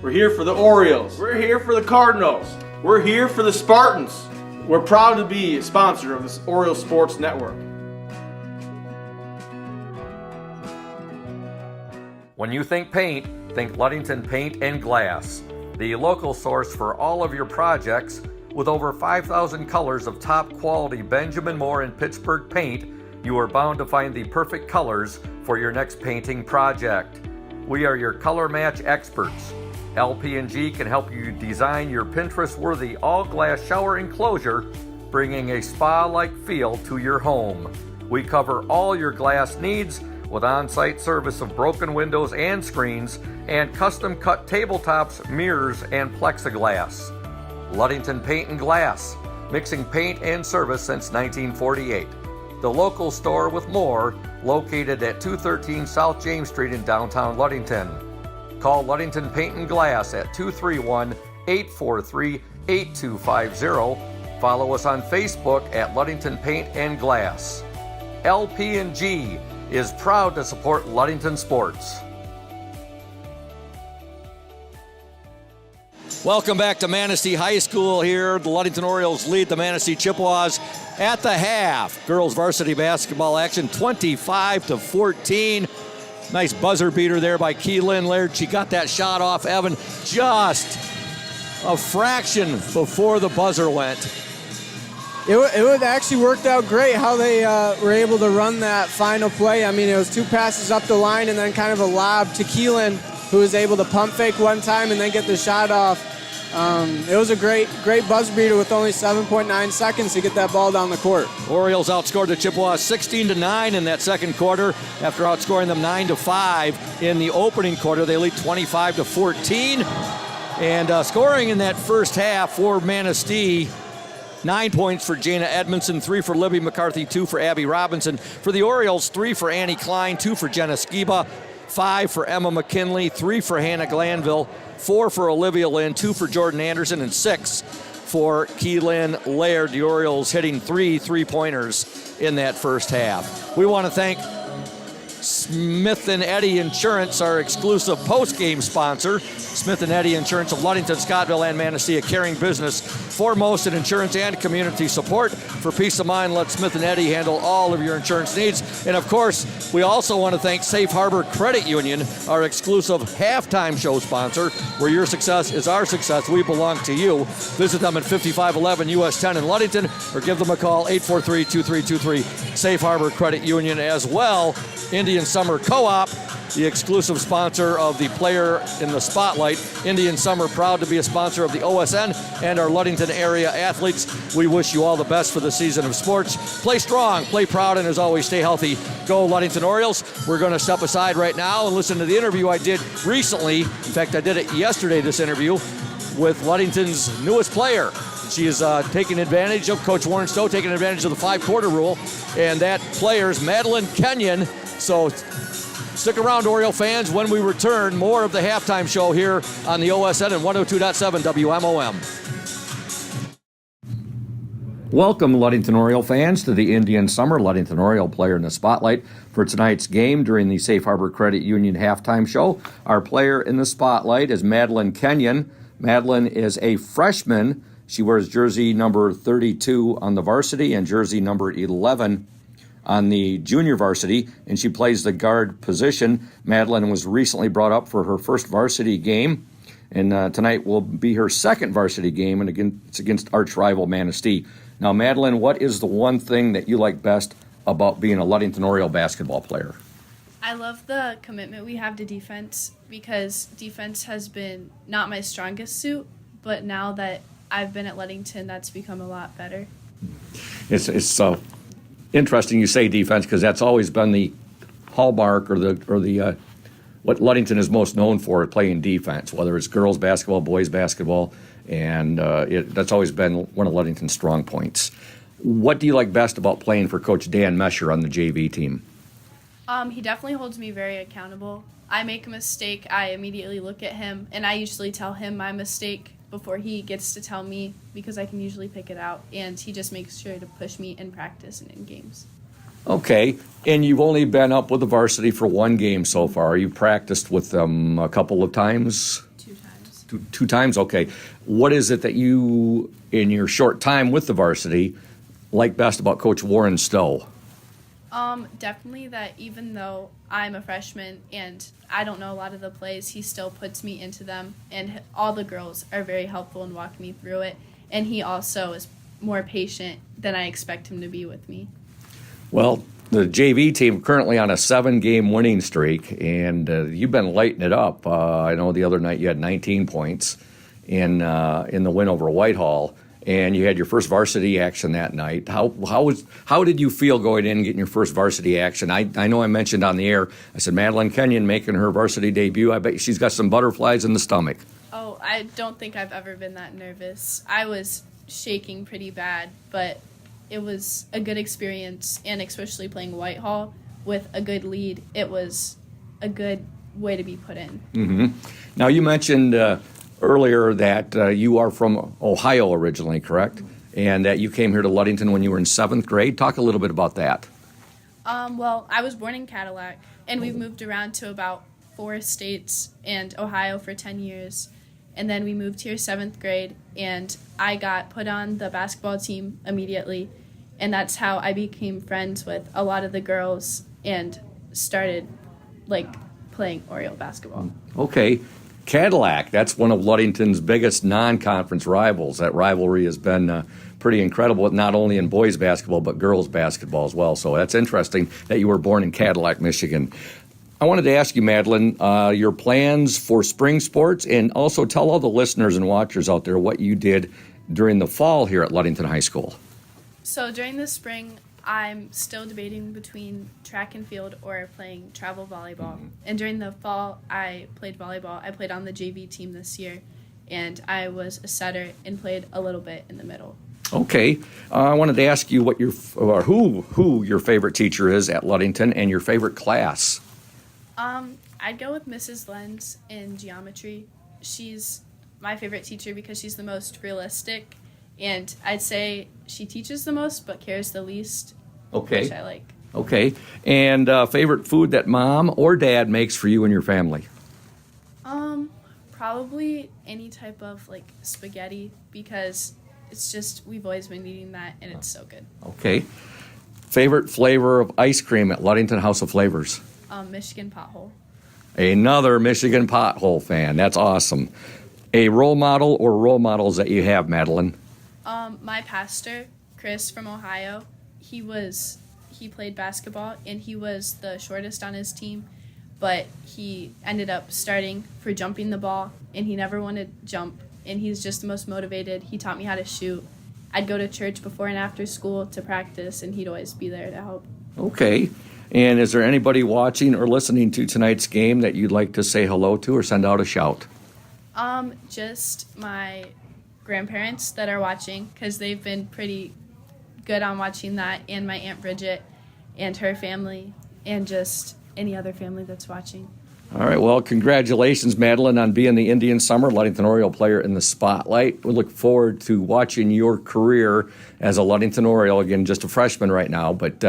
We're here for the Orioles. We're here for the Cardinals. We're here for the Spartans. We're proud to be a sponsor of this Orioles Sports Network. When you think paint, think Ludington Paint and Glass, the local source for all of your projects. With over 5,000 colors of top quality Benjamin Moore and Pittsburgh paint, you are bound to find the perfect colors for your next painting project. We are your color match experts. LP&G can help you design your Pinterest-worthy all-glass shower enclosure, bringing a spa-like feel to your home. We cover all your glass needs with on-site service of broken windows and screens and custom-cut tabletops, mirrors, and plexiglass. Ludington Paint and Glass, mixing paint and service since 1948. The local store with more, located at 213 South James Street in downtown Ludington. Call Ludington Paint and Glass at 231-843-8250. Follow us on Facebook at Ludington Paint and Glass. LP&G is proud to support Ludington sports. Welcome back to Manistee High School here. The Ludington Orioles lead the Manistee Chippewas at the half. Girls varsity basketball action 25-14. Nice buzzer beater there by Keelan Laird. She got that shot off, Evan, just a fraction before the buzzer went. It actually worked out great how they were able to run that final play. I mean, it was 2 passes up the line and then kind of a lob to Keelan, who was able to pump fake one time and then get the shot off. It was a great buzzer beater with only 7.9 seconds to get that ball down the court. Orioles outscored the Chippewas 16-9 in that second quarter after outscoring them 9-5 in the opening quarter. They lead 25-14. And scoring in that first half for Manistee, 9 points for Jana Edmondson, 3 for Libby McCarthy, 2 for Abby Robinson. For the Orioles, 3 for Annie Klein, 2 for Jenna Skiba, 5 for Emma McKinley, 3 for Hannah Glanville, 4 for Olivia Lynn, 2 for Jordan Anderson, and 6 for Keelan Laird. The Orioles hitting 3 3-pointers in that first half. We want to thank Smith & Eddy Insurance, our exclusive post-game sponsor. Smith & Eddy Insurance of Ludington, Scottville, and Manistee, a caring business foremost in insurance and community support. For peace of mind, let Smith & Eddy handle all of your insurance needs. And of course, we also want to thank Safe Harbor Credit Union, our exclusive halftime show sponsor. Where your success is our success, we belong to you. Visit them at 5511 US 10 in Ludington or give them a call, 843-2323. Safe Harbor Credit Union as well. Indian Summer Co-op, the exclusive sponsor of the Player in the Spotlight. Indian Summer, proud to be a sponsor of the OSN and our Ludington area athletes. We wish you all the best for the season of sports. Play strong, play proud, and as always, stay healthy. Go Ludington Orioles. We're going to step aside right now and listen to the interview I did recently. In fact, I did it yesterday, this interview, with Ludington's newest player. She is taking advantage of Coach Warren Stowe, taking advantage of the 5-quarter rule, and that player is Madeline Kenyon. So stick around, Oriole fans. When we return, more of the halftime show here on the OSN and 102.7 WMOM. Welcome, Ludington Oriole fans, to the Indian Summer Ludington Oriole Player in the Spotlight for tonight's game during the Safe Harbor Credit Union halftime show. Our player in the spotlight is Madeline Kenyon. Madeline is a freshman She wears jersey number 32 on the varsity and jersey number 11 on the junior varsity, and she plays the guard position. Madeline was recently brought up for her first varsity game, and tonight will be her second varsity game, and it's against arch rival Manistee. Now, Madeline, what is the one thing that you like best about being a Ludington Oriole basketball player? I love the commitment we have to defense, because defense has been not my strongest suit, but now that I've been at Ludington, that's become a lot better. It's interesting you say defense, because that's always been the hallmark or the what Ludington is most known for, playing defense, whether it's girls basketball, boys basketball, and that's always been one of Ludington's strong points. What do you like best about playing for Coach Dan Mesher on the JV team? He definitely holds me very accountable. I make a mistake, I immediately look at him, and I usually tell him my mistake before he gets to tell me, because I can usually pick it out, and he just makes sure to push me in practice and in games. Okay, and you've only been up with the varsity for one game so far. You practiced with them a couple of times? 2 times. Two times? Okay. What is it that you, in your short time with the varsity, like best about Coach Warren Stowe? Definitely that even though I'm a freshman and I don't know a lot of the plays, he still puts me into them, and all the girls are very helpful and walk me through it, and he also is more patient than I expect him to be with me. Well, the JV team currently on a 7-game winning streak, and you've been lighting it up. I know the other night you had 19 points in the win over Whitehall, and you had your first varsity action that night. How did you feel going in and getting your first varsity action? I know I mentioned on the air, I said Madeline Kenyon making her varsity debut. I bet she's got some butterflies in the stomach. Oh, I don't think I've ever been that nervous. I was shaking pretty bad, but it was a good experience, and especially playing Whitehall with a good lead, it was a good way to be put in. Mm-hmm. Now, you mentioned earlier that you are from Ohio originally, correct? And that you came here to Ludington when you were in 7th grade. Talk a little bit about that. Well, I was born in Cadillac, and we've moved around to about 4 states and Ohio for 10 years. And then we moved here 7th grade, and I got put on the basketball team immediately. And that's how I became friends with a lot of the girls and started, playing Oriole basketball. Okay. Cadillac, that's one of Ludington's biggest non-conference rivals. That rivalry has been pretty incredible, not only in boys basketball, but girls basketball as well. So that's interesting that you were born in Cadillac, Michigan. I wanted to ask you, Madeline, your plans for spring sports, and also tell all the listeners and watchers out there what you did during the fall here at Ludington High School. So during the spring, I'm still debating between track and field or playing travel volleyball. And during the fall, I played volleyball. I played on the JV team this year, and I was a setter and played a little bit in the middle. Okay. I wanted to ask you what who your favorite teacher is at Ludington and your favorite class. I'd go with Mrs. Lenz in geometry. She's my favorite teacher because she's the most realistic, and I'd say she teaches the most but cares the least, Okay. which I like. Okay. And favorite food that mom or dad makes for you and your family? Probably any type of spaghetti, because it's just, we've always been eating that and it's so good. Okay. Favorite flavor of ice cream at Ludington House of Flavors? Michigan Pothole. Another Michigan Pothole fan. That's awesome. A role model or role models that you have, Madeline? My pastor, Chris from Ohio, he played basketball and he was the shortest on his team, but he ended up starting for jumping the ball, and he never wanted to jump, and he's just the most motivated. He taught me how to shoot. I'd go to church before and after school to practice, and he'd always be there to help. Okay. And is there anybody watching or listening to tonight's game that you'd like to say hello to or send out a shout? Just my grandparents that are watching, because they've been pretty good on watching that, and my Aunt Bridget and her family, and just any other family that's watching. All right. Well, congratulations, Madeline, on being the Indian Summer Ludington Oriole player in the spotlight. We look forward to watching your career as a Ludington Oriole. Again, just a freshman right now, but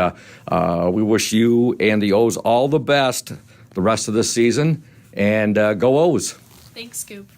we wish you and the O's all the best the rest of this season, and go O's. Thanks, Scoop.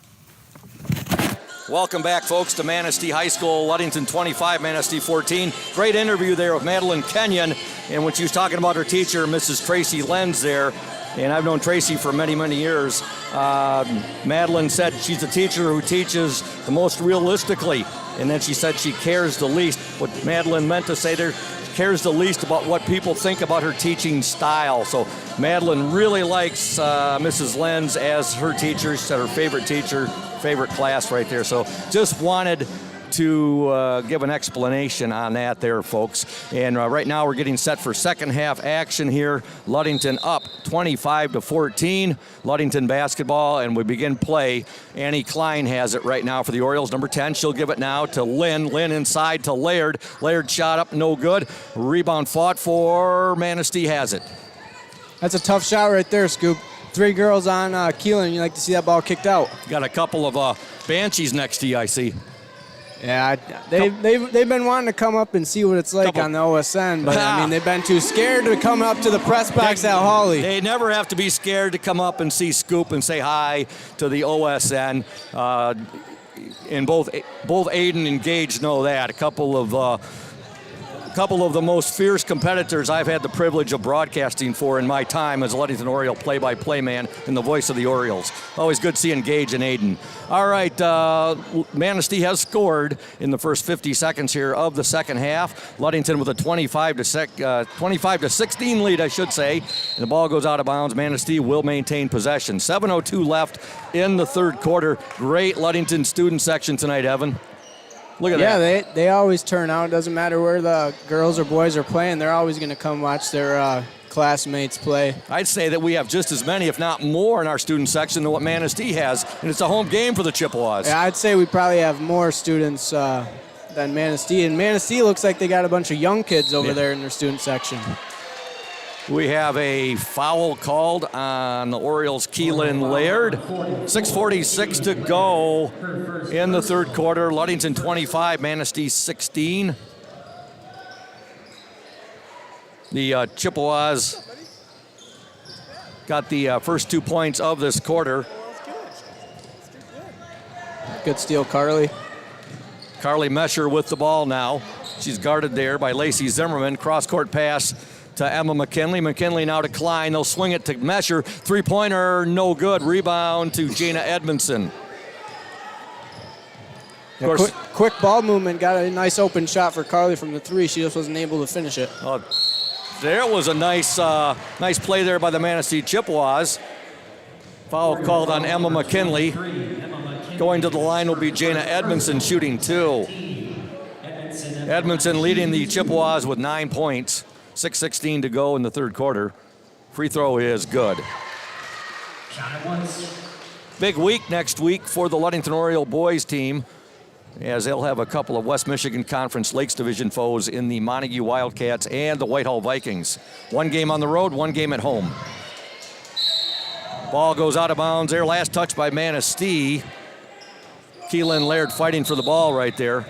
Welcome back, folks, to Manistee High School, Ludington 25, Manistee 14. Great interview there with Madeline Kenyon, and when she was talking about her teacher, Mrs. Tracy Lenz there, and I've known Tracy for many, many years. Madeline said she's a teacher who teaches the most realistically, and then she said she cares the least. What Madeline meant to say there, cares the least about what people think about her teaching style. So Madeline really likes Mrs. Lenz as her teacher. She said her favorite teacher, favorite class right there. So just wanted to give an explanation on that there, folks. And right now we're getting set for second half action here. Ludington up 25-14. Ludington basketball, and we begin play. Annie Klein has it right now for the Orioles. Number 10, she'll give it now to Lynn. Lynn inside to Laird. Laird shot up, no good. Rebound fought for Manistee has it. That's a tough shot right there, Scoop. 3 girls on Keelan. You like to see that ball kicked out. Got a couple of Banshees next to you, I see. Yeah, they've been wanting to come up and see what it's like on the OSN, but I mean, they've been too scared to come up to the press box at Hawley. They never have to be scared to come up and see Scoop and say hi to the OSN. And both Aiden and Gage know that. A couple of the most fierce competitors I've had the privilege of broadcasting for in my time as a Ludington Oriole play-by-play man and the voice of the Orioles. Always good seeing Gage and Aiden. All right, Manistee has scored in the first 50 seconds here of the second half. Ludington with a 25-16 lead, I should say. And the ball goes out of bounds. Manistee will maintain possession. 7:02 left in the third quarter. Great Ludington student section tonight, Evan. Look at that. Yeah, they always turn out. It doesn't matter where the girls or boys are playing. They're always going to come watch their classmates play. I'd say that we have just as many, if not more, in our student section than what Manistee has, and it's a home game for the Chippewas. Yeah, I'd say we probably have more students than Manistee, and Manistee looks like they got a bunch of young kids over there in their student section. We have a foul called on the Orioles' Keelan Laird. 6:46 to go in the third quarter. Ludington 25, Manistee 16. The Chippewas got the first 2 points of this quarter. Good steal, Carly. Carly Mesher with the ball now. She's guarded there by Lacey Zimmerman. Cross-court pass to Emma McKinley. McKinley now to Klein. They'll swing it to Mesher. Three-pointer, no good. Rebound to Jana Edmondson. Yeah, quick ball movement. Got a nice open shot for Carly from the 3. She just wasn't able to finish it. There was a nice play there by the Manistee Chippewas. Foul called on Emma McKinley. Going to the line will be Jana Edmondson shooting 2. Edmondson leading the Chippewas with 9 points. 6:16 to go in the third quarter. Free throw is good. Big week next week for the Ludington Oriole boys team, as they'll have a couple of West Michigan Conference Lakes Division foes in the Montague Wildcats and the Whitehall Vikings. 1 game on the road, 1 game at home. Ball goes out of bounds there. Last touch by Manistee. Keelan Laird fighting for the ball right there.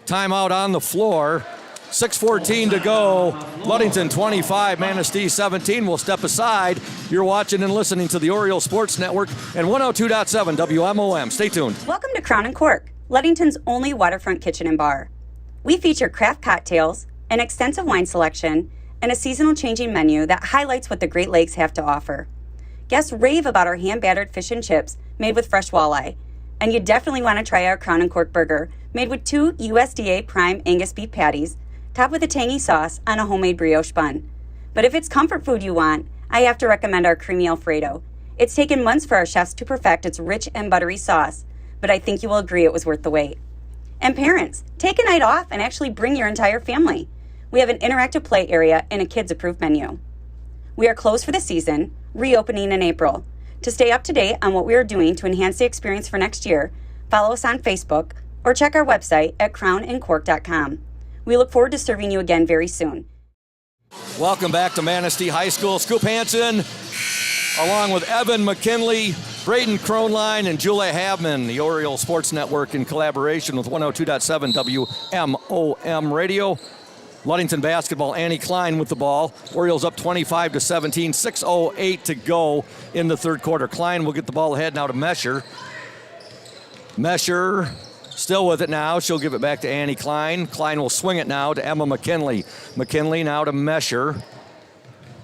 Timeout on the floor. 6:14 to go. Ludington 25, Manistee 17. We'll step aside. You're watching and listening to the Oriole Sports Network and 102.7 WMOM. Stay tuned. Welcome to Crown and Cork, Ludington's only waterfront kitchen and bar. We feature craft cocktails, an extensive wine selection, and a seasonal changing menu that highlights what the Great Lakes have to offer. Guests rave about our hand-battered fish and chips made with fresh walleye. And you definitely want to try our Crown and Cork burger made with 2 USDA prime Angus beef patties, topped with a tangy sauce on a homemade brioche bun. But if it's comfort food you want, I have to recommend our creamy Alfredo. It's taken months for our chefs to perfect its rich and buttery sauce, but I think you will agree it was worth the wait. And parents, take a night off and actually bring your entire family. We have an interactive play area and a kids-approved menu. We are closed for the season, reopening in April. To stay up to date on what we are doing to enhance the experience for next year, follow us on Facebook or check our website at crownandcork.com. We look forward to serving you again very soon. Welcome back to Manistee High School. Scoop Hansen, along with Evan McKinley, Braden Kronline, and Julia Habman, the Oriole Sports Network in collaboration with 102.7 WMOM Radio. Ludington basketball, Annie Klein with the ball. Orioles up 25-17, 6:08 to go in the third quarter. Klein will get the ball ahead now to Mesher. Mesher still with it now. She'll give it back to Annie Klein. Klein will swing it now to Emma McKinley. McKinley now to Mesher.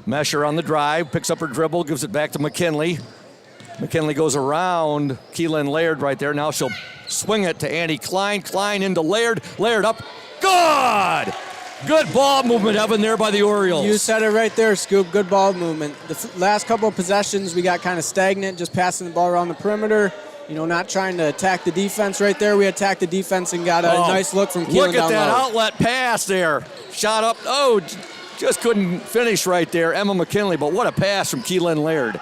Mesher on the drive, picks up her dribble, gives it back to McKinley. McKinley goes around Keelan Laird right there. Now she'll swing it to Annie Klein. Klein into Laird. Laird up. Good! Good ball movement, Evan, there by the Orioles. You said it right there, Scoop. Good ball movement. The last couple of possessions, we got kind of stagnant, just passing the ball around the perimeter. Not trying to attack the defense right there. We attacked the defense and got a nice look from Keelan. Look at that low. outlet pass there. Shot up. Oh, just couldn't finish right there, Emma McKinley. But what a pass from Keelan Laird.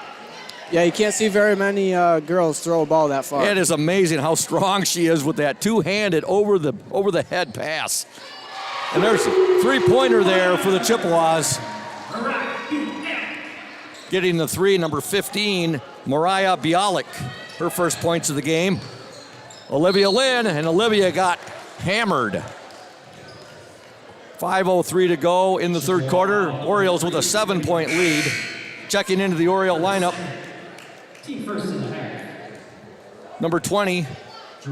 Yeah, you can't see very many girls throw a ball that far. It is amazing how strong she is with that two-handed over the head pass. And there's a three-pointer there for the Chippewas. Getting the three, number 15, Mariah Bialik. Her first points of the game. Olivia Lynn, and Olivia got hammered. 5:03 to go in the third quarter. Orioles with a 7-point lead. Checking into the Oriole lineup. Number 20,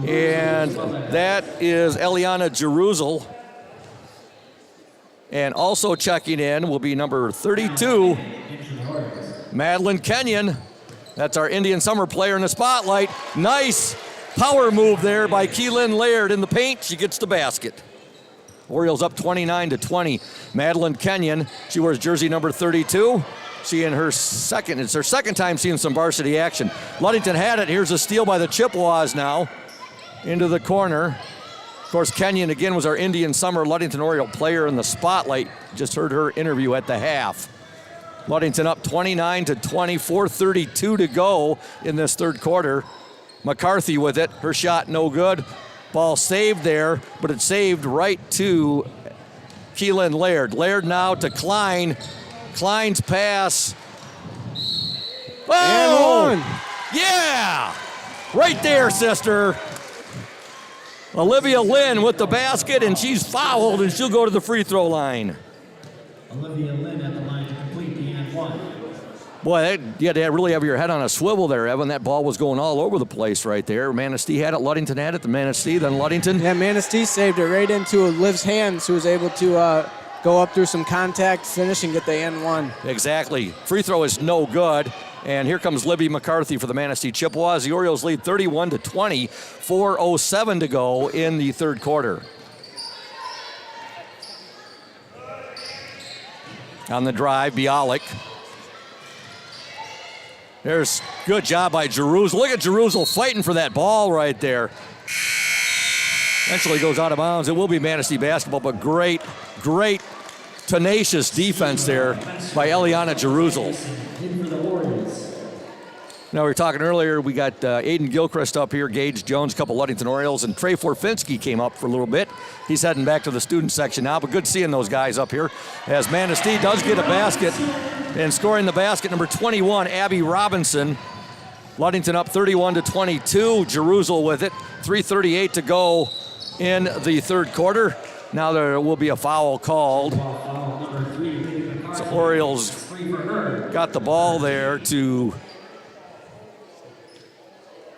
and that is Eliana Jeruzel. And also checking in will be number 32, Madeline Kenyon. That's our Indian Summer player in the spotlight. Nice power move there by Keelan Laird in the paint. She gets the basket. Orioles up 29-20. Madeline Kenyon, she wears jersey number 32. It's her second time seeing some varsity action. Ludington had it. Here's a steal by the Chippewas now into the corner. Of course, Kenyon again was our Indian Summer Ludington Oriole player in the spotlight. Just heard her interview at the half. Ludington up 29-20, 4:32 to go in this third quarter. McCarthy with it. Her shot no good. Ball saved there, but it's saved right to Keelan Laird. Laird now to Klein. Klein's pass. Oh! And one. Yeah! Right there, sister. Olivia Lynn with the basket, and she's fouled, and she'll go to the free throw line. Olivia Lynn at the line to complete the and one. Boy, you had to really have your head on a swivel there, Evan. That ball was going all over the place right there. Manistee had it, Ludington had it, the Manistee, then Ludington. Yeah, Manistee saved it right into Liv's hands, who was able to go up through some contact, finish, and get the and one. Exactly. Free throw is no good. And here comes Libby McCarthy for the Manistee Chippewas. The Orioles lead 31-20, 4:07 to go in the third quarter. On the drive, Bialik. There's good job by Jeruzel. Look at Jeruzel fighting for that ball right there. Eventually goes out of bounds. It will be Manistee basketball, but great tenacious defense there by Eliana Jeruzel. Now, we were talking earlier, we got Aiden Gilchrist up here, Gage Jones, a couple Ludington Orioles, and Trey Forfinski came up for a little bit. He's heading back to the student section now, but good seeing those guys up here as Manistee does get a basket, and scoring the basket, number 21, Abby Robinson. Ludington up 31-22, Jeruzel with it, 3:38 to go in the third quarter. Now there will be a foul called. So Orioles got the ball there to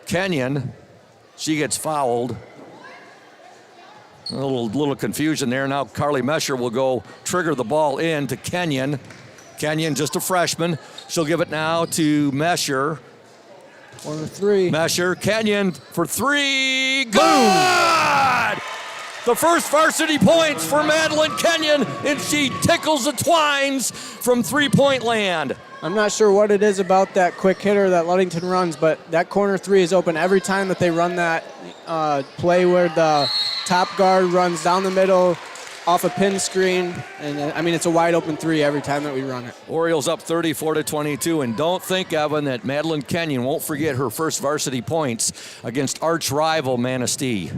Kenyon. She gets fouled. A little confusion there. Now Carly Mesher will go trigger the ball in to Kenyon. Kenyon, just a freshman. She'll give it now to Mesher. One to three. Mesher, Kenyon for three. Good! The first varsity points for Madeline Kenyon, and she tickles the twines from three-point land. I'm not sure what it is about that quick hitter that Ludington runs, but that corner three is open every time that they run that play where the top guard runs down the middle off a pin screen. And I mean, it's a wide open three every time that we run it. Orioles up 34-22, and don't think, Evan, that Madeline Kenyon won't forget her first varsity points against arch rival Manistee.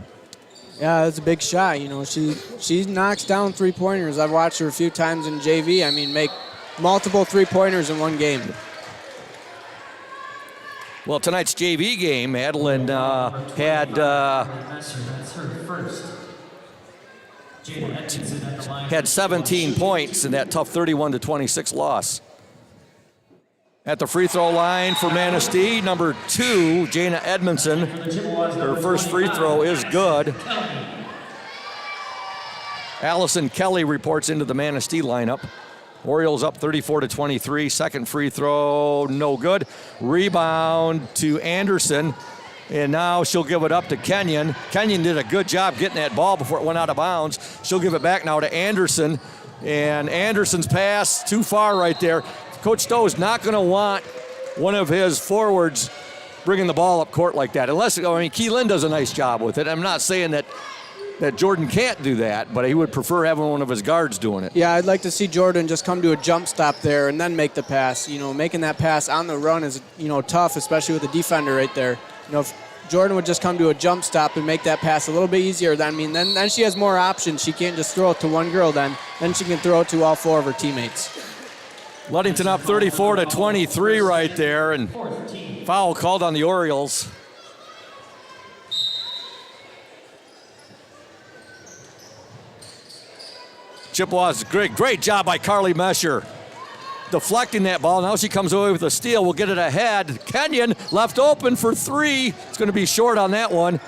Yeah, that's a big shot. You know, she knocks down three-pointers. I've watched her a few times in JV. I mean, make multiple three-pointers in one game. Well, tonight's JV game, Madeline had 17 points in that tough 31-26 loss. At the free throw line for Manistee, number 2, Jana Edmondson. Her first free throw is good. Allison Kelly reports into the Manistee lineup. Orioles up 34-23. Second free throw, no good. Rebound to Anderson. And now she'll give it up to Kenyon. Kenyon did a good job getting that ball before it went out of bounds. She'll give it back now to Anderson. And Anderson's pass too far right there. Coach Stowe is not going to want one of his forwards bringing the ball up court like that. Unless, Keelan does a nice job with it. I'm not saying that Jordan can't do that, but he would prefer having one of his guards doing it. Yeah, I'd like to see Jordan just come to a jump stop there and then make the pass. Making that pass on the run is, tough, especially with the defender right there. If Jordan would just come to a jump stop and make that pass a little bit easier, then she has more options. She can't just throw it to one girl then she can throw it to all 4 of her teammates. Ludington up 34-23 right there, and foul called on the Orioles. Chippewas, great job by Carly Mesher. Deflecting that ball. Now she comes away with a steal. We'll get it ahead. Kenyon left open for 3. It's going to be short on that one.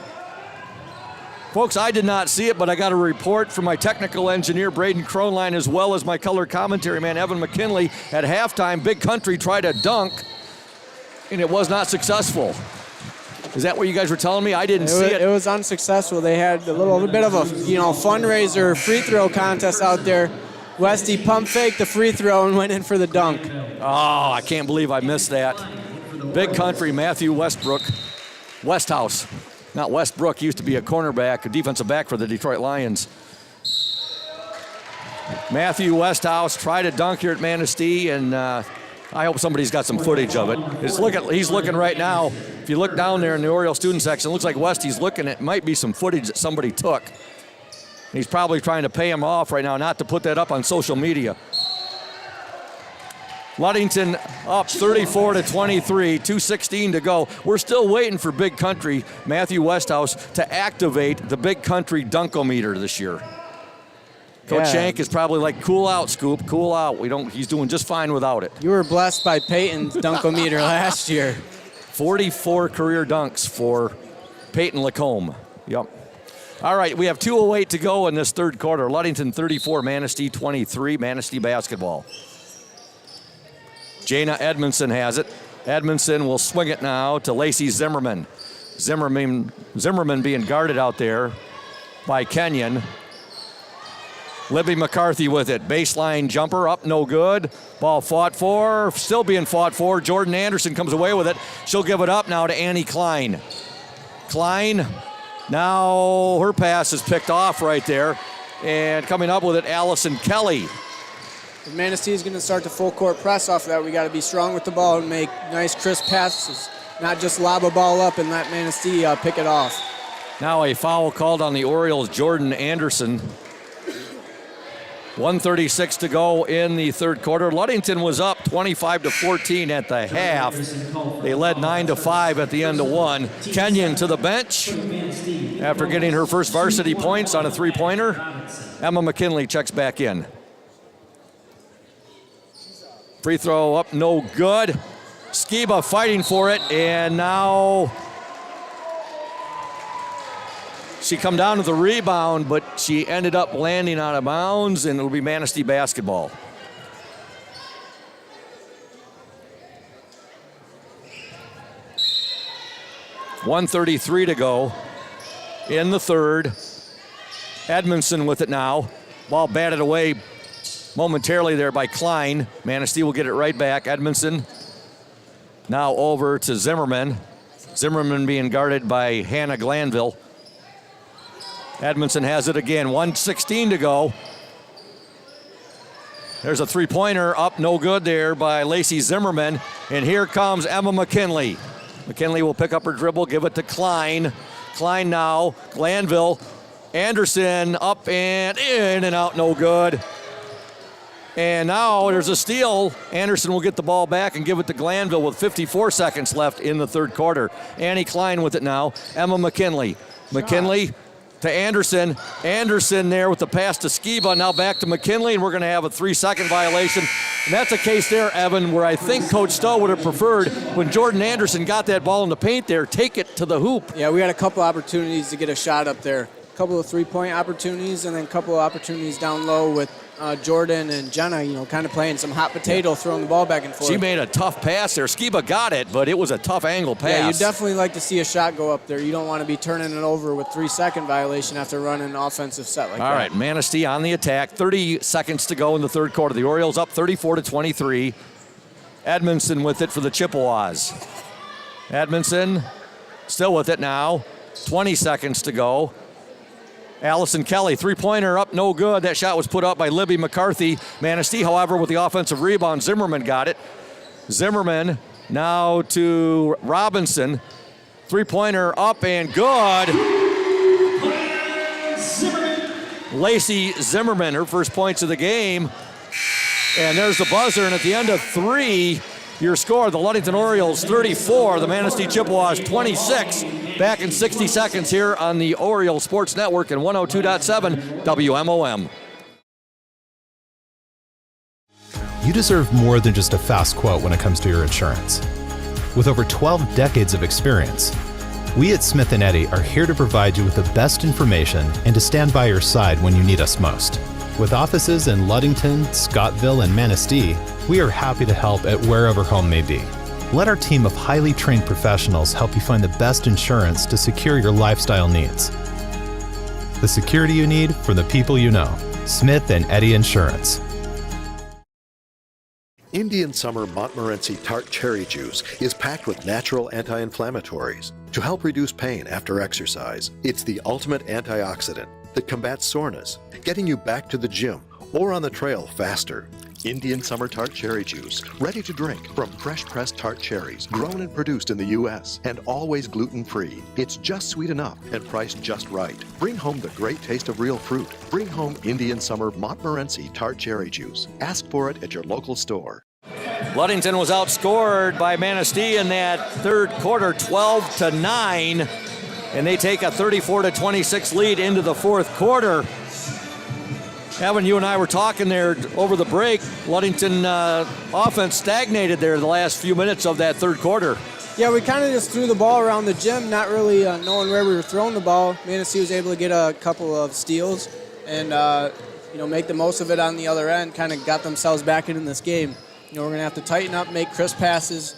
Folks, I did not see it, but I got a report from my technical engineer, Braden Cronline, as well as my color commentary man, Evan McKinley. At halftime, Big Country tried a dunk, and it was not successful. Is that what you guys were telling me? I didn't see it. It was unsuccessful. They had a little bit of a fundraiser free throw contest out there. Westy pump faked the free throw and went in for the dunk. Oh, I can't believe I missed that. Big Country, Matthew Westhouse. Not Westbrook. He used to be a cornerback, a defensive back for the Detroit Lions. Matthew Westhouse tried a dunk here at Manistee, and I hope somebody's got some footage of it. He's looking right now. If you look down there in the Oriole student section, it looks like Westy's looking. It might be some footage that somebody took. He's probably trying to pay him off right now not to put that up on social media. Ludington up 34-23, 2:16 to go. We're still waiting for Big Country, Matthew Westhouse, to activate the Big Country Dunkometer this year. Coach Shank is probably like, cool out, Scoop, cool out. He's doing just fine without it. You were blessed by Peyton's Dunkometer last year. 44 career dunks for Peyton Lacombe. Yep. All right, we have 2:08 to go in this third quarter. Ludington 34, Manistee 23, Manistee basketball. Jana Edmondson has it. Edmondson will swing it now to Lacey Zimmerman. Zimmerman being guarded out there by Kenyon. Libby McCarthy with it. Baseline jumper up, no good. Ball fought for, still being fought for. Jordan Anderson comes away with it. She'll give it up now to Annie Klein. Klein, now her pass is picked off right there. And coming up with it, Allison Kelly. If Manistee is going to start the full court press off of that, we got to be strong with the ball and make nice crisp passes, not just lob a ball up and let Manistee pick it off. Now a foul called on the Orioles, Jordan Anderson. 1:36 to go in the third quarter. Ludington was up 25-14 at the half. They led 9-5 at the end of one. Kenyon to the bench after getting her first varsity points on a three-pointer. Emma McKinley checks back in. Free throw up, no good. Skiba fighting for it, and now she come down to the rebound, but she ended up landing out of bounds, and it'll be Manistee basketball. .133 to go in the third. Edmondson with it now. Ball batted away momentarily there by Klein. Manistee will get it right back. Edmondson now over to Zimmerman. Zimmerman being guarded by Hannah Glanville. Edmondson has it again. 1:16 to go. There's a three-pointer up, no good there by Lacey Zimmerman. And here comes Emma McKinley. McKinley will pick up her dribble, give it to Klein. Klein now, Glanville. Anderson up and in and out, no good. And now there's a steal. Anderson will get the ball back and give it to Glanville with 54 seconds left in the third quarter. Annie Klein with it now. Emma McKinley. McKinley to Anderson. Anderson there with the pass to Skiba. Now back to McKinley, and we're going to have a 3-second violation. And that's a case there, Evan, where I think Coach Stowe would have preferred when Jordan Anderson got that ball in the paint there, take it to the hoop. Yeah, we had a couple opportunities to get a shot up there. A couple of three-point opportunities and then a couple of opportunities down low with Jordan and Jenna, kind of playing some hot potato, throwing the ball back and forth. She made a tough pass there. Skiba got it, but it was a tough angle pass. Yeah, you definitely like to see a shot go up there. You don't want to be turning it over with 3-second violation after running an offensive set like that. All right, Manistee on the attack. 30 seconds to go in the third quarter. The Orioles up 34-23. Edmondson with it for the Chippewas. Edmondson still with it now. 20 seconds to go. Allison Kelly, three-pointer up, no good. That shot was put up by Libby McCarthy. Manistee, however, with the offensive rebound, Zimmerman got it. Zimmerman now to Robinson. Three-pointer up and good. Lacey Zimmerman, her first points of the game. And there's the buzzer, and at the end of 3, your score, the Ludington Orioles 34, the Manistee Chippewas 26. Back in 60 seconds here on the Orioles Sports Network and 102.7 WMOM. You deserve more than just a fast quote when it comes to your insurance. With over 12 decades of experience, we at Smith & Eddy are here to provide you with the best information and to stand by your side when you need us most. With offices in Ludington, Scottville, and Manistee, we are happy to help at wherever home may be. Let our team of highly trained professionals help you find the best insurance to secure your lifestyle needs. The security you need from the people you know. Smith & Eddy Insurance. Indian Summer Montmorency Tart Cherry Juice is packed with natural anti-inflammatories to help reduce pain after exercise. It's the ultimate antioxidant that combats soreness, getting you back to the gym or on the trail faster. Indian Summer Tart Cherry Juice, ready to drink from fresh pressed tart cherries, grown and produced in the U.S. and always gluten-free. It's just sweet enough and priced just right. Bring home the great taste of real fruit. Bring home Indian Summer Montmorency Tart Cherry Juice. Ask for it at your local store. Ludington was outscored by Manistee in that third quarter, 12-9, and they take a 34-26 lead into the fourth quarter. Evan, you and I were talking there over the break. Ludington offense stagnated there the last few minutes of that third quarter. Yeah, we kind of just threw the ball around the gym, not really knowing where we were throwing the ball. Manistee was able to get a couple of steals and make the most of it on the other end, kind of got themselves back into this game. We're going to have to tighten up, make crisp passes,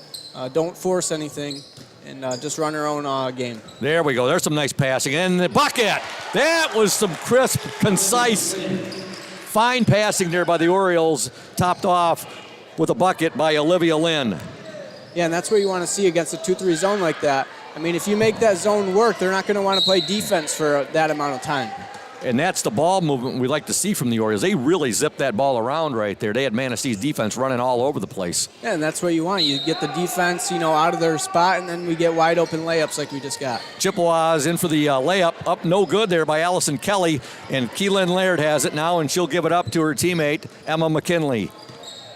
don't force anything, and just run our own game. There we go. There's some nice passing. And the bucket. That was some crisp, concise, fine passing there by the Orioles, topped off with a bucket by Olivia Lynn. Yeah, and that's what you want to see against a 2-3 zone like that. I mean, if you make that zone work, they're not going to want to play defense for that amount of time. And that's the ball movement we like to see from the Orioles. They really zipped that ball around right there. They had Manistee's defense running all over the place. Yeah, and that's what you want. You get the defense, out of their spot, and then we get wide open layups like we just got. Chippewas in for the layup. Up no good there by Allison Kelly. And Keelan Laird has it now, and she'll give it up to her teammate, Emma McKinley.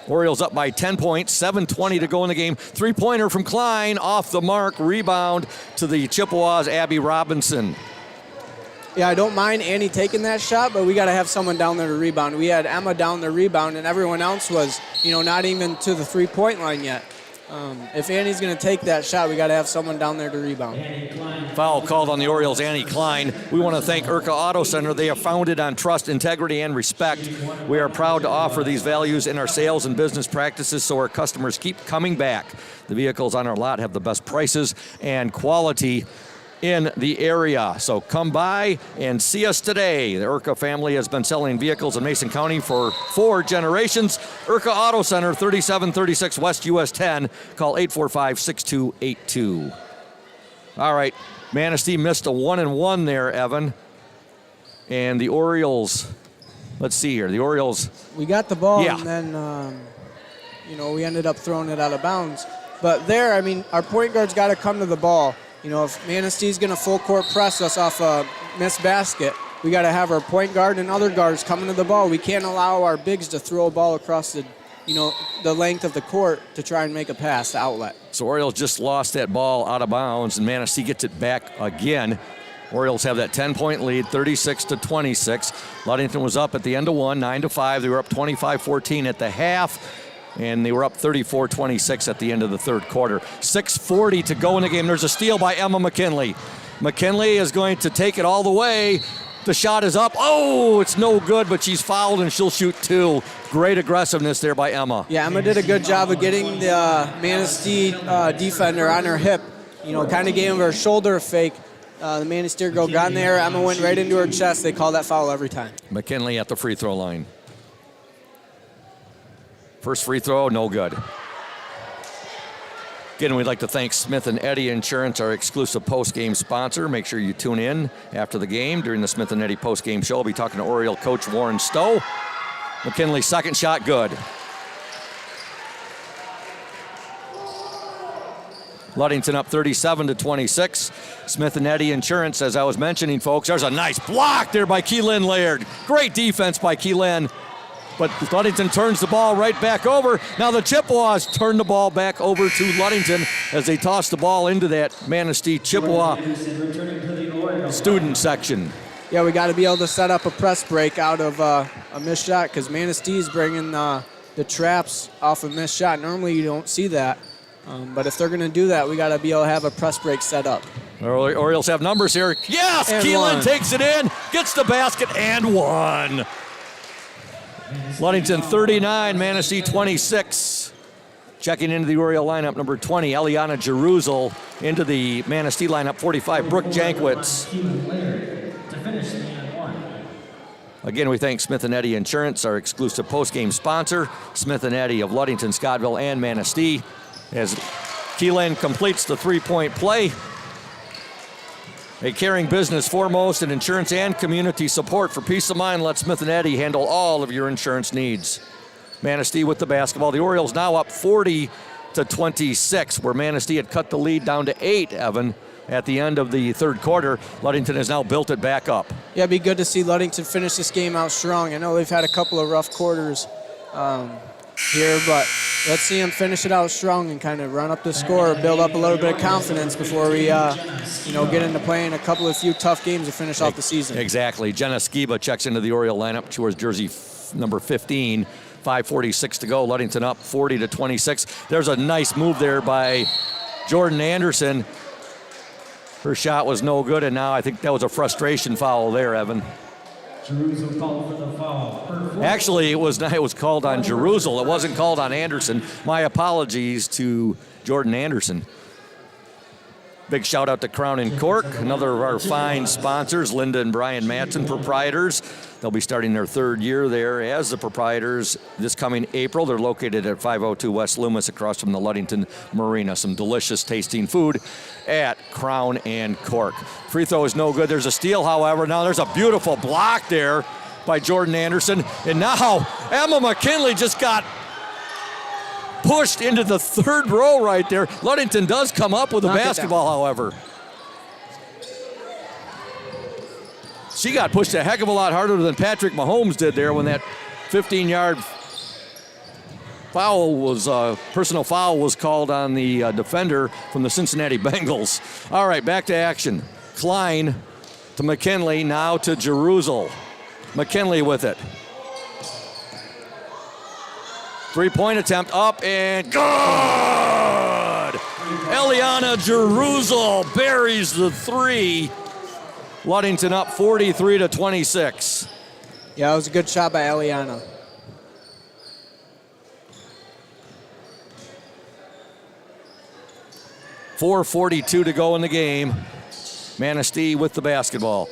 Orioles up by 10 points, 7:20 to go in the game. Three-pointer from Klein, off the mark, rebound to the Chippewas, Abby Robinson. Yeah, I don't mind Annie taking that shot, but we got to have someone down there to rebound. We had Emma down the rebound, and everyone else was, not even to the three-point line yet. If Annie's going to take that shot, we got to have someone down there to rebound. Foul called on the Orioles, Annie Klein. We want to thank Urca Auto Center. They are founded on trust, integrity, and respect. We are proud to offer these values in our sales and business practices so our customers keep coming back. The vehicles on our lot have the best prices and quality in the area. So come by and see us today. The Urca family has been selling vehicles in Mason County for 4 generations. Urca Auto Center, 3736 West US 10. Call 845-6282. All right, Manistee missed a 1-and-1 there, Evan. And the Orioles, let's see here. The Orioles. We got the ball, and then, we ended up throwing it out of bounds. But there, our point guard's got to come to the ball. If Manistee's going to full court press us off a missed basket, we got to have our point guard and other guards coming to the ball. We can't allow our bigs to throw a ball across the length of the court to try and make a pass to outlet. So Orioles just lost that ball out of bounds, and Manistee gets it back again. Orioles have that 10-point lead, 36-26. Ludington was up at the end of one, 9-5. They were up 25-14 at the half, and they were up 34-26 at the end of the third quarter. 6:40 to go in the game. There's a steal by Emma McKinley. McKinley is going to take it all the way. The shot is up. Oh, it's no good, but she's fouled, and she'll shoot two. Great aggressiveness there by Emma. Yeah, Emma did a good job of getting the Manistee defender on her hip. Kind of gave her a shoulder fake. The Manistee girl got in there. Emma went right into her chest. They call that foul every time. McKinley at the free throw line. First free throw, no good. Again, we'd like to thank Smith & Eddy Insurance, our exclusive post-game sponsor. Make sure you tune in after the game during the Smith & Eddy post-game show. We'll be talking to Oriole coach Warren Stowe. McKinley's second shot, good. Ludington up 37-26. Smith & Eddy Insurance, as I was mentioning, folks. There's a nice block there by Keelan Laird. Great defense by Keelan. But Ludington turns the ball right back over. Now the Chippewas turn the ball back over to Ludington as they toss the ball into that Manistee Chippewa student section. Yeah, we got to be able to set up a press break out of a missed shot because Manistee's bringing the traps off a missed shot. Normally you don't see that. But if they're going to do that, we got to be able to have a press break set up. Orioles have numbers here. Yes, and Keelan one. takes it in, gets the basket, and one. Ludington 39, Manistee 26. Checking into the Oriole lineup, number 20, Eliana Jeruzel. Into the Manistee lineup, 45, Brooke Jankwitz. Again, we thank Smith & Eddy Insurance, our exclusive post-game sponsor. Smith & Eddy of Ludington, Scottville, and Manistee. As Keelan completes the three-point play. A caring business foremost in insurance and community support. For peace of mind, let Smith & Eddy handle all of your insurance needs. Manistee with the basketball. The Orioles now up 40-26, where Manistee had cut the lead down to 8, Evan, at the end of the third quarter. Ludington has now built it back up. Yeah, it'd be good to see Ludington finish this game out strong. I know they've had a couple of rough quarters here, but let's see them finish it out strong and kind of run up the score, build up a little bit of confidence before we get into playing a couple of few tough games to finish off the season. Exactly. Jenna Skiba checks into the Oriole lineup. She wears jersey number 15. 5:46 to go. Ludington up 40-26. There's a nice move there by Jordan Anderson. Her shot was no good, and now I think that was a frustration foul there, Evan. Actually, it was called on Jeruzel. It wasn't called on Anderson. My apologies to Jordan Anderson. Big shout out to Crown and Cork, another of our fine sponsors, Linda and Brian Matson, proprietors. They'll be starting their third year there as the proprietors this coming April. They're located at 502 West Loomis across from the Ludington Marina. Some delicious tasting food at Crown and Cork. Free throw is no good. There's a steal, however. Now there's a beautiful block there by Jordan Anderson. And now Emma McKinley just got pushed into the third row right there. Ludington does come up with a basketball, however. She got pushed a heck of a lot harder than Patrick Mahomes did there when that 15-yard foul was, personal foul was called on the defender from the Cincinnati Bengals. All right, back to action. Klein to McKinley, now to Jeruzel. McKinley with it. Three-point attempt up and good! Eliana Jeruzel buries the three. Ludington up 43-26. Yeah, it was a good shot by Eliana. .442 to go in the game. Manistee with the basketball.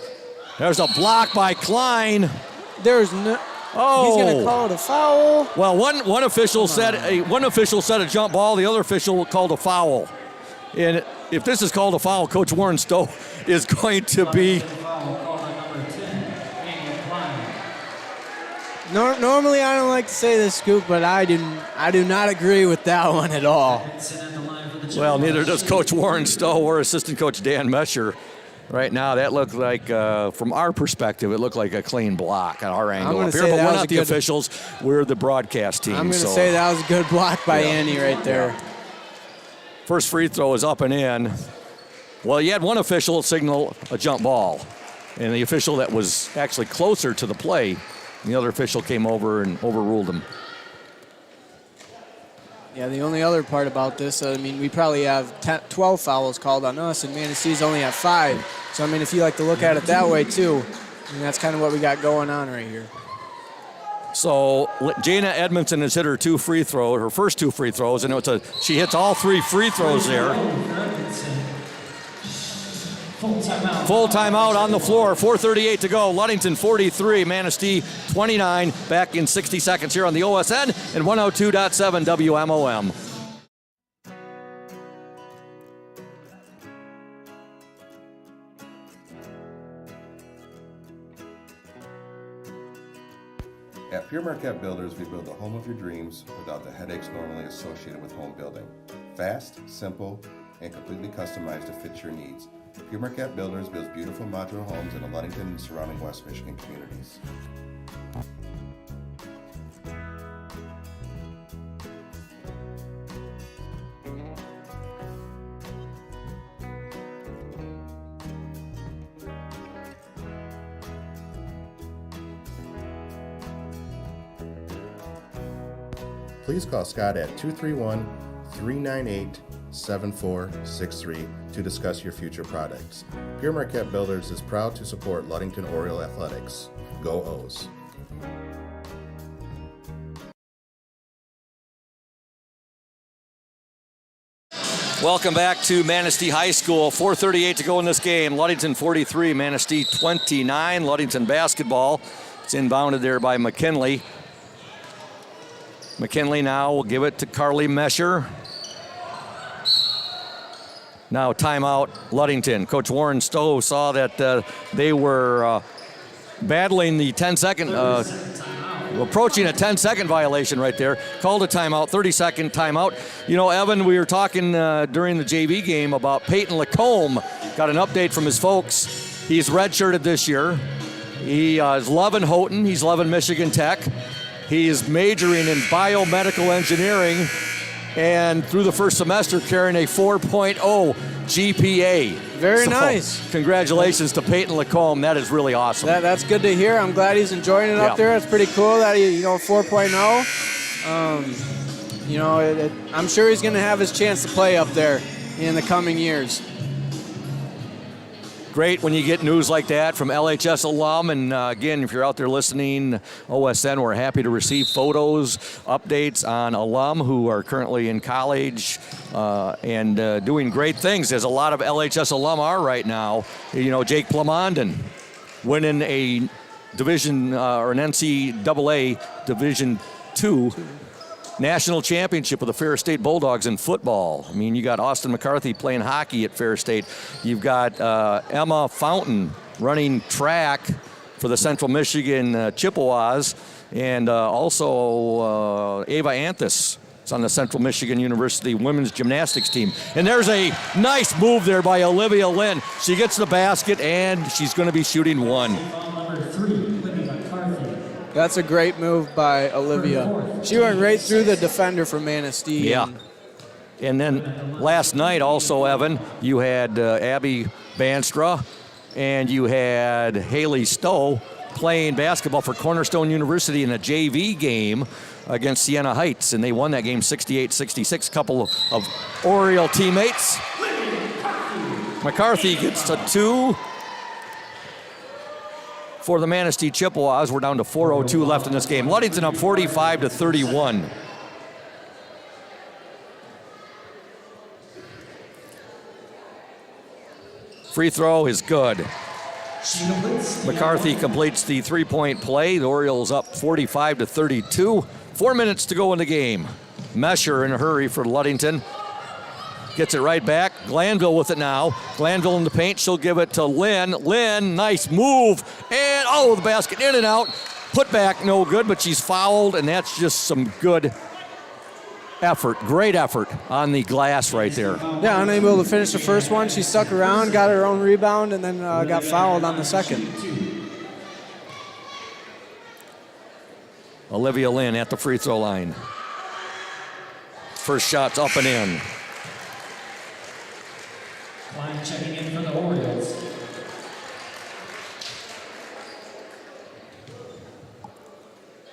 There's a block by Klein. There's no... Oh, he's going to call it a foul. Well, one official said a jump ball. The other official called a foul. And if this is called a foul, Coach Warren Stowe is going to be. Normally, I don't like to say this, Scoop, but I do not agree with that one at all. Well, neither does Coach Warren Stowe or assistant coach Dan Mesher. Right now, that looked like, from our perspective, it looked like a clean block on our angle up here. But we're not the officials. We're the broadcast team. I'm going to say that was a good block by Annie right there. First free throw is up and in. Well, you had one official signal a jump ball, and the official that was actually closer to the play, the other official came over and overruled him. Yeah, the only other part about this, I mean, we probably have 12 fouls called on us, and Manistee's only have 5. So, I mean, if you like to look at it that way, too, I mean, that's kind of what we got going on right here. So Jana Edmondson has hit her her first 2 free throws, and she hits all 3 free throws there. Full timeout on the floor, 4:38 to go. Ludington 43, Manistee 29. Back in 60 seconds here on the OSN and 102.7 WMOM. At Pure Marquette Builders, we build the home of your dreams without the headaches normally associated with home building. Fast, simple, and completely customized to fit your needs. Pure Marquette Builders builds beautiful modular homes in the Ludington and surrounding West Michigan communities. Please call Scott at 231-398-7463 to discuss your future products. Pure Marquette Builders is proud to support Ludington Oriole Athletics. Go O's! Welcome back to Manistee High School. 4:38 to go in this game. Ludington 43, Manistee 29. Ludington basketball. It's inbounded there by McKinley. McKinley now will give it to Carly Mesher. Now timeout, Ludington. Coach Warren Stowe saw that they were battling the 10-second, approaching a 10-second violation right there. Called a timeout, 30-second timeout. You know, Evan, we were talking during the JV game about Peyton Lacombe. Got an update from his folks. He's redshirted this year. He is loving Houghton. He's loving Michigan Tech. He is majoring in biomedical engineering and through the first semester carrying a 4.0 GPA. Very nice. Congratulations to Peyton Lacombe. That is really awesome. That's good to hear. I'm glad he's enjoying it up there. It's pretty cool that he, 4.0. I'm sure he's going to have his chance to play up there in the coming years. Great when you get news like that from LHS alum. And again, if you're out there listening, OSN, we're happy to receive photos, updates on alum who are currently in college and doing great things, as a lot of LHS alum are right now. You know, Jake Plamondon winning a division or an NCAA Division II national championship with the Ferris State Bulldogs in football. I mean, you got Austin McCarthy playing hockey at Ferris State. You've got Emma Fountain running track for the Central Michigan Chippewas, and also Ava Anthus is on the Central Michigan University women's gymnastics team. And there's a nice move there by Olivia Lynn. She gets the basket, and she's going to be shooting one. That's a great move by Olivia. She went right through the defender from Manistee. Yeah. And then last night also, Evan, you had Abby Banstra and you had Haley Stowe playing basketball for Cornerstone University in a JV game against Siena Heights, and they won that game 68-66. Couple of Oriole teammates. McCarthy gets to 2. For the Manistee Chippewas, we're down to 4:02 left in this game. Ludington up 45-31. Free throw is good. McCarthy completes the three-point play. The Orioles up 45-32. 4 minutes to go in the game. Mesher in a hurry for Ludington. Gets it right back. Glanville with it now. Glanville in the paint. She'll give it to Lynn. Lynn, nice move. And, the basket in and out. Put back, no good, but she's fouled, and that's just some good effort. Great effort on the glass right there. Yeah, unable to finish the first one. She stuck around, got her own rebound, and then got fouled on the second. Olivia Lynn at the free throw line. First shot's up and in. Line checking in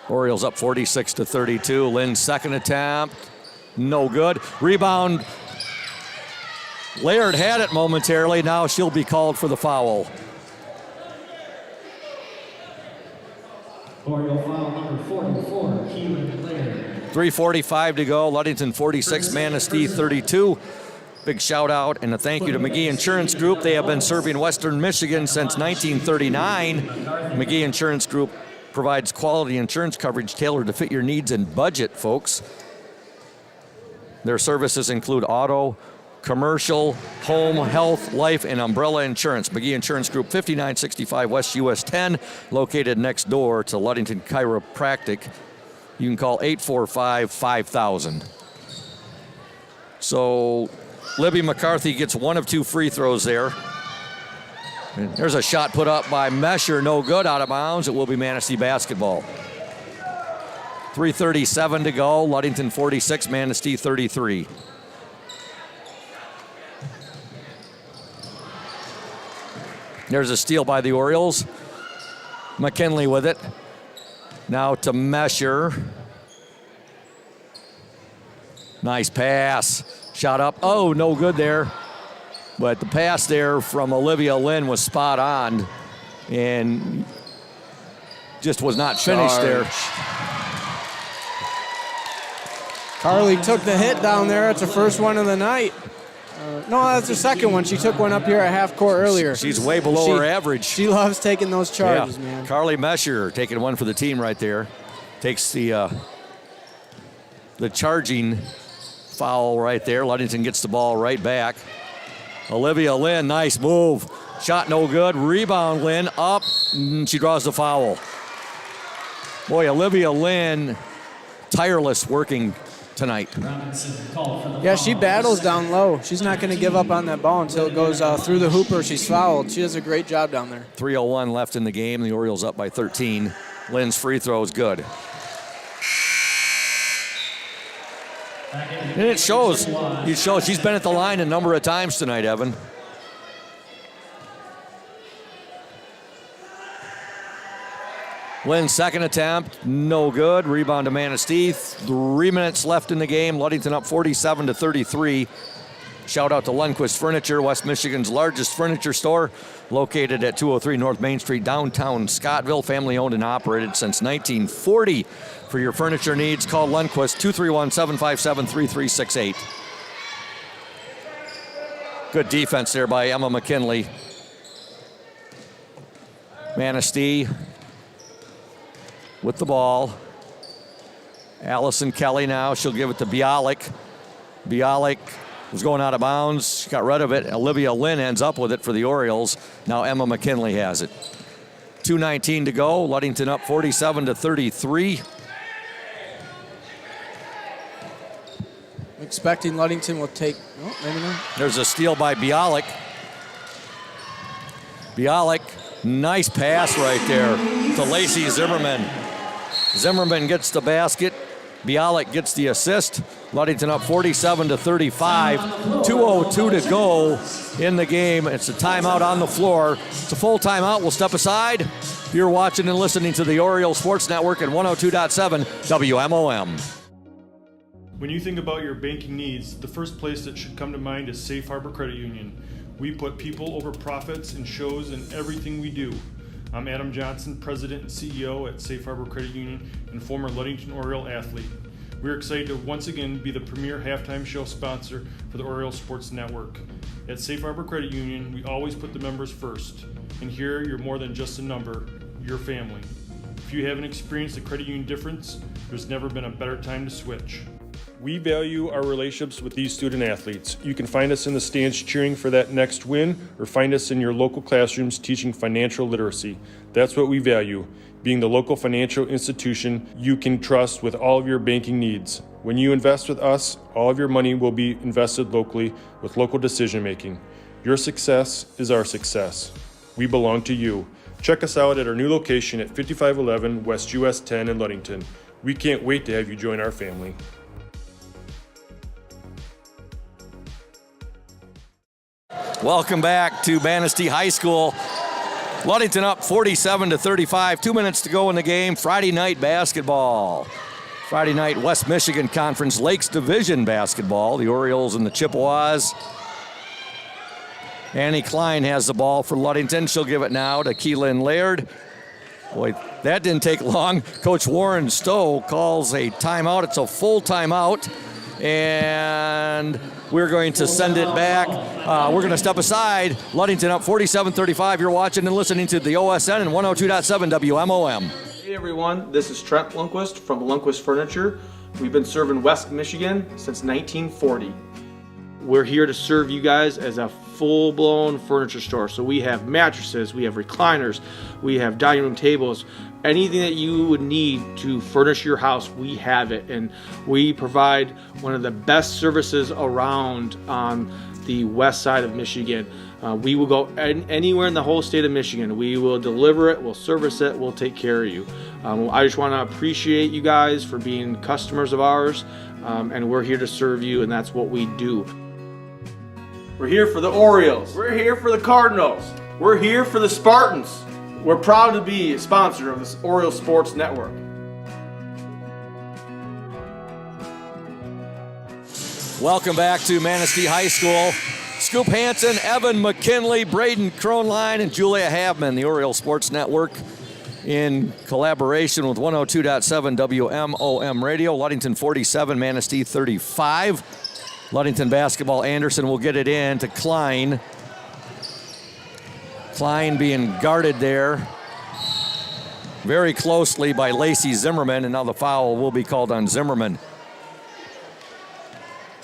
Orioles up 46-32. Lynn's second attempt, no good. Rebound. Laird had it momentarily. Now she'll be called for the foul. Oriole foul number 44, Keelan Laird. 3:45 to go. Ludington 46, Manistee 32. Big shout out and a thank you to McGee Insurance Group. They have been serving Western Michigan since 1939. McGee Insurance Group provides quality insurance coverage tailored to fit your needs and budget, folks. Their services include auto, commercial, home, health, life, and umbrella insurance. McGee Insurance Group, 5965 West US 10, located next door to Ludington Chiropractic. You can call 845-5000. So Libby McCarthy gets one of two free throws there. And there's a shot put up by Mesher, no good, out of bounds. It will be Manistee basketball. 3:37 to go. Ludington 46, Manistee 33. There's a steal by the Orioles. McKinley with it. Now to Mesher. Nice pass. Shot up. Oh, no good there. But the pass there from Olivia Lynn was spot on and just was not finished there. Carly took the hit down there. It's the first one of the night. No, that's her second one. She took one up here at half court earlier. She's way below her average. She loves taking those charges, man. Carly Mesher taking one for the team right there. Takes the charging foul right there. Ludington gets the ball right back. Olivia Lynn, nice move. Shot no good. Rebound Lynn up. She draws the foul. Boy, Olivia Lynn, tireless working tonight. Yeah, she battles down low. She's not going to give up on that ball until it goes through the hoop or she's fouled. She does a great job down there. 3:01 left in the game. The Orioles up by 13. Lynn's free throw is good. And it shows. She's been at the line a number of times tonight, Evan. Lynn's second attempt, no good. Rebound to Manistee. 3 minutes left in the game. Ludington up 47-33. Shout out to Lundquist Furniture, West Michigan's largest furniture store, located at 203 North Main Street, downtown Scottville. Family owned and operated since 1940. For your furniture needs, call Lundquist 231-757-3368. Good defense there by Emma McKinley. Manistee with the ball. Allison Kelly now. She'll give it to Bialik. Bialik was going out of bounds. She got rid of it. Olivia Lynn ends up with it for the Orioles. Now Emma McKinley has it. 2:19 to go. Ludington up 47-33. Expecting Ludington will take, oh, maybe not. There's a steal by Bialik. Bialik, nice pass right there to Lacey Zimmerman. Zimmerman gets the basket. Bialik gets the assist. Ludington up 47-35. 2:02 to go in the game. It's a timeout on the floor. It's a full timeout. We'll step aside. You're watching and listening to the Oriole Sports Network at 102.7 WMOM. When you think about your banking needs, the first place that should come to mind is Safe Harbor Credit Union. We put people over profits and shows in everything we do. I'm Adam Johnson, President and CEO at Safe Harbor Credit Union and former Ludington Oriole athlete. We're excited to once again be the premier halftime show sponsor for the Oriole Sports Network. At Safe Harbor Credit Union, we always put the members first. And here, you're more than just a number, you're family. If you haven't experienced the credit union difference, there's never been a better time to switch. We value our relationships with these student athletes. You can find us in the stands cheering for that next win, or find us in your local classrooms teaching financial literacy. That's what we value, being the local financial institution you can trust with all of your banking needs. When you invest with us, all of your money will be invested locally with local decision making. Your success is our success. We belong to you. Check us out at our new location at 5511 West US 10 in Ludington. We can't wait to have you join our family. Welcome back to Manistee High School. Ludington up 47-35. 2 minutes to go in the game. Friday night basketball. Friday night West Michigan Conference Lakes Division basketball. The Orioles and the Chippewas. Annie Klein has the ball for Ludington. She'll give it now to Keelan Laird. Boy, that didn't take long. Coach Warren Stowe calls a timeout. It's a full timeout. And we're going to send it back. We're going to step aside. Ludington up 47-35. You're watching and listening to the OSN and 102.7 WMOM. Hey everyone, this is Trent Lundquist from Lundquist Furniture. We've been serving West Michigan since 1940. We're here to serve you guys as a full-blown furniture store. So we have mattresses, we have recliners, we have dining room tables, anything that you would need to furnish your house, we have it. And we provide one of the best services around on the west side of Michigan. We will go anywhere in the whole state of Michigan. We will deliver it, we'll service it, we'll take care of you. I just want to appreciate you guys for being customers of ours, and we're here to serve you, and that's what we do. We're here for the Orioles. We're here for the Cardinals. We're here for the Spartans. We're proud to be a sponsor of this Orioles Sports Network. Welcome back to Manistee High School. Scoop Hansen, Evan McKinley, Braden Kronline, and Julia Havman, the Orioles Sports Network, in collaboration with 102.7 WMOM Radio. Ludington 47, Manistee 35. Ludington basketball, Anderson will get it in to Klein. Klein being guarded there very closely by Lacey Zimmerman, and now the foul will be called on Zimmerman.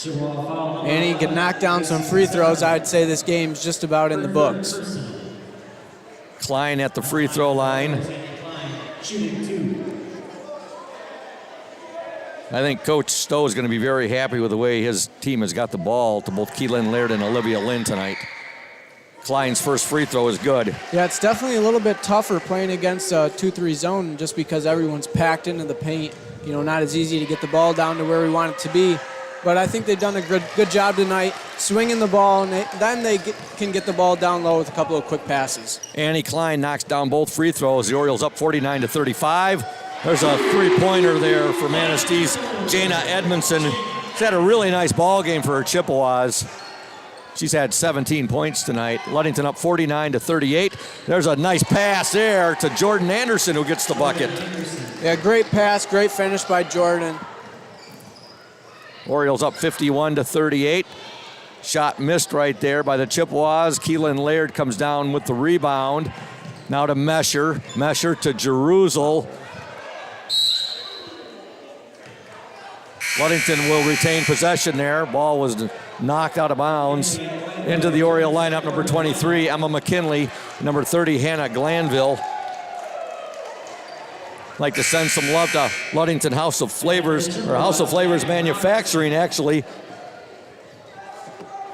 Annie can knock down some free throws. I'd say this game's just about in the books. Klein at the free throw line. I think Coach Stowe is going to be very happy with the way his team has got the ball to both Keelan Laird and Olivia Lynn tonight. Klein's first free throw is good. Yeah, it's definitely a little bit tougher playing against a 2-3 zone just because everyone's packed into the paint. You know, not as easy to get the ball down to where we want it to be. But I think they've done a good job tonight swinging the ball, and then they can get the ball down low with a couple of quick passes. Annie Klein knocks down both free throws. The Orioles up 49-35. There's a three-pointer there for Manistee's Jana Edmondson. She's had a really nice ball game for her Chippewas. She's had 17 points tonight. Ludington up 49-38. There's a nice pass there to Jordan Anderson, who gets the bucket. Yeah, great pass, great finish by Jordan. Orioles up 51-38. Shot missed right there by the Chippewas. Keelan Laird comes down with the rebound. Now to Mesher. Mesher to Jerusalem. Ludington will retain possession there. Ball was knocked out of bounds into the Oriole lineup. Number 23, Emma McKinley. Number 30, Hannah Glanville. Like to send some love to Ludington House of Flavors, or House of Flavors Manufacturing, actually.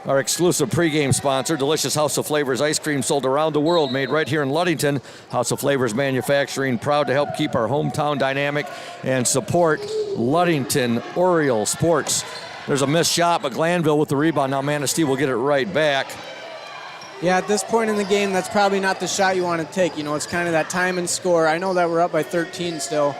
Our exclusive pregame sponsor. Delicious House of Flavors ice cream sold around the world, made right here in Ludington. House of Flavors Manufacturing, proud to help keep our hometown dynamic and support Ludington Oriole sports. There's a missed shot, but Glanville with the rebound. Now Manistee will get it right back. Yeah, at this point in the game, that's probably not the shot you want to take. You know, it's kind of that time and score. I know that we're up by 13 still.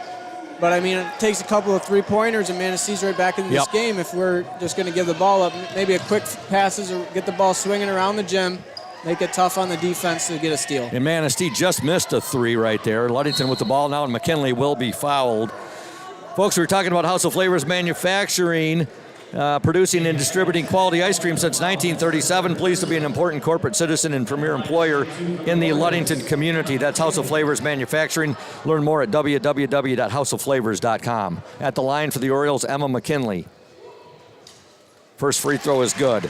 But, I mean, it takes a couple of three-pointers, and Manistee's right back in this game if we're just going to give the ball up. Maybe a quick passes or get the ball swinging around the gym, make it tough on the defense to get a steal. And Manistee just missed a three right there. Ludington with the ball now, and McKinley will be fouled. Folks, we're talking about House of Flavors Manufacturing, producing and distributing quality ice cream since 1937. Pleased to be an important corporate citizen and premier employer in the Ludington community. That's House of Flavors Manufacturing. Learn more at www.houseofflavors.com. At the line for the Orioles, Emma McKinley. First free throw is good.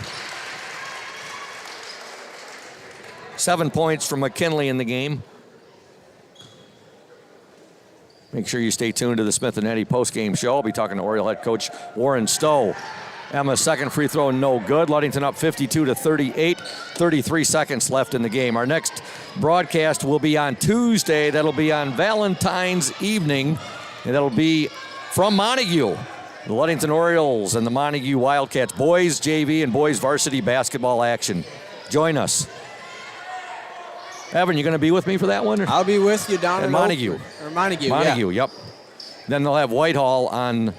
7 points from McKinley in the game. Make sure you stay tuned to the Smith & Eddy postgame show. I'll be talking to Oriole head coach Warren Stowe. Emma's second free throw, no good. Ludington up 52-38. 33 seconds left in the game. Our next broadcast will be on Tuesday. That'll be on Valentine's evening, and that'll be from Montague. The Ludington Orioles and the Montague Wildcats. Boys JV and boys varsity basketball action. Join us. Evan, you going to be with me for that one? I'll be with you down at in Montague. Oakford. Or Montague, Montague, yeah. yep. Then they'll have Whitehall on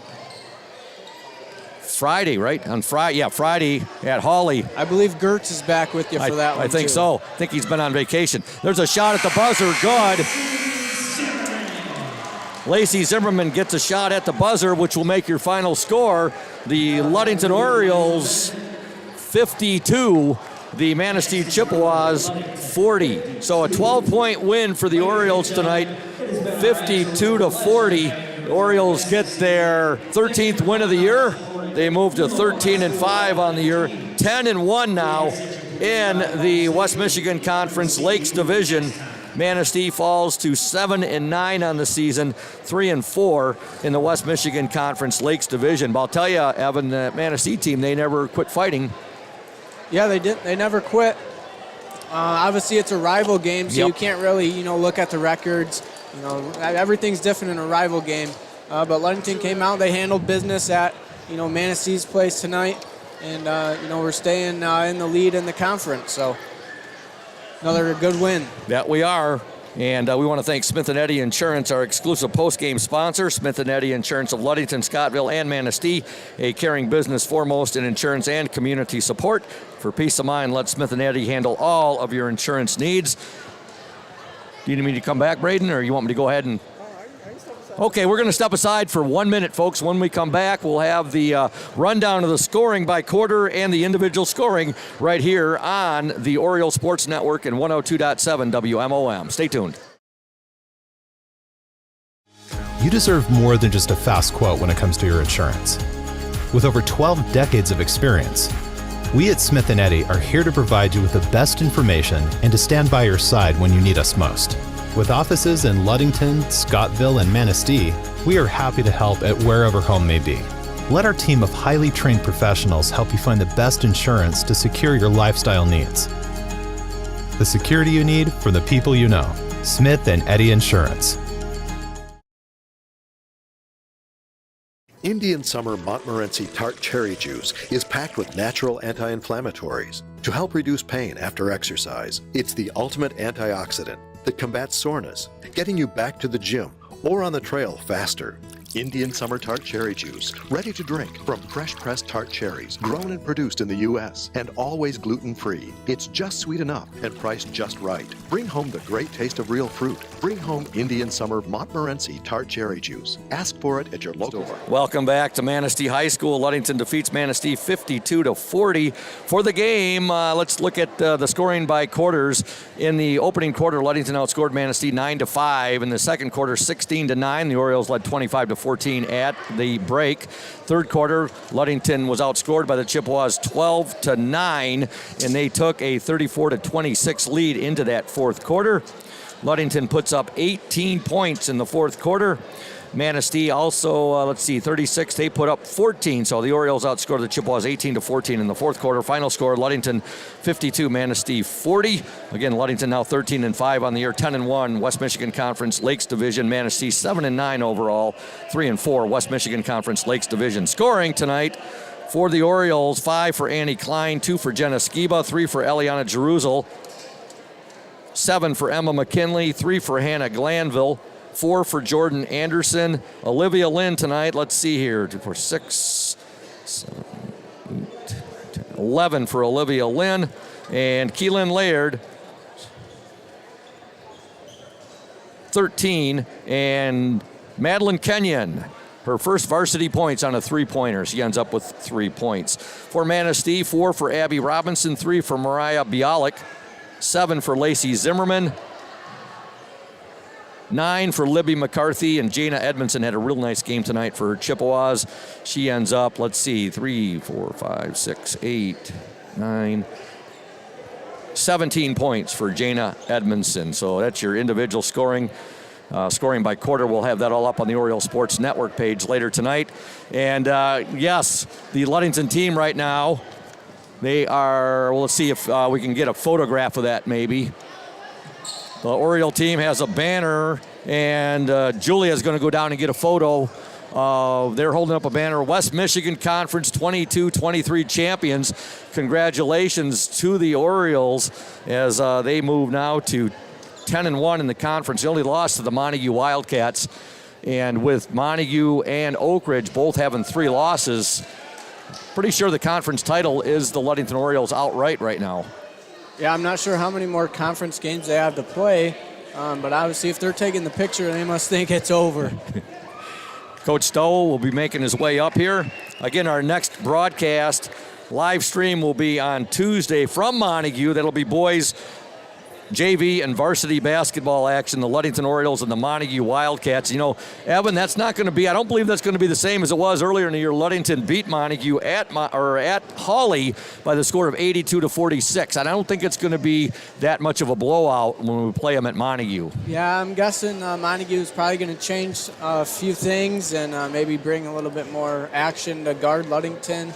Friday, right? On Friday, yeah, Friday at Hawley. I believe Gertz is back with you for that one, I think too. so. I think he's been on vacation. There's a shot at the buzzer. Good. Lacey Zimmerman gets a shot at the buzzer, which will make your final score. The Ludington Orioles 52, the Manistee Chippewas 40. So a 12-point win for the Orioles tonight, 52-40. The Orioles get their 13th win of the year. They move to 13-5 on the year, 10-1 now in the West Michigan Conference Lakes Division. Manistee falls to 7-9 on the season, 3-4 in the West Michigan Conference Lakes Division. But I'll tell you, Evan, the Manistee team, they never quit fighting. Yeah, they did. They never quit. Obviously, it's a rival game, so you can't really, look at the records. Everything's different in a rival game. But Ludington came out. They handled business at, Manistee's place tonight, and we're staying in the lead in the conference. So another good win. That we are. And we want to thank Smith & Eddy Insurance, our exclusive post-game sponsor. Smith & Eddy Insurance of Ludington, Scottville, and Manistee, a caring business foremost in insurance and community support. For peace of mind, let Smith & Eddy handle all of your insurance needs. Do you need me to come back, Braden, or you want me to go ahead and... Okay, we're going to step aside for 1 minute, folks. When we come back, we'll have the rundown of the scoring by quarter and the individual scoring right here on the Oriole Sports Network and 102.7 WMOM. Stay tuned. You deserve more than just a fast quote when it comes to your insurance. With over 12 decades of experience, we at Smith & Eddy are here to provide you with the best information and to stand by your side when you need us most. With offices in Ludington, Scottville, and Manistee, we are happy to help at wherever home may be. Let our team of highly trained professionals help you find the best insurance to secure your lifestyle needs. The security you need from the people you know. Smith & Eddy Insurance. Indian Summer Montmorency Tart Cherry Juice is packed with natural anti-inflammatories to help reduce pain after exercise. It's the ultimate antioxidant that combats soreness, getting you back to the gym or on the trail faster. Indian Summer Tart Cherry Juice, ready to drink from fresh-pressed tart cherries, grown and produced in the U.S., and always gluten-free. It's just sweet enough and priced just right. Bring home the great taste of real fruit. Bring home Indian Summer Montmorency Tart Cherry Juice. Ask for it at your local store. Welcome back to Manistee High School. Ludington defeats Manistee 52-40. For the game, let's look at the scoring by quarters. In the opening quarter, Ludington outscored Manistee 9-5. In the second quarter, 16-9. The Orioles led 25-14 at the break. Third quarter, Ludington was outscored by the Chippewas 12-9, and they took a 34-26 lead into that fourth quarter. Ludington puts up 18 points in the fourth quarter. Manistee also, 36. They put up 14. So the Orioles outscored the Chippewas 18-14 in the fourth quarter. Final score, Ludington 52, Manistee 40. Again, Ludington now 13-5 on the year, 10-1 West Michigan Conference Lakes Division. Manistee 7-9 overall, 3-4 West Michigan Conference Lakes Division. Scoring tonight for the Orioles, 5 for Annie Klein, 2 for Jenna Skiba, 3 for Eliana Jeruzel, 7 for Emma McKinley, 3 for Hannah Glanville, 4 for Jordan Anderson. Olivia Lynn tonight, let's see here, for 6, 7, 8, 10, 11 for Olivia Lynn. And Keelan Laird, 13. And Madeline Kenyon, her first varsity points on a three-pointer. She ends up with 3 points. For Manistee, 4 for Abby Robinson, 3 for Mariah Bialik, 7 for Lacey Zimmerman, 9 for Libby McCarthy, and Jana Edmondson had a real nice game tonight for Chippewas. She ends up, 3, 4, 5, 6, 8, 9, 17 points for Jana Edmondson. So that's your individual scoring. Scoring by quarter, we'll have that all up on the Oriole Sports Network page later tonight. And yes, the Ludington team right now, they are, let's see if we can get a photograph of that maybe. The Oriole team has a banner, and Julia's going to go down and get a photo. They're holding up a banner, West Michigan Conference 22-23 champions. Congratulations to the Orioles as they move now to 10-1 in the conference. They only lost to the Montague Wildcats. And with Montague and Oak Ridge both having 3 losses, pretty sure the conference title is the Ludington Orioles outright right now. Yeah, I'm not sure how many more conference games they have to play, but obviously if they're taking the picture, they must think it's over. Coach Stowe will be making his way up here. Again, our next broadcast live stream will be on Tuesday from Montague. That'll be boys JV and varsity basketball action, the Ludington Orioles and the Montague Wildcats. You know, Evan, that's not going to be, I don't believe that's going to be the same as it was earlier in the year. Ludington beat Montague at Hawley by the score of 82-46. And I don't think it's going to be that much of a blowout when we play them at Montague. Yeah, I'm guessing Montague is probably going to change a few things and maybe bring a little bit more action to guard Ludington.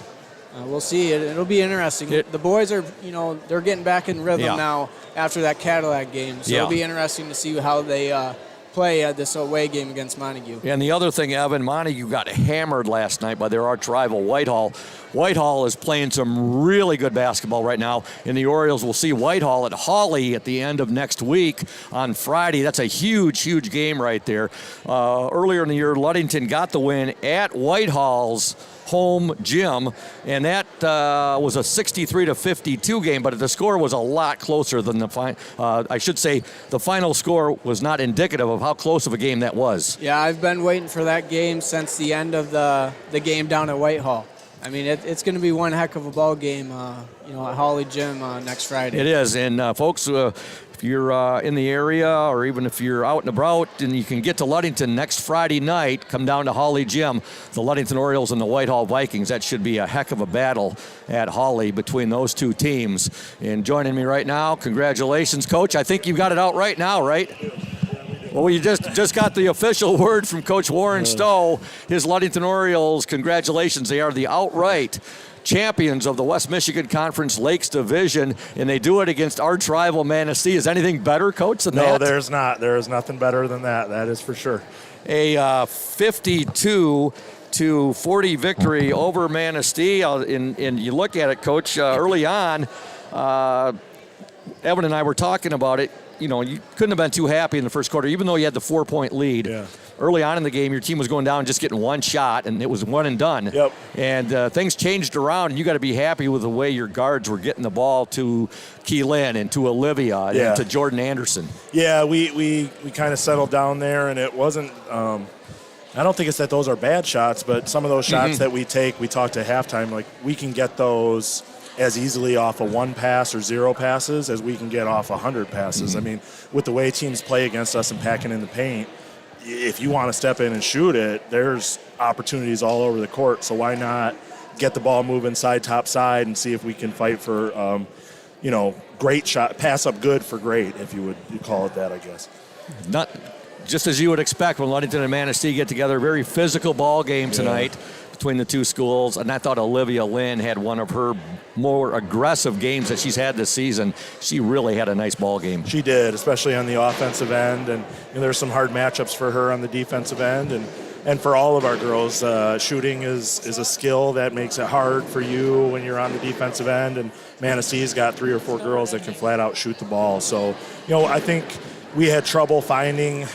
We'll see. It'll be interesting. The boys are, they're getting back in rhythm now after that Cadillac game. So it'll be interesting to see how they play this away game against Montague. And the other thing, Evan, Montague got hammered last night by their arch rival, Whitehall. Whitehall is playing some really good basketball right now, and the Orioles will see Whitehall at Hawley at the end of next week on Friday. That's a huge, huge game right there. Earlier in the year, Ludington got the win at Whitehall's home gym, and that was a 63-52 game, but the score was a lot closer than the I should say the final score was not indicative of how close of a game that was. Yeah, I've been waiting for that game since the end of the game down at Whitehall. I mean, it's going to be one heck of a ball game, at Hawley Gym next Friday. It is, and folks, if you're in the area or even if you're out and about and you can get to Ludington next Friday night, come down to Hawley Gym, the Ludington Orioles and the Whitehall Vikings. That should be a heck of a battle at Hawley between those two teams. And joining me right now, congratulations, Coach. I think you've got it out right now, right? Well, you just got the official word from Coach Warren Stowe. His Ludington Orioles, congratulations. They are the outright champions of the West Michigan Conference Lakes Division, and they do it against arch rival Manistee. Is anything better, Coach, than that? No, there's not. There is nothing better than that. That is for sure. A 52-40 victory over Manistee. And you look at it, Coach, early on, Evan and I were talking about it. You couldn't have been too happy in the first quarter, even though you had the 4-point lead. Yeah. Early on in the game, your team was going down just getting one shot, and it was one and done. Yep. And things changed around, and you got to be happy with the way your guards were getting the ball to Keelan and to Olivia and to Jordan Anderson. Yeah, we kind of settled down there, and it wasn't I don't think it's that those are bad shots, but some of those shots that we take, we talked to halftime, like we can get those as easily off of 1 pass or 0 passes as we can get off 100 passes. I mean, with the way teams play against us and packing in the paint, if you want to step in and shoot it, there's opportunities all over the court. So why not get the ball moving side, top side, and see if we can fight for, great shot, pass up good for great, if you call it that, I guess. Not just as you would expect when Ludington and Manistee get together. A very physical ball game tonight between the two schools, and I thought Olivia Lynn had one of her more aggressive games that she's had this season. She really had a nice ball game. She did, especially on the offensive end, and there's some hard matchups for her on the defensive end, and for all of our girls, shooting is a skill that makes it hard for you when you're on the defensive end, and Manistee's got 3 or 4 girls that can flat out shoot the ball. So, I think we had trouble finding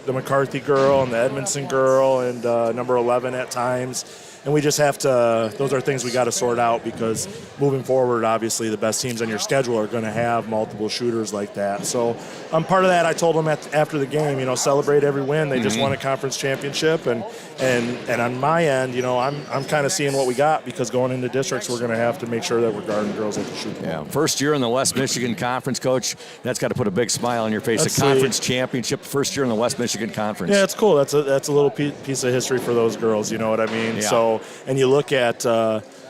the McCarthy girl and the Edmondson girl and number 11 at times. And we just have to, those are things we got to sort out, because moving forward, obviously, the best teams on your schedule are going to have multiple shooters like that. So part of that, I told them after the game, celebrate every win. They just won a conference championship. And on my end, I'm kind of seeing what we got, because going into districts, we're going to have to make sure that we're guarding girls that can shoot the ball. First year in the West Michigan Conference, Coach, that's got to put a big smile on your face. A conference championship, first year in the West Michigan Conference. Yeah, it's cool. That's a little piece of history for those girls, you know what I mean? Yeah. So, and you look at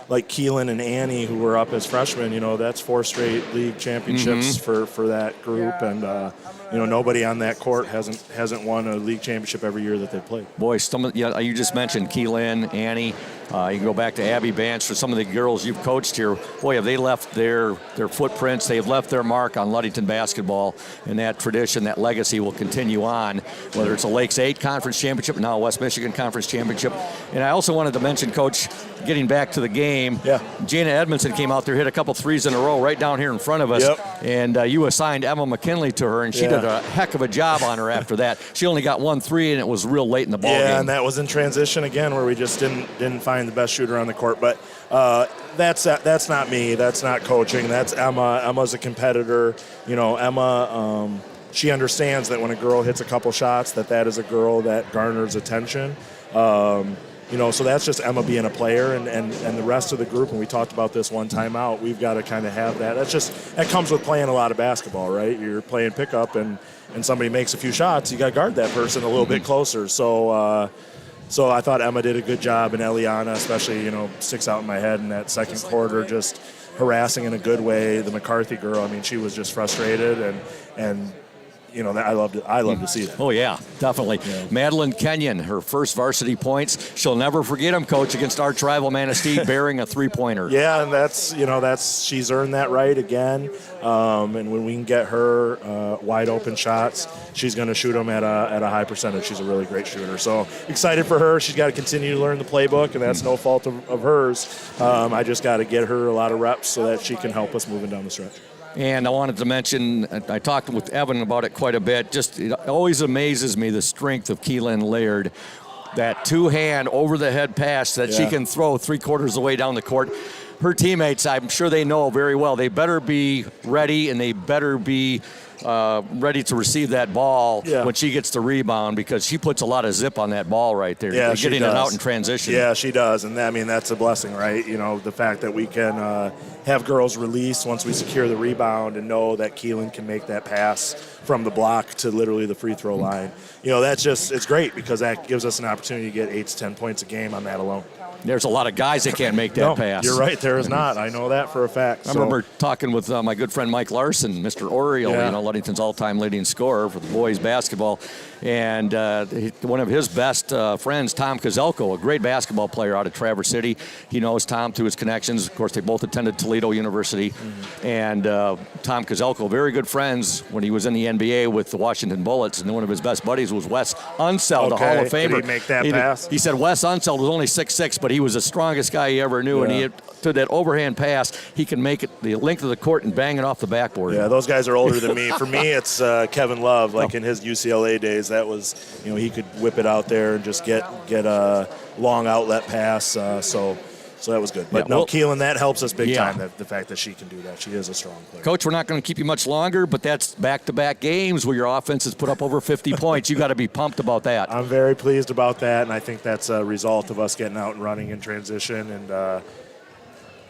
like Keelan and Annie, who were up as freshmen, that's 4 straight league championships for that group, and nobody on that court hasn't won a league championship every year that they played. Boy, you just mentioned Keelan, Annie. You can go back to Abby Banch. For some of the girls you've coached here, boy, have they left their footprints. They've left their mark on Ludington basketball, and that tradition, that legacy will continue on, whether it's a Lakes 8 Conference Championship, now a West Michigan Conference Championship. And I also wanted to mention, Coach, getting back to the game, Jana Edmondson came out there, hit a couple threes in a row right down here in front of us. And you assigned Emma McKinley to her, and she did a heck of a job on her after that. She only got 1 3, and it was real late in the ball game. Yeah, and that was in transition again, where we just didn't find the best shooter on the court. But that's not me. That's not coaching. That's Emma. Emma's a competitor. Emma. She understands that when a girl hits a couple shots, that is a girl that garners attention. So that's just Emma being a player, and the rest of the group. And we talked about this one time out. We've got to kind of have that. That comes with playing a lot of basketball, right? You're playing pickup, and somebody makes a few shots, you got to guard that person a little bit closer. So I thought Emma did a good job, and Eliana especially, sticks out in my head in that second quarter, just harassing in a good way. The McCarthy girl, I mean, she was just frustrated, and I love to see that. Oh, yeah, definitely. Yeah. Madeline Kenyon, her first varsity points. She'll never forget them, Coach, against our rival Manistee, bearing a three-pointer. Yeah, and she's earned that right again. And when we can get her wide open shots, she's going to shoot them at a high percentage. She's a really great shooter. So excited for her. She's got to continue to learn the playbook, and that's no fault of hers. I just got to get her a lot of reps so that she can help us moving down the stretch. And I wanted to mention, I talked with Evan about it quite a bit. Just, it always amazes me the strength of Keelan Laird. That two-hand over-the-head pass that she can throw 3/4 of the way down the court. Her teammates, I'm sure they know very well. They better be ready, and they better be ready to receive that ball when she gets the rebound, because she puts a lot of zip on that ball right there. Yeah, getting it out in transition. Yeah, she does. And that's a blessing, right? The fact that we can have girls release once we secure the rebound and know that Keelan can make that pass from the block to literally the free throw line. It's great, because that gives us an opportunity to get 8 to 10 points a game on that alone. There's a lot of guys that can't make that pass. You're right. There is not. I know that for a fact. I remember talking with my good friend Mike Larson, Mr. Oriole, Ludington's all-time leading scorer for the boys basketball. And one of his best friends, Tom Kozelko, a great basketball player out of Traverse City. He knows Tom through his connections. Of course, they both attended Toledo University. Mm-hmm. And Tom Kozelko, very good friends when he was in the NBA with the Washington Bullets. And one of his best buddies was Wes Unseld, the Hall of Famer. Did he make that pass? He said Wes Unseld was only 6'6", but he was the strongest guy he ever knew. And to that overhand pass, he can make it the length of the court and bang it off the backboard. Yeah, those guys are older than me. For me, it's Kevin Love. In his UCLA days, that was, he could whip it out there and just get a long outlet pass. So that was good. But Keelan, that helps us big time, the fact that she can do that. She is a strong player. Coach, we're not going to keep you much longer, but that's back-to-back games where your offense has put up over 50 points. You got to be pumped about that. I'm very pleased about that, and I think that's a result of us getting out and running in transition, and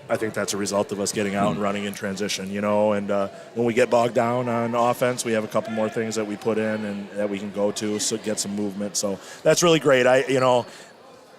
I think that's a result of us getting out and running in transition, and when we get bogged down on offense, we have a couple more things that we put in and that we can go to, so get some movement. So that's really great.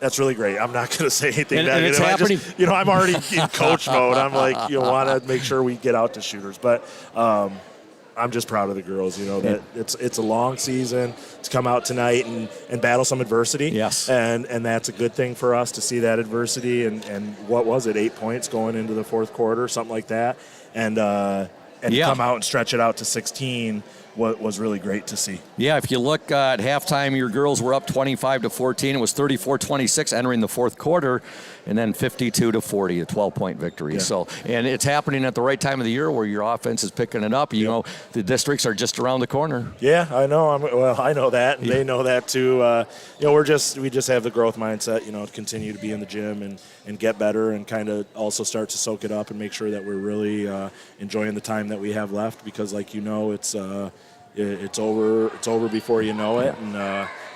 That's really great. I'm not going to say anything negative. It's happening. I'm already in coach mode. I'm like, want to make sure we get out to shooters. But I'm just proud of the girls, that it's a long season to come out tonight and battle some adversity. Yes. And that's a good thing for us to see that adversity. And what was it, 8 points going into the fourth quarter, something like that. And come out and stretch it out to 16 was really great to see. Yeah, if you look at halftime, your girls were up 25-14. It was 34-26 entering the fourth quarter, and then 52-40, a 12-point victory. Yeah. So, and it's happening at the right time of the year where your offense is picking it up. The districts are just around the corner. Yeah, I know. I know that, and they know that too. We just have the growth mindset. To continue to be in the gym and get better, and kind of also start to soak it up and make sure that we're really enjoying the time that we have left, because it's over before you know it,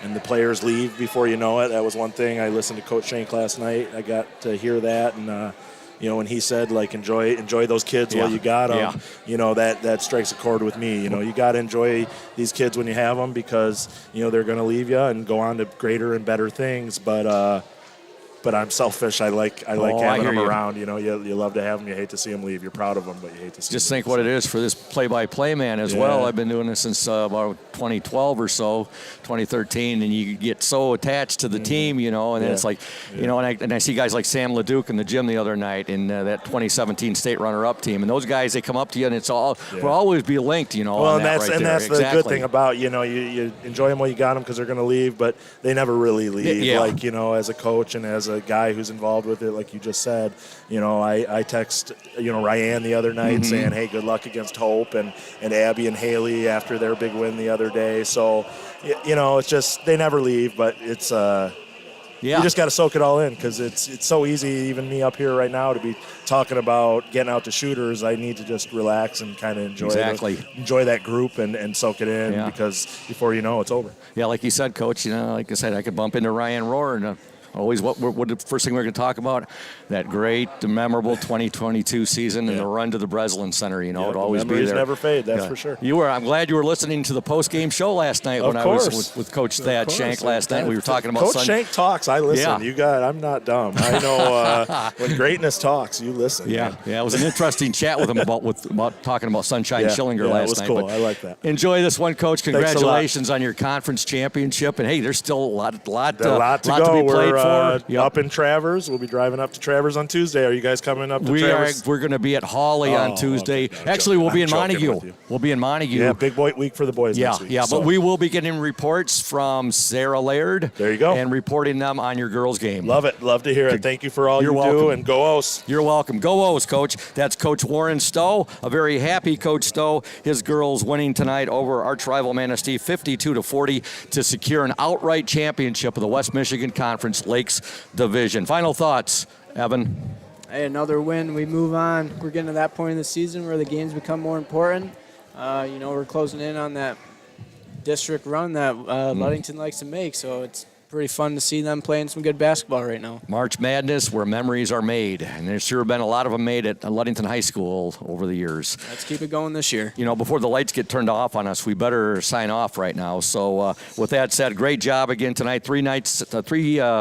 and the players leave before you know it. That was one thing. I listened to Coach Shank last night. I got to hear that, and when he said enjoy those kids while you got them, that strikes a chord with me. You got to enjoy these kids when you have them, because they're going to leave you and go on to greater and better things. But I'm selfish. I like having them around. You love to have them. You hate to see them leave. You're proud of them, but you hate to see them. Just think what it is for this play-by-play man as well. I've been doing this since about 2012 or so, 2013, and you get so attached to the team, and then it's like, and I see guys like Sam LeDuc in the gym the other night in that 2017 state runner-up team, and those guys, they come up to you, and it's all we'll always be linked, Well, and that's exactly. the good thing about you enjoy them while you got them, because they're going to leave, but they never really leave. As a coach and as a the guy who's involved with it, like you just said. I text, Ryan the other night saying, hey, good luck against Hope, and Abby and Haley after their big win the other day. So, it's just, they never leave, but it's, you just got to soak it all in, because it's so easy, even me up here right now, to be talking about getting out to shooters. I need to just relax and kind of enjoy that group and soak it in, because before you know, it's over. Yeah, like you said, Coach, like I said, I could bump into Ryan Rohr, and always what the first thing we're going to talk about, that great, memorable 2022 season and the run to the Breslin Center. It'd always be there. Never fade, that's for sure. I'm glad you were listening to the post-game show last night when I was with Coach Thad Shank last night. We were talking about Coach Shank talks. I listen. Yeah. I'm not dumb. I know when greatness talks, you listen. Yeah, it was an interesting chat with him about talking about Sunshine Schillinger last night. It was cool. I like that. Enjoy this one, Coach. Congratulations on your conference championship. And hey, there's still a lot to be played for. Up in Travers. We'll be driving up to Travers on Tuesday. Are you guys coming up to Travers? We're going to be at Hawley on Tuesday. Okay. Actually, we'll be in Montague. We'll be in Montague. Yeah, big boy week for the boys next week. But we will be getting reports from Sarah Laird. There you go. And reporting them on your girls' game. Love it. Love to hear it. Thank you for all you do, and go O's. You're welcome. Go O's, Coach. That's Coach Warren Stowe. A very happy Coach Stowe. His girls winning tonight over arch rival Manistee 52-40 to secure an outright championship of the West Michigan Conference Lakes Division. Final thoughts, Evan? Hey, another win. We move on. We're getting to that point in the season where the games become more important. We're closing in on that district run that Ludington likes to make, so it's pretty fun to see them playing some good basketball right now. March Madness, where memories are made, and there's sure been a lot of them made at Ludington High School over the years. Let's keep it going this year. Before the lights get turned off on us, we better sign off right now. So with that said, great job again tonight. 3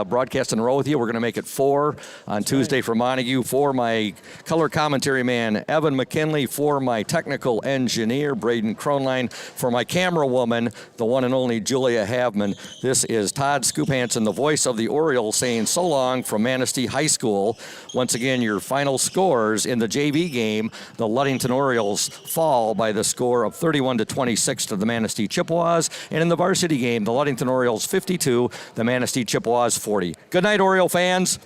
broadcasts in a row with you. We're going to make it 4 on Tuesday for Montague. For my color commentary man, Evan McKinley. For my technical engineer, Braden Kronline. For my camera woman, the one and only Julia Havman. This is Todd Scoop Hansen, the voice of the Orioles, saying so long from Manistee High School. Once again, your final scores in the JV game: the Ludington Orioles fall by the score of 31-26 to the Manistee Chippewas, and in the varsity game, the Ludington Orioles 52, the Manistee Chippewas 40. Good night, Oriole fans.